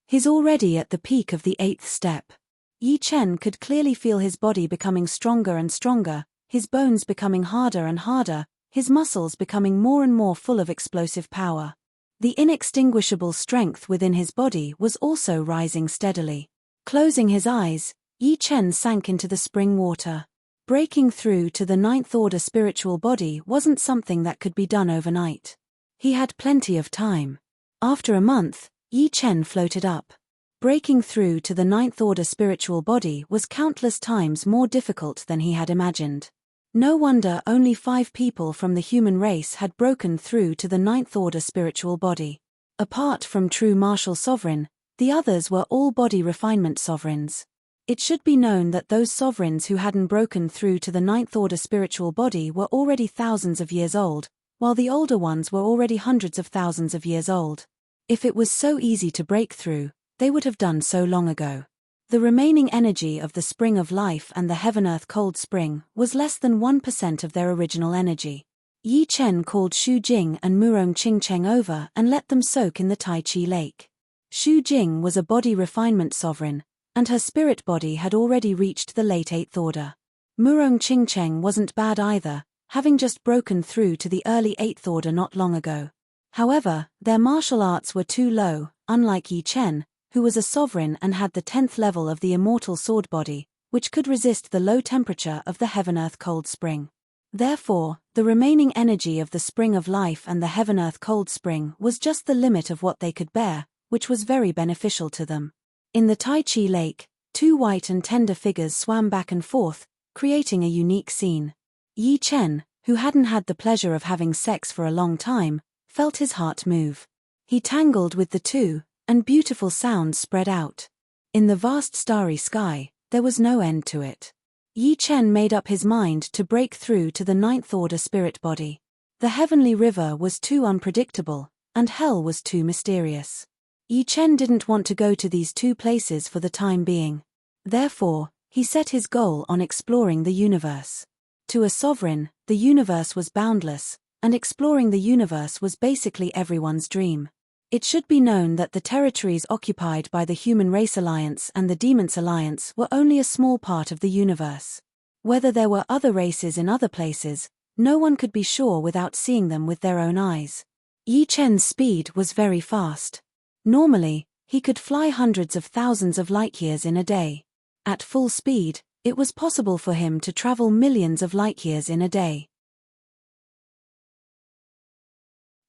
He's already at the peak of the 8th step. Yi Chen could clearly feel his body becoming stronger and stronger, his bones becoming harder and harder, his muscles becoming more and more full of explosive power. The inextinguishable strength within his body was also rising steadily. Closing his eyes, Yi Chen sank into the spring water. Breaking through to the ninth-order spiritual body wasn't something that could be done overnight. He had plenty of time. After a month, Yi Chen floated up. Breaking through to the ninth-order spiritual body was countless times more difficult than he had imagined. No wonder only 5 people from the human race had broken through to the ninth-order spiritual body. Apart from true martial sovereign, the others were all body refinement sovereigns. It should be known that those sovereigns who hadn't broken through to the ninth-order spiritual body were already thousands of years old, while the older ones were already hundreds of thousands of years old. If it was so easy to break through, they would have done so long ago. The remaining energy of the spring of life and the heaven-earth cold spring was less than 1% of their original energy. Yi Chen called Shu Jing and Murong Qingcheng over and let them soak in the Tai Chi lake. Shu Jing was a body refinement sovereign, and her spirit body had already reached the late 8th order. Murong Qingcheng wasn't bad either, having just broken through to the early 8th order not long ago. However, their martial arts were too low, unlike Yi Chen, who was a sovereign and had the 10th level of the Immortal sword body, which could resist the low temperature of the heaven-earth cold spring. Therefore, the remaining energy of the spring of life and the heaven-earth cold spring was just the limit of what they could bear, which was very beneficial to them. In the Tai Chi lake, 2 white and tender figures swam back and forth, creating a unique scene. Yi Chen, who hadn't had the pleasure of having sex for a long time, felt his heart move. He tangled with the two, and beautiful sounds spread out. In the vast starry sky, there was no end to it. Yi Chen made up his mind to break through to the ninth-order spirit body. The heavenly river was too unpredictable, and hell was too mysterious. Yi Chen didn't want to go to these 2 places for the time being. Therefore, he set his goal on exploring the universe. To a sovereign, the universe was boundless, and exploring the universe was basically everyone's dream. It should be known that the territories occupied by the Human Race Alliance and the Demons Alliance were only a small part of the universe. Whether there were other races in other places, no one could be sure without seeing them with their own eyes. Yi Chen's speed was very fast. Normally, he could fly hundreds of thousands of light-years in a day. At full speed, it was possible for him to travel millions of light-years in a day.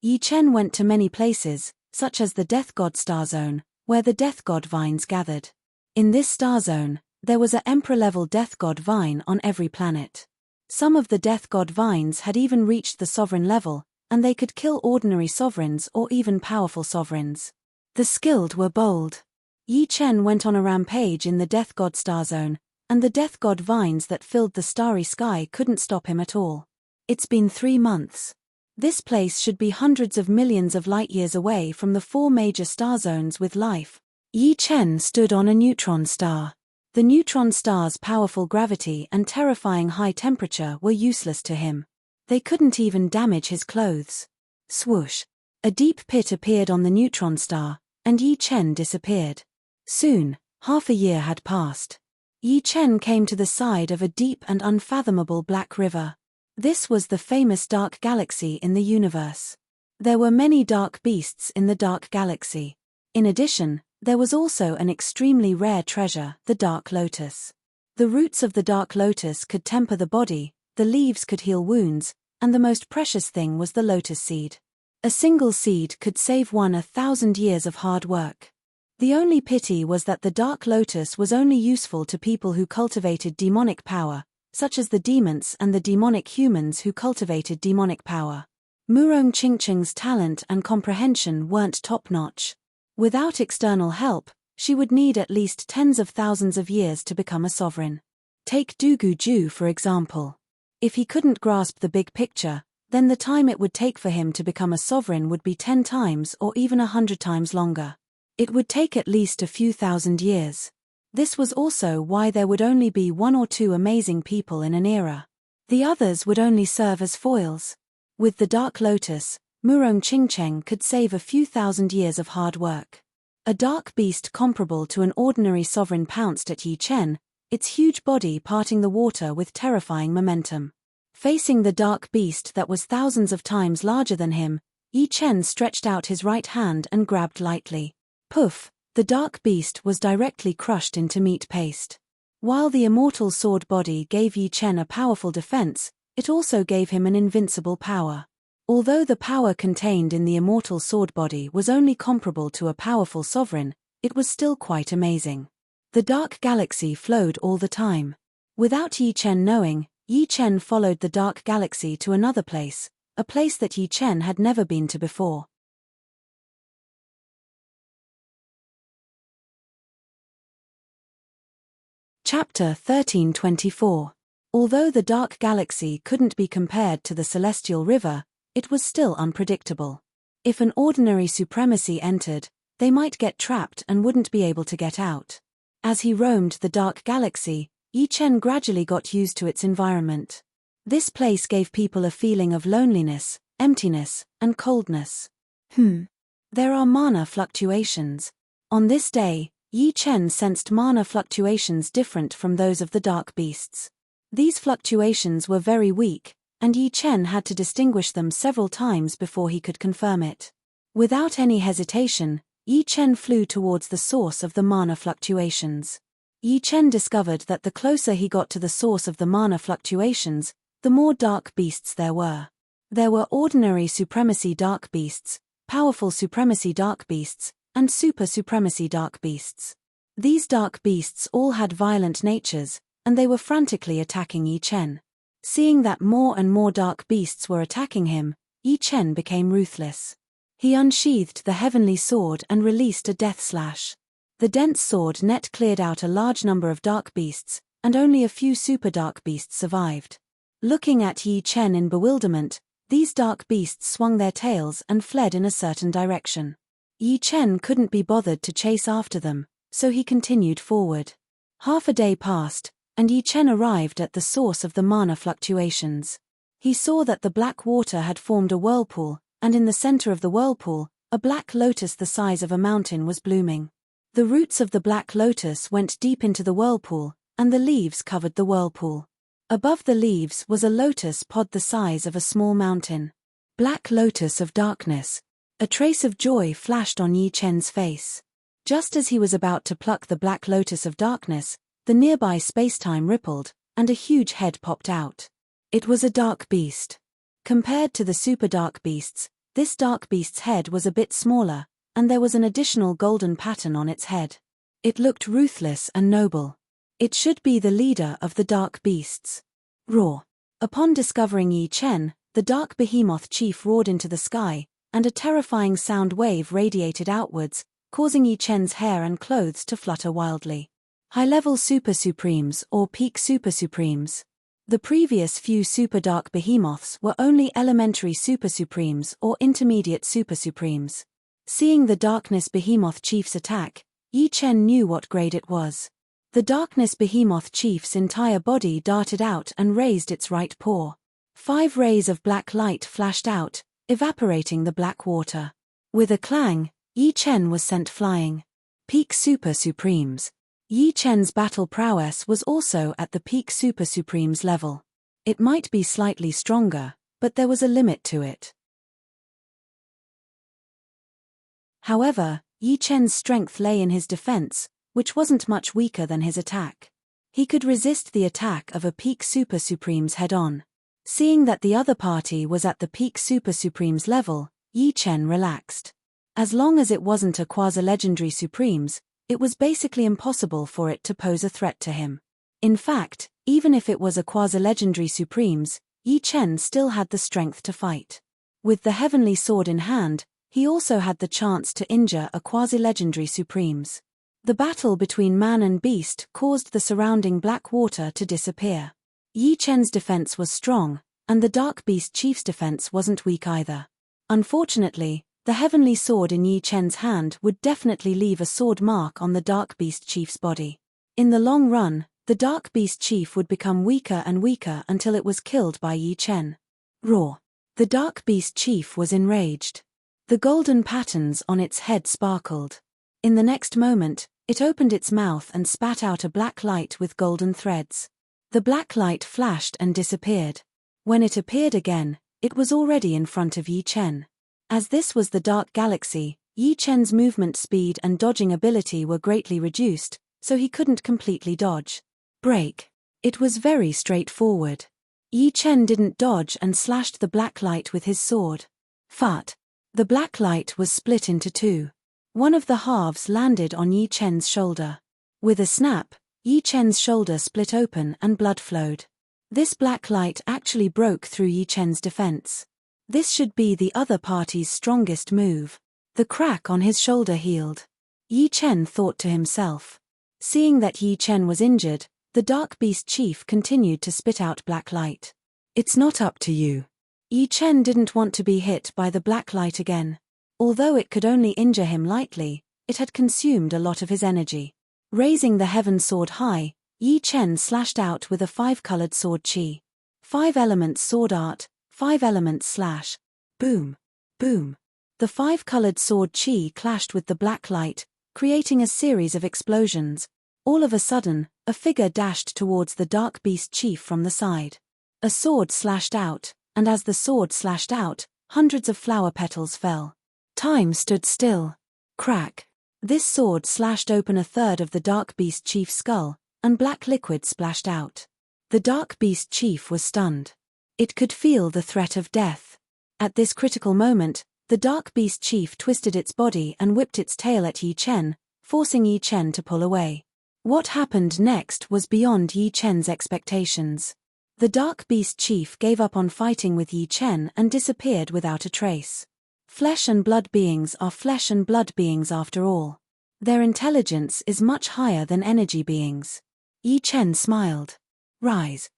Yi Chen went to many places, such as the Death God Star Zone, where the Death God vines gathered. In this star zone, there was an Emperor-level Death God vine on every planet. Some of the Death God vines had even reached the sovereign level, and they could kill ordinary sovereigns or even powerful sovereigns. The skilled were bold. Yi Chen went on a rampage in the Death God Star Zone, and the Death God vines that filled the starry sky couldn't stop him at all. It's been 3 months. This place should be hundreds of millions of light-years away from the 4 major star zones with life. Yi Chen stood on a neutron star. The neutron star's powerful gravity and terrifying high temperature were useless to him. They couldn't even damage his clothes. Swoosh! A deep pit appeared on the neutron star, and Yi Chen disappeared. Soon, half a year had passed. Yi Chen came to the side of a deep and unfathomable black river. This was the famous dark galaxy in the universe. There were many dark beasts in the dark galaxy. In addition, there was also an extremely rare treasure, the dark lotus. The roots of the dark lotus could temper the body, the leaves could heal wounds, and the most precious thing was the lotus seed. A single seed could save one 1,000 years of hard work. The only pity was that the dark lotus was only useful to people who cultivated demonic power, such as the demons and the demonic humans who cultivated demonic power. Murong Qingcheng's talent and comprehension weren't top-notch. Without external help, she would need at least tens of thousands of years to become a sovereign. Take Dugu Ju for example. If he couldn't grasp the big picture, then the time it would take for him to become a sovereign would be 10 times or even 100 times longer. It would take at least a few thousand years. This was also why there would only be 1 or 2 amazing people in an era. The others would only serve as foils. With the Dark Lotus, Murong Qingcheng could save a few thousand years of hard work. A dark beast comparable to an ordinary sovereign pounced at Yi Chen, its huge body parting the water with terrifying momentum. Facing the dark beast that was thousands of times larger than him, Yi Chen stretched out his right hand and grabbed lightly. Poof! The dark beast was directly crushed into meat paste. While the immortal sword body gave Yi Chen a powerful defense, it also gave him an invincible power. Although the power contained in the immortal sword body was only comparable to a powerful sovereign, it was still quite amazing. The dark galaxy flowed all the time. Without Yi Chen knowing, Yi Chen followed the dark galaxy to another place, a place that Yi Chen had never been to before. Chapter 1324. Although the dark galaxy couldn't be compared to the celestial river, it was still unpredictable. If an ordinary supremacy entered, they might get trapped and wouldn't be able to get out. As he roamed the dark galaxy, Yi Chen gradually got used to its environment. This place gave people a feeling of loneliness, emptiness, and coldness. There are mana fluctuations. On this day, Yi Chen sensed mana fluctuations different from those of the dark beasts. These fluctuations were very weak, and Yi Chen had to distinguish them several times before he could confirm it. Without any hesitation, Yi Chen flew towards the source of the mana fluctuations. Yi Chen discovered that the closer he got to the source of the mana fluctuations, the more dark beasts there were. There were ordinary supremacy dark beasts, powerful supremacy dark beasts, and super supremacy dark beasts. These dark beasts all had violent natures, and they were frantically attacking Yi Chen. Seeing that more and more dark beasts were attacking him, Yi Chen became ruthless. He unsheathed the heavenly sword and released a death slash. The dense sword net cleared out a large number of dark beasts, and only a few super dark beasts survived. Looking at Yi Chen in bewilderment, these dark beasts swung their tails and fled in a certain direction. Yi Chen couldn't be bothered to chase after them, so he continued forward. Half a day passed, and Yi Chen arrived at the source of the mana fluctuations. He saw that the black water had formed a whirlpool, and in the center of the whirlpool, a black lotus the size of a mountain was blooming. The roots of the black lotus went deep into the whirlpool, and the leaves covered the whirlpool. Above the leaves was a lotus pod the size of a small mountain. Black lotus of darkness. A trace of joy flashed on Yi Chen's face. Just as he was about to pluck the black lotus of darkness, the nearby spacetime rippled, and a huge head popped out. It was a dark beast. Compared to the super dark beasts, this dark beast's head was a bit smaller, and there was an additional golden pattern on its head. It looked ruthless and noble. It should be the leader of the dark beasts. Roar. Upon discovering Yi Chen, the dark behemoth chief roared into the sky, and a terrifying sound wave radiated outwards, causing Yi Chen's hair and clothes to flutter wildly. High-level super supremes or peak super supremes. The previous few super dark behemoths were only elementary super supremes or intermediate super supremes. Seeing the darkness behemoth chief's attack, Yi Chen knew what grade it was. The darkness behemoth chief's entire body darted out and raised its right paw. 5 rays of black light flashed out, evaporating the black water. With a clang, Yi Chen was sent flying. Peak Super Supremes. Yi Chen's battle prowess was also at the Peak Super Supremes level. It might be slightly stronger, but there was a limit to it. However, Yi Chen's strength lay in his defense, which wasn't much weaker than his attack. He could resist the attack of a Peak Super Supremes head-on. Seeing that the other party was at the Peak Super Supremes level, Yi Chen relaxed. As long as it wasn't a quasi-legendary Supremes, it was basically impossible for it to pose a threat to him. In fact, even if it was a quasi-legendary Supremes, Yi Chen still had the strength to fight. With the heavenly sword in hand, he also had the chance to injure a quasi-legendary Supremes. The battle between man and beast caused the surrounding black water to disappear. Yi Chen's defense was strong, and the Dark Beast Chief's defense wasn't weak either. Unfortunately, the heavenly sword in Yi Chen's hand would definitely leave a sword mark on the Dark Beast Chief's body. In the long run, the Dark Beast Chief would become weaker and weaker until it was killed by Yi Chen. Roar. The Dark Beast Chief was enraged. The golden patterns on its head sparkled. In the next moment, it opened its mouth and spat out a black light with golden threads. The black light flashed and disappeared. When it appeared again, it was already in front of Yi Chen. As this was the Dark Galaxy, Yi Chen's movement speed and dodging ability were greatly reduced, so he couldn't completely dodge. break. It was very straightforward. Yi Chen didn't dodge and slashed the black light with his sword. Fart. The black light was split into two. One of the halves landed on Yi Chen's shoulder. With a snap, Yi Chen's shoulder split open and blood flowed. This black light actually broke through Yi Chen's defense. This should be the other party's strongest move. The crack on his shoulder healed. Yi Chen thought to himself. Seeing that Yi Chen was injured, the Dark Beast Chief continued to spit out black light. It's not up to you. Yi Chen didn't want to be hit by the black light again. Although it could only injure him lightly, it had consumed a lot of his energy. Raising the heaven sword high, Yi Chen slashed out with a 5-colored sword chi. 5 elements sword art, 5 elements slash. Boom. Boom. The 5-colored sword chi clashed with the black light, creating a series of explosions. All of a sudden, a figure dashed towards the Dark Beast Chief from the side. A sword slashed out, and as the sword slashed out, hundreds of flower petals fell. Time stood still. Crack. This sword slashed open a third of the Dark Beast Chief's skull, and black liquid splashed out. The Dark Beast Chief was stunned. It could feel the threat of death. At this critical moment, the Dark Beast Chief twisted its body and whipped its tail at Yi Chen, forcing Yi Chen to pull away. What happened next was beyond Yi Chen's expectations. The Dark Beast Chief gave up on fighting with Yi Chen and disappeared without a trace. Flesh and blood beings are flesh and blood beings after all. Their intelligence is much higher than energy beings. Yi Chen smiled. Rise.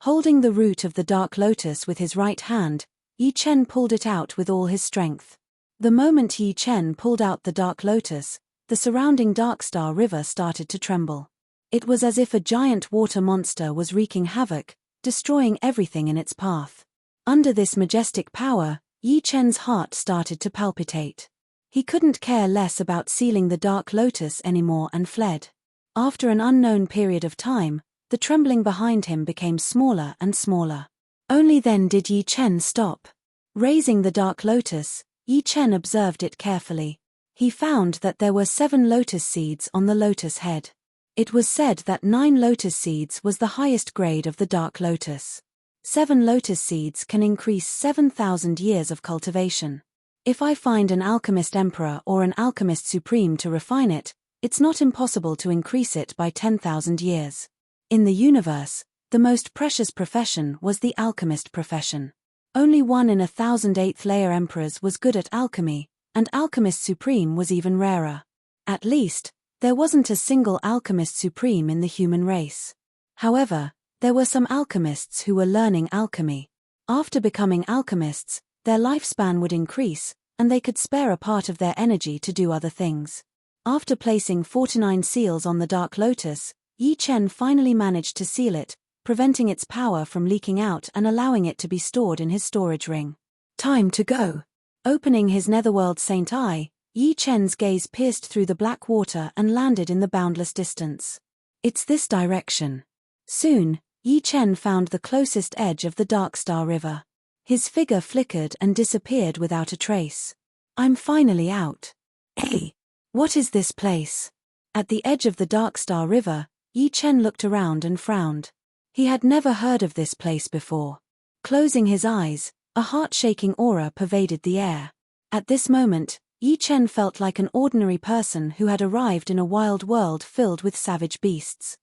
Holding the root of the Dark Lotus with his right hand, Yi Chen pulled it out with all his strength. The moment Yi Chen pulled out the Dark Lotus, the surrounding Darkstar River started to tremble. It was as if a giant water monster was wreaking havoc, destroying everything in its path. Under this majestic power, Yi Chen's heart started to palpitate. He couldn't care less about sealing the Dark Lotus anymore and fled. After an unknown period of time, the trembling behind him became smaller and smaller. Only then did Yi Chen stop. Raising the Dark Lotus, Yi Chen observed it carefully. He found that there were 7 lotus seeds on the lotus head. It was said that 9 lotus seeds was the highest grade of the Dark Lotus. 7 lotus seeds can increase 7,000 years of cultivation. If I find an alchemist emperor or an alchemist supreme to refine it, it's not impossible to increase it by 10,000 years. In the universe, the most precious profession was the alchemist profession. Only 1 in 1,000 8th-layer emperors was good at alchemy, and alchemist supreme was even rarer. At least, there wasn't a single alchemist supreme in the human race. However, there were some alchemists who were learning alchemy. After becoming alchemists, their lifespan would increase, and they could spare a part of their energy to do other things. After placing 49 seals on the Dark Lotus, Yi Chen finally managed to seal it, preventing its power from leaking out and allowing it to be stored in his storage ring. Time to go. Opening his netherworld Saint Eye, Yi Chen's gaze pierced through the black water and landed in the boundless distance. It's this direction. Soon, Yi Chen found the closest edge of the Darkstar River. His figure flickered and disappeared without a trace. I'm finally out. Hey, what is this place? At the edge of the Darkstar River, Yi Chen looked around and frowned. He had never heard of this place before. Closing his eyes, a heart-shaking aura pervaded the air. At this moment, Yi Chen felt like an ordinary person who had arrived in a wild world filled with savage beasts.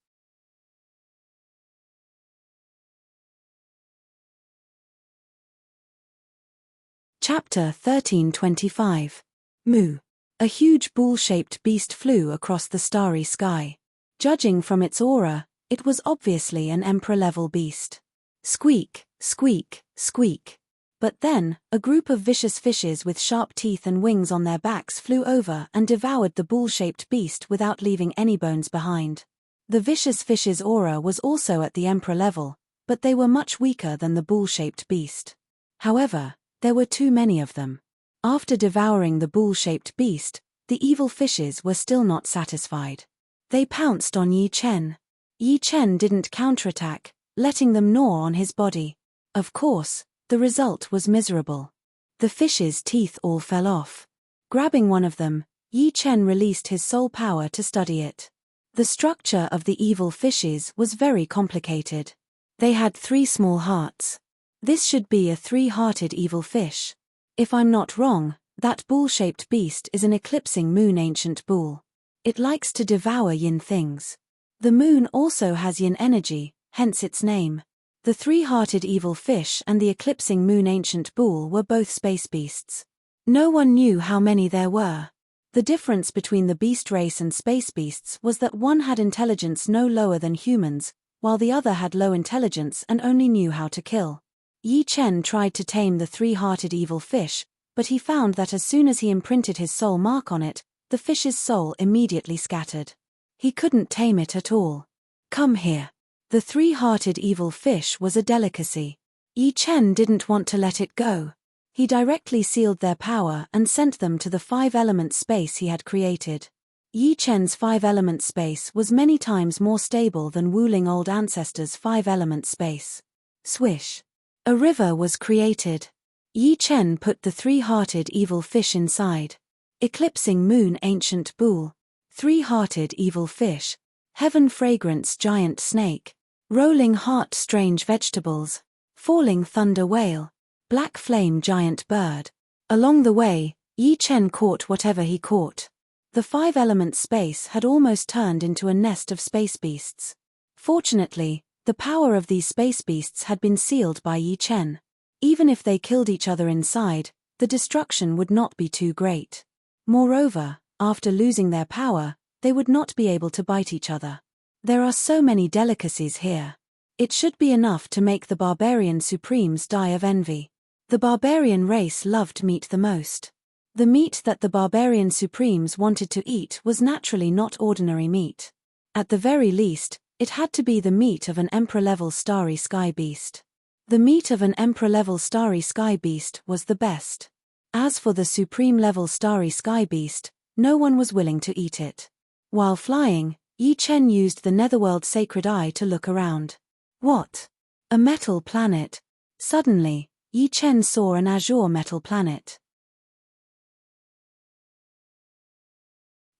Chapter 1325. Mu. A huge bull-shaped beast flew across the starry sky. Judging from its aura, it was obviously an emperor-level beast. Squeak, squeak, squeak. But then, a group of vicious fishes with sharp teeth and wings on their backs flew over and devoured the bull-shaped beast without leaving any bones behind. The vicious fish's aura was also at the emperor level, but they were much weaker than the bull-shaped beast. However, there were too many of them. After devouring the bull-shaped beast, the evil fishes were still not satisfied. They pounced on Yi Chen. Yi Chen didn't counterattack, letting them gnaw on his body. Of course, the result was miserable. The fish's teeth all fell off. Grabbing one of them, Yi Chen released his soul power to study it. The structure of the evil fishes was very complicated. They had 3 small hearts. This should be a 3-hearted evil fish. If I'm not wrong, that bull-shaped beast is an eclipsing moon ancient bull. It likes to devour yin things. The moon also has yin energy, hence its name. The 3-hearted evil fish and the eclipsing moon ancient bull were both space beasts. No one knew how many there were. The difference between the beast race and space beasts was that one had intelligence no lower than humans, while the other had low intelligence and only knew how to kill. Yi Chen tried to tame the 3-hearted evil fish, but he found that as soon as he imprinted his soul mark on it, the fish's soul immediately scattered. He couldn't tame it at all. Come here. The 3-hearted evil fish was a delicacy. Yi Chen didn't want to let it go. He directly sealed their power and sent them to the 5-element space he had created. Yi Chen's 5-element space was many times more stable than Wuling old ancestors' 5-element space. Swish. A river was created. Yi Chen put the 3-hearted evil fish inside. Eclipsing moon ancient bull. 3-hearted evil fish. Heaven fragrance giant snake. Rolling heart strange vegetables. Falling thunder whale. Black flame giant bird. Along the way, Yi Chen caught whatever he caught. The 5-element space had almost turned into a nest of space beasts. Fortunately, the power of these space beasts had been sealed by Yi Chen. Even if they killed each other inside, the destruction would not be too great. Moreover, after losing their power, they would not be able to bite each other. There are so many delicacies here. It should be enough to make the barbarian supremes die of envy. The barbarian race loved meat the most. The meat that the barbarian supremes wanted to eat was naturally not ordinary meat. At the very least, it had to be the meat of an emperor-level starry sky beast. The meat of an emperor-level starry sky beast was the best. As for the supreme-level starry sky beast, no one was willing to eat it. While flying, Yi Chen used the netherworld sacred eye to look around. What? A metal planet. Suddenly, Yi Chen saw an azure metal planet.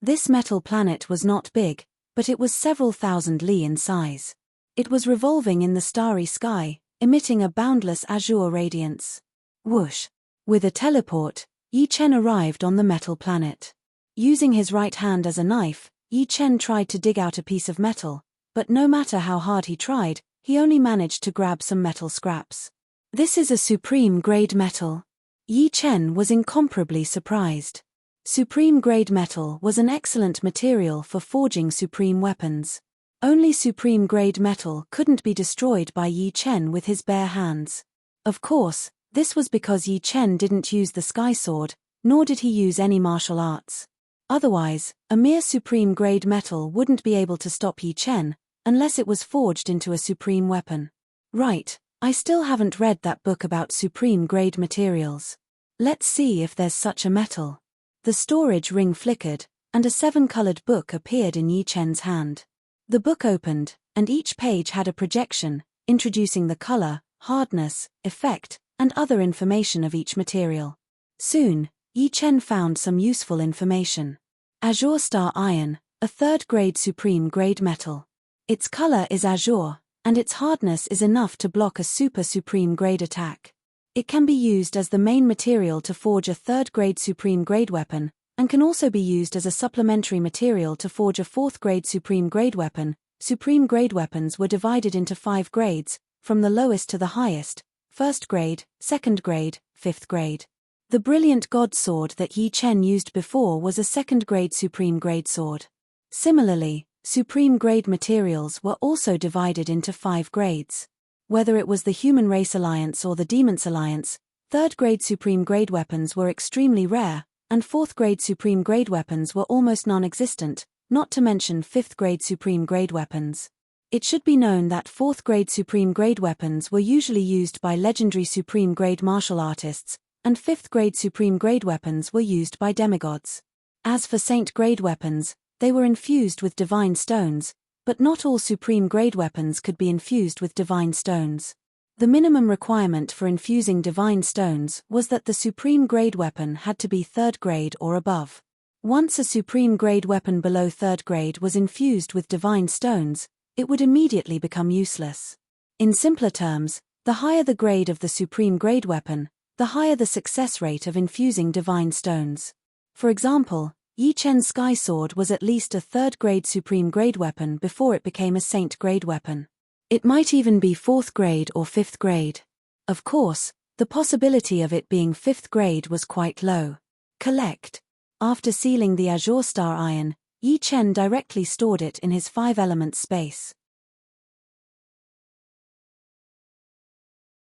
This metal planet was not big, but it was several thousand li in size. It was revolving in the starry sky, emitting a boundless azure radiance. Whoosh! With a teleport, Yi Chen arrived on the metal planet. Using his right hand as a knife, Yi Chen tried to dig out a piece of metal, but no matter how hard he tried, he only managed to grab some metal scraps. This is a supreme-grade metal. Yi Chen was incomparably surprised. Supreme-grade metal was an excellent material for forging supreme weapons. Only supreme-grade metal couldn't be destroyed by Yi Chen with his bare hands. Of course, this was because Yi Chen didn't use the sky sword, nor did he use any martial arts. Otherwise, a mere supreme-grade metal wouldn't be able to stop Yi Chen, unless it was forged into a supreme weapon. Right, I still haven't read that book about supreme-grade materials. Let's see if there's such a metal. The storage ring flickered, and a 7-colored book appeared in Yi Chen's hand. The book opened, and each page had a projection, introducing the color, hardness, effect, and other information of each material. Soon, Yi Chen found some useful information. Azure Star Iron, a 3rd-grade supreme-grade metal. Its color is azure, and its hardness is enough to block a super supreme-grade attack. It can be used as the main material to forge a 3rd-grade supreme-grade weapon, and can also be used as a supplementary material to forge a 4th-grade supreme-grade weapon. Supreme-grade weapons were divided into 5 grades, from the lowest to the highest: 1st grade, 2nd grade, 5th grade. The brilliant god sword that Yi Chen used before was a 2nd-grade supreme-grade sword. Similarly, supreme-grade materials were also divided into 5 grades. Whether it was the Human Race Alliance or the Demons Alliance, 3rd-grade supreme-grade weapons were extremely rare, and 4th-grade supreme-grade weapons were almost non-existent, not to mention 5th-grade supreme-grade weapons. It should be known that 4th-grade supreme-grade weapons were usually used by legendary supreme-grade martial artists, and 5th-grade supreme-grade weapons were used by demigods. As for saint-grade weapons, they were infused with divine stones, but not all supreme-grade weapons could be infused with divine stones. The minimum requirement for infusing divine stones was that the supreme-grade weapon had to be 3rd grade or above. Once a supreme grade weapon below 3rd grade was infused with divine stones, it would immediately become useless. In simpler terms, the higher the grade of the supreme grade weapon, the higher the success rate of infusing divine stones. For example, Yi Chen's Sky Sword was at least a 3rd grade supreme grade weapon before it became a saint grade weapon. It might even be 4th grade or 5th grade. Of course, the possibility of it being 5th grade was quite low. Collect. After sealing the Azure Star Iron, Yi Chen directly stored it in his 5-element space.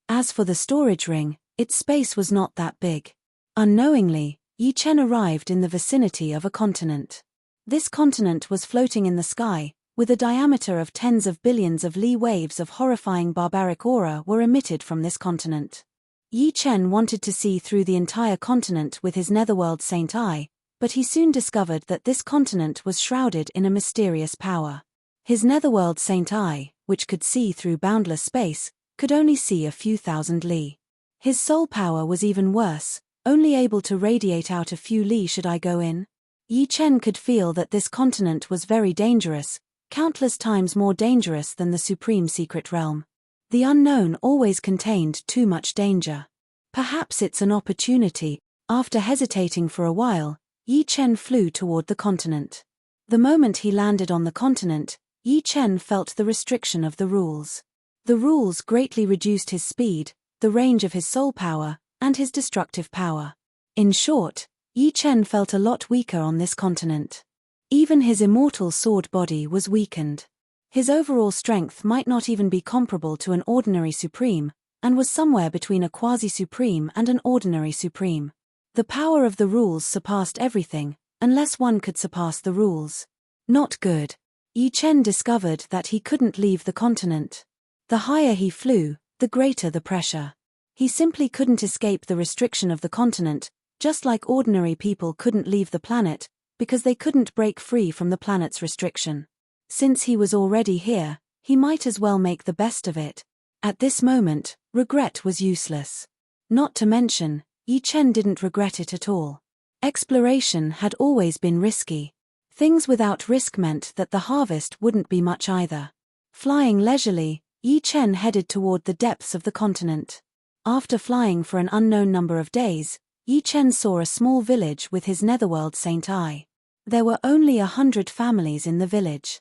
As for the storage ring, its space was not that big. Unknowingly, Yi Chen arrived in the vicinity of a continent. This continent was floating in the sky, with a diameter of tens of billions of Li. Waves of horrifying barbaric aura were emitted from this continent. Yi Chen wanted to see through the entire continent with his netherworld saint eye, but he soon discovered that this continent was shrouded in a mysterious power. His netherworld saint eye, which could see through boundless space, could only see a few thousand li. His soul power was even worse, only able to radiate out a few li should I go in. Yi Chen could feel that this continent was very dangerous, countless times more dangerous than the supreme secret realm. The unknown always contained too much danger. Perhaps it's an opportunity. After hesitating for a while, Yi Chen flew toward the continent. The moment he landed on the continent, Yi Chen felt the restriction of the rules. The rules greatly reduced his speed, the range of his soul power, and his destructive power. In short, Yi Chen felt a lot weaker on this continent. Even his immortal sword body was weakened. His overall strength might not even be comparable to an ordinary supreme, and was somewhere between a quasi-supreme and an ordinary supreme. The power of the rules surpassed everything, unless one could surpass the rules. Not good. Yi Chen discovered that he couldn't leave the continent. The higher he flew, the greater the pressure. He simply couldn't escape the restriction of the continent, just like ordinary people couldn't leave the planet, because they couldn't break free from the planet's restriction. Since he was already here, he might as well make the best of it. At this moment, regret was useless. Not to mention, Yi Chen didn't regret it at all. Exploration had always been risky. Things without risk meant that the harvest wouldn't be much either. Flying leisurely, Yi Chen headed toward the depths of the continent. After flying for an unknown number of days, Yi Chen saw a small village with his netherworld saint eye. There were only 100 families in the village.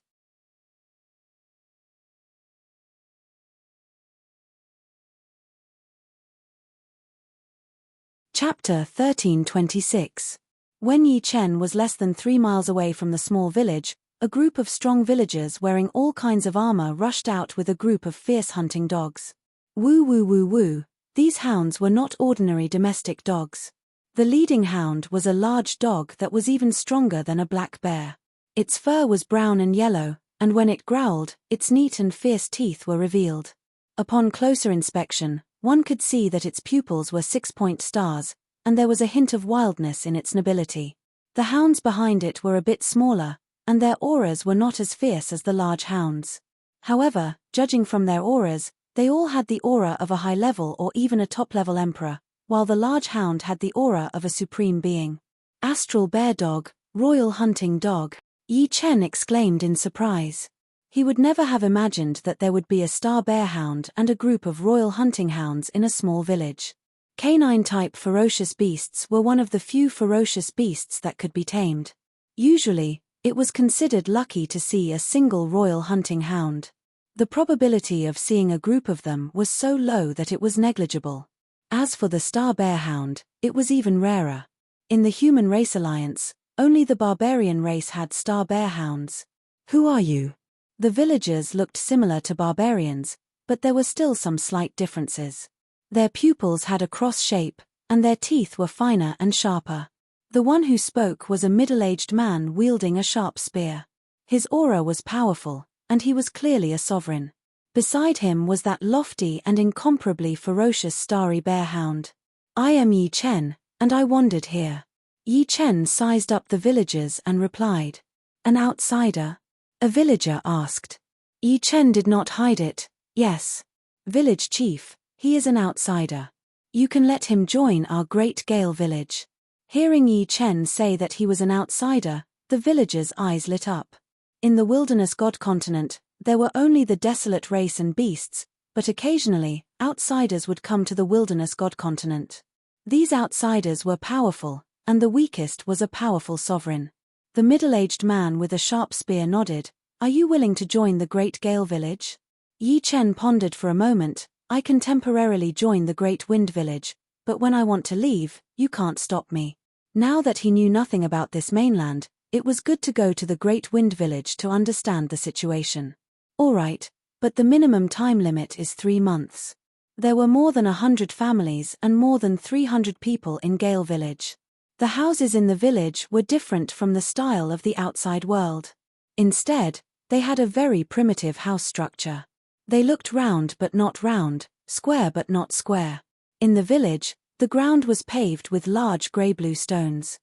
Chapter 1326. When Yi Chen was less than 3 miles away from the small village, a group of strong villagers wearing all kinds of armor rushed out with a group of fierce hunting dogs. Woo woo woo woo, these hounds were not ordinary domestic dogs. The leading hound was a large dog that was even stronger than a black bear. Its fur was brown and yellow, and when it growled, its neat and fierce teeth were revealed. Upon closer inspection, one could see that its pupils were 6-point stars, and there was a hint of wildness in its nobility. The hounds behind it were a bit smaller, and their auras were not as fierce as the large hounds. However, judging from their auras, they all had the aura of a high-level or even a top-level emperor, while the large hound had the aura of a supreme being. Astral bear dog, royal hunting dog, Yi Chen exclaimed in surprise. He would never have imagined that there would be a star bear hound and a group of royal hunting hounds in a small village. Canine-type ferocious beasts were one of the few ferocious beasts that could be tamed. Usually, it was considered lucky to see a single royal hunting hound. The probability of seeing a group of them was so low that it was negligible. As for the star bear hound, it was even rarer. In the Human Race Alliance, only the barbarian race had star bear hounds. Who are you? The villagers looked similar to barbarians, but there were still some slight differences. Their pupils had a cross shape, and their teeth were finer and sharper. The one who spoke was a middle-aged man wielding a sharp spear. His aura was powerful, and he was clearly a sovereign. Beside him was that lofty and incomparably ferocious starry bear hound. I am Yi Chen, and I wandered here. Yi Chen sized up the villagers and replied. An outsider? A villager asked. Yi Chen did not hide it. Yes. Village chief, he is an outsider. You can let him join our great Gale village. Hearing Yi Chen say that he was an outsider, the villagers' eyes lit up. In the wilderness god continent, there were only the desolate race and beasts, but occasionally, outsiders would come to the wilderness god continent. These outsiders were powerful, and the weakest was a powerful sovereign. The middle-aged man with a sharp spear nodded. "Are you willing to join the Great Gale Village?" Yi Chen pondered for a moment. "I can temporarily join the Great Wind Village, but when I want to leave, you can't stop me." Now that he knew nothing about this mainland, it was good to go to the Great Wind Village to understand the situation. All right, but the minimum time limit is 3 months. There were more than 100 families and more than 300 people in Gale Village. The houses in the village were different from the style of the outside world. Instead, they had a very primitive house structure. They looked round but not round, square but not square. In the village, the ground was paved with large grey-blue stones.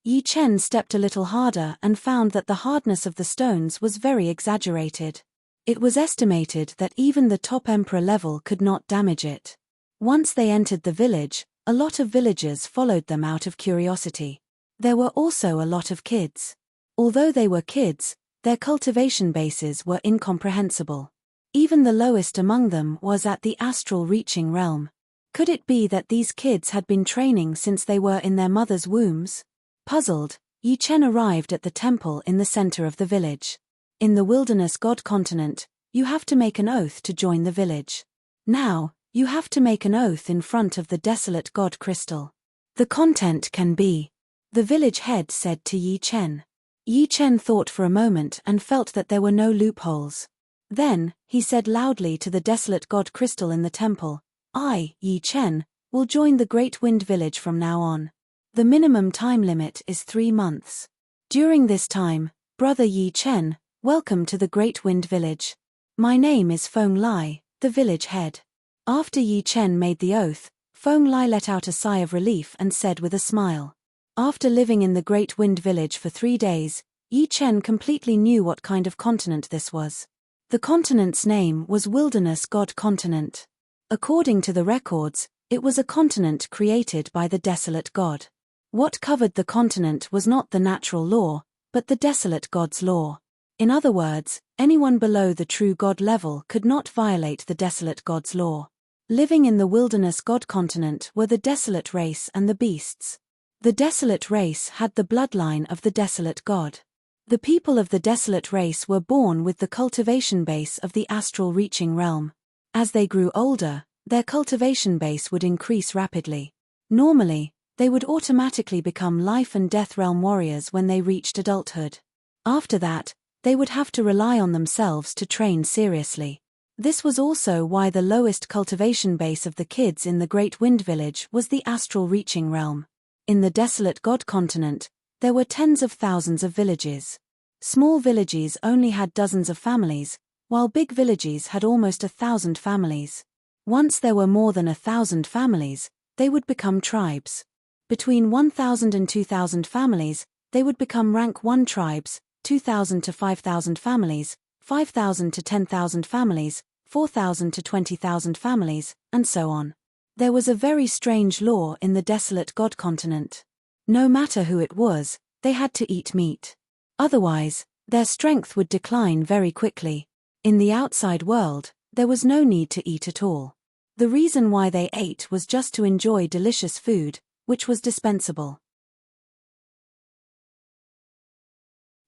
Yi Chen stepped a little harder and found that the hardness of the stones was very exaggerated. It was estimated that even the top emperor level could not damage it. Once they entered the village, a lot of villagers followed them out of curiosity. There were also a lot of kids. Although they were kids, their cultivation bases were incomprehensible. Even the lowest among them was at the astral reaching realm. Could it be that these kids had been training since they were in their mother's wombs? Puzzled, Yi Chen arrived at the temple in the center of the village. In the wilderness god continent, you have to make an oath to join the village. Now, you have to make an oath in front of the desolate god crystal. The content can be. The village head said to Yi Chen. Yi Chen thought for a moment and felt that there were no loopholes. Then, he said loudly to the desolate god crystal in the temple, "I, Yi Chen, will join the Great Wind Village from now on. The minimum time limit is 3 months. During this time, brother Yi Chen, welcome to the Great Wind Village. My name is Feng Lai, the village head." After Yi Chen made the oath, Feng Lai let out a sigh of relief and said with a smile. After living in the Great Wind Village for 3 days, Yi Chen completely knew what kind of continent this was. The continent's name was Wilderness God Continent. According to the records, it was a continent created by the desolate god. What covered the continent was not the natural law, but the desolate god's law. In other words, anyone below the true god level could not violate the desolate god's law. Living in the wilderness god continent were the desolate race and the beasts. The desolate race had the bloodline of the desolate god. The people of the desolate race were born with the cultivation base of the astral reaching realm. As they grew older, their cultivation base would increase rapidly. Normally, they would automatically become life and death realm warriors when they reached adulthood. After that, they would have to rely on themselves to train seriously. This was also why the lowest cultivation base of the kids in the Great Wind Village was the astral reaching realm. In the desolate god continent, there were tens of thousands of villages. Small villages only had dozens of families, while big villages had almost 1,000 families. Once there were more than 1,000 families, they would become tribes. Between 1,000 and 2,000 families, they would become rank 1 tribes, 2,000 to 5,000 families, 5,000 to 10,000 families, 4,000 to 20,000 families, and so on. There was a very strange law in the desolate god continent. No matter who it was, they had to eat meat. Otherwise, their strength would decline very quickly. In the outside world, there was no need to eat at all. The reason why they ate was just to enjoy delicious food, which was dispensable.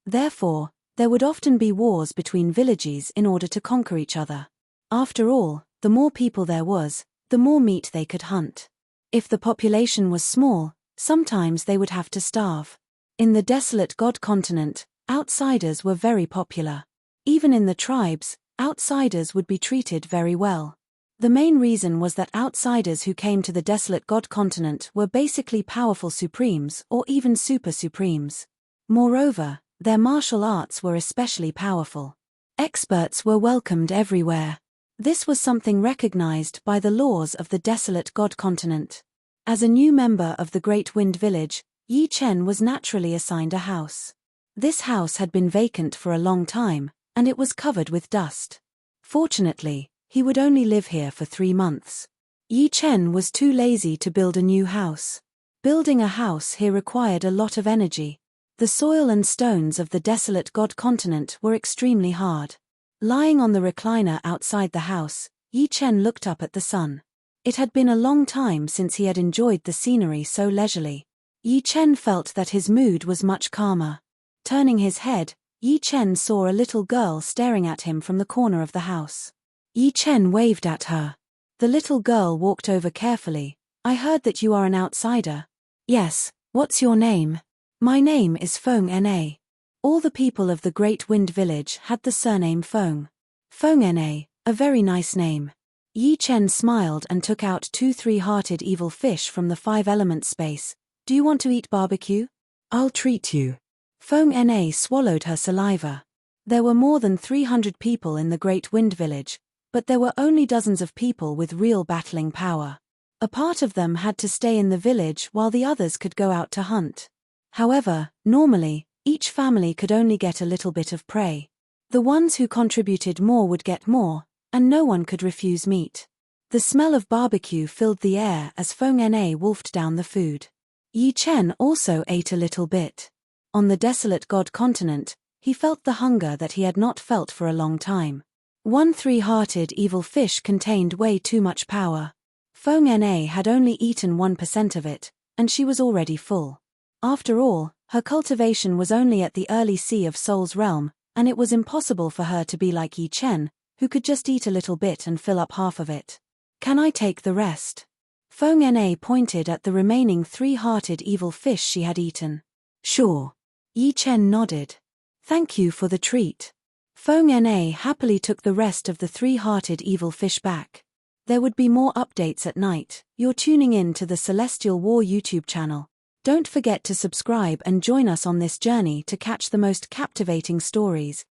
Therefore, there would often be wars between villages in order to conquer each other. After all, the more people there was, the more meat they could hunt. If the population was small, sometimes they would have to starve. In the desolate god continent, outsiders were very popular. Even in the tribes, outsiders would be treated very well. The main reason was that outsiders who came to the desolate god continent were basically powerful supremes or even super supremes. Moreover, their martial arts were especially powerful. Experts were welcomed everywhere. This was something recognized by the laws of the desolate god continent. As a new member of the Great Wind Village, Yi Chen was naturally assigned a house. This house had been vacant for a long time, and it was covered with dust. Fortunately, he would only live here for 3 months. Yi Chen was too lazy to build a new house. Building a house here required a lot of energy. The soil and stones of the desolate god continent were extremely hard. Lying on the recliner outside the house, Yi Chen looked up at the sun. It had been a long time since he had enjoyed the scenery so leisurely. Yi Chen felt that his mood was much calmer. Turning his head, Yi Chen saw a little girl staring at him from the corner of the house. Yi Chen waved at her. The little girl walked over carefully. "I heard that you are an outsider." "Yes, what's your name?" "My name is Feng Na." All the people of the Great Wind Village had the surname Feng. Feng Na, a very nice name. Yi Chen smiled and took out 2 three-hearted evil fish from the 5-element space. "Do you want to eat barbecue?" "I'll treat you." Feng Na swallowed her saliva. There were more than 300 people in the Great Wind Village, but there were only dozens of people with real battling power. A part of them had to stay in the village while the others could go out to hunt. However, normally, each family could only get a little bit of prey. The ones who contributed more would get more, and no one could refuse meat. The smell of barbecue filled the air as Feng Na wolfed down the food. Yi Chen also ate a little bit. On the desolate god continent, he felt the hunger that he had not felt for a long time. 1 three-hearted evil fish contained way too much power. Feng Na had only eaten 1% of it, and she was already full. After all, her cultivation was only at the early sea of Soul's realm, and it was impossible for her to be like Yi Chen, who could just eat a little bit and fill up half of it. "Can I take the rest?" Feng Na pointed at the remaining 3-hearted evil fish she had eaten. "Sure." Yi Chen nodded. "Thank you for the treat." Feng Na happily took the rest of the 3-hearted evil fish back. There would be more updates at night. You're tuning in to the Celestial War YouTube channel. Don't forget to subscribe and join us on this journey to catch the most captivating stories.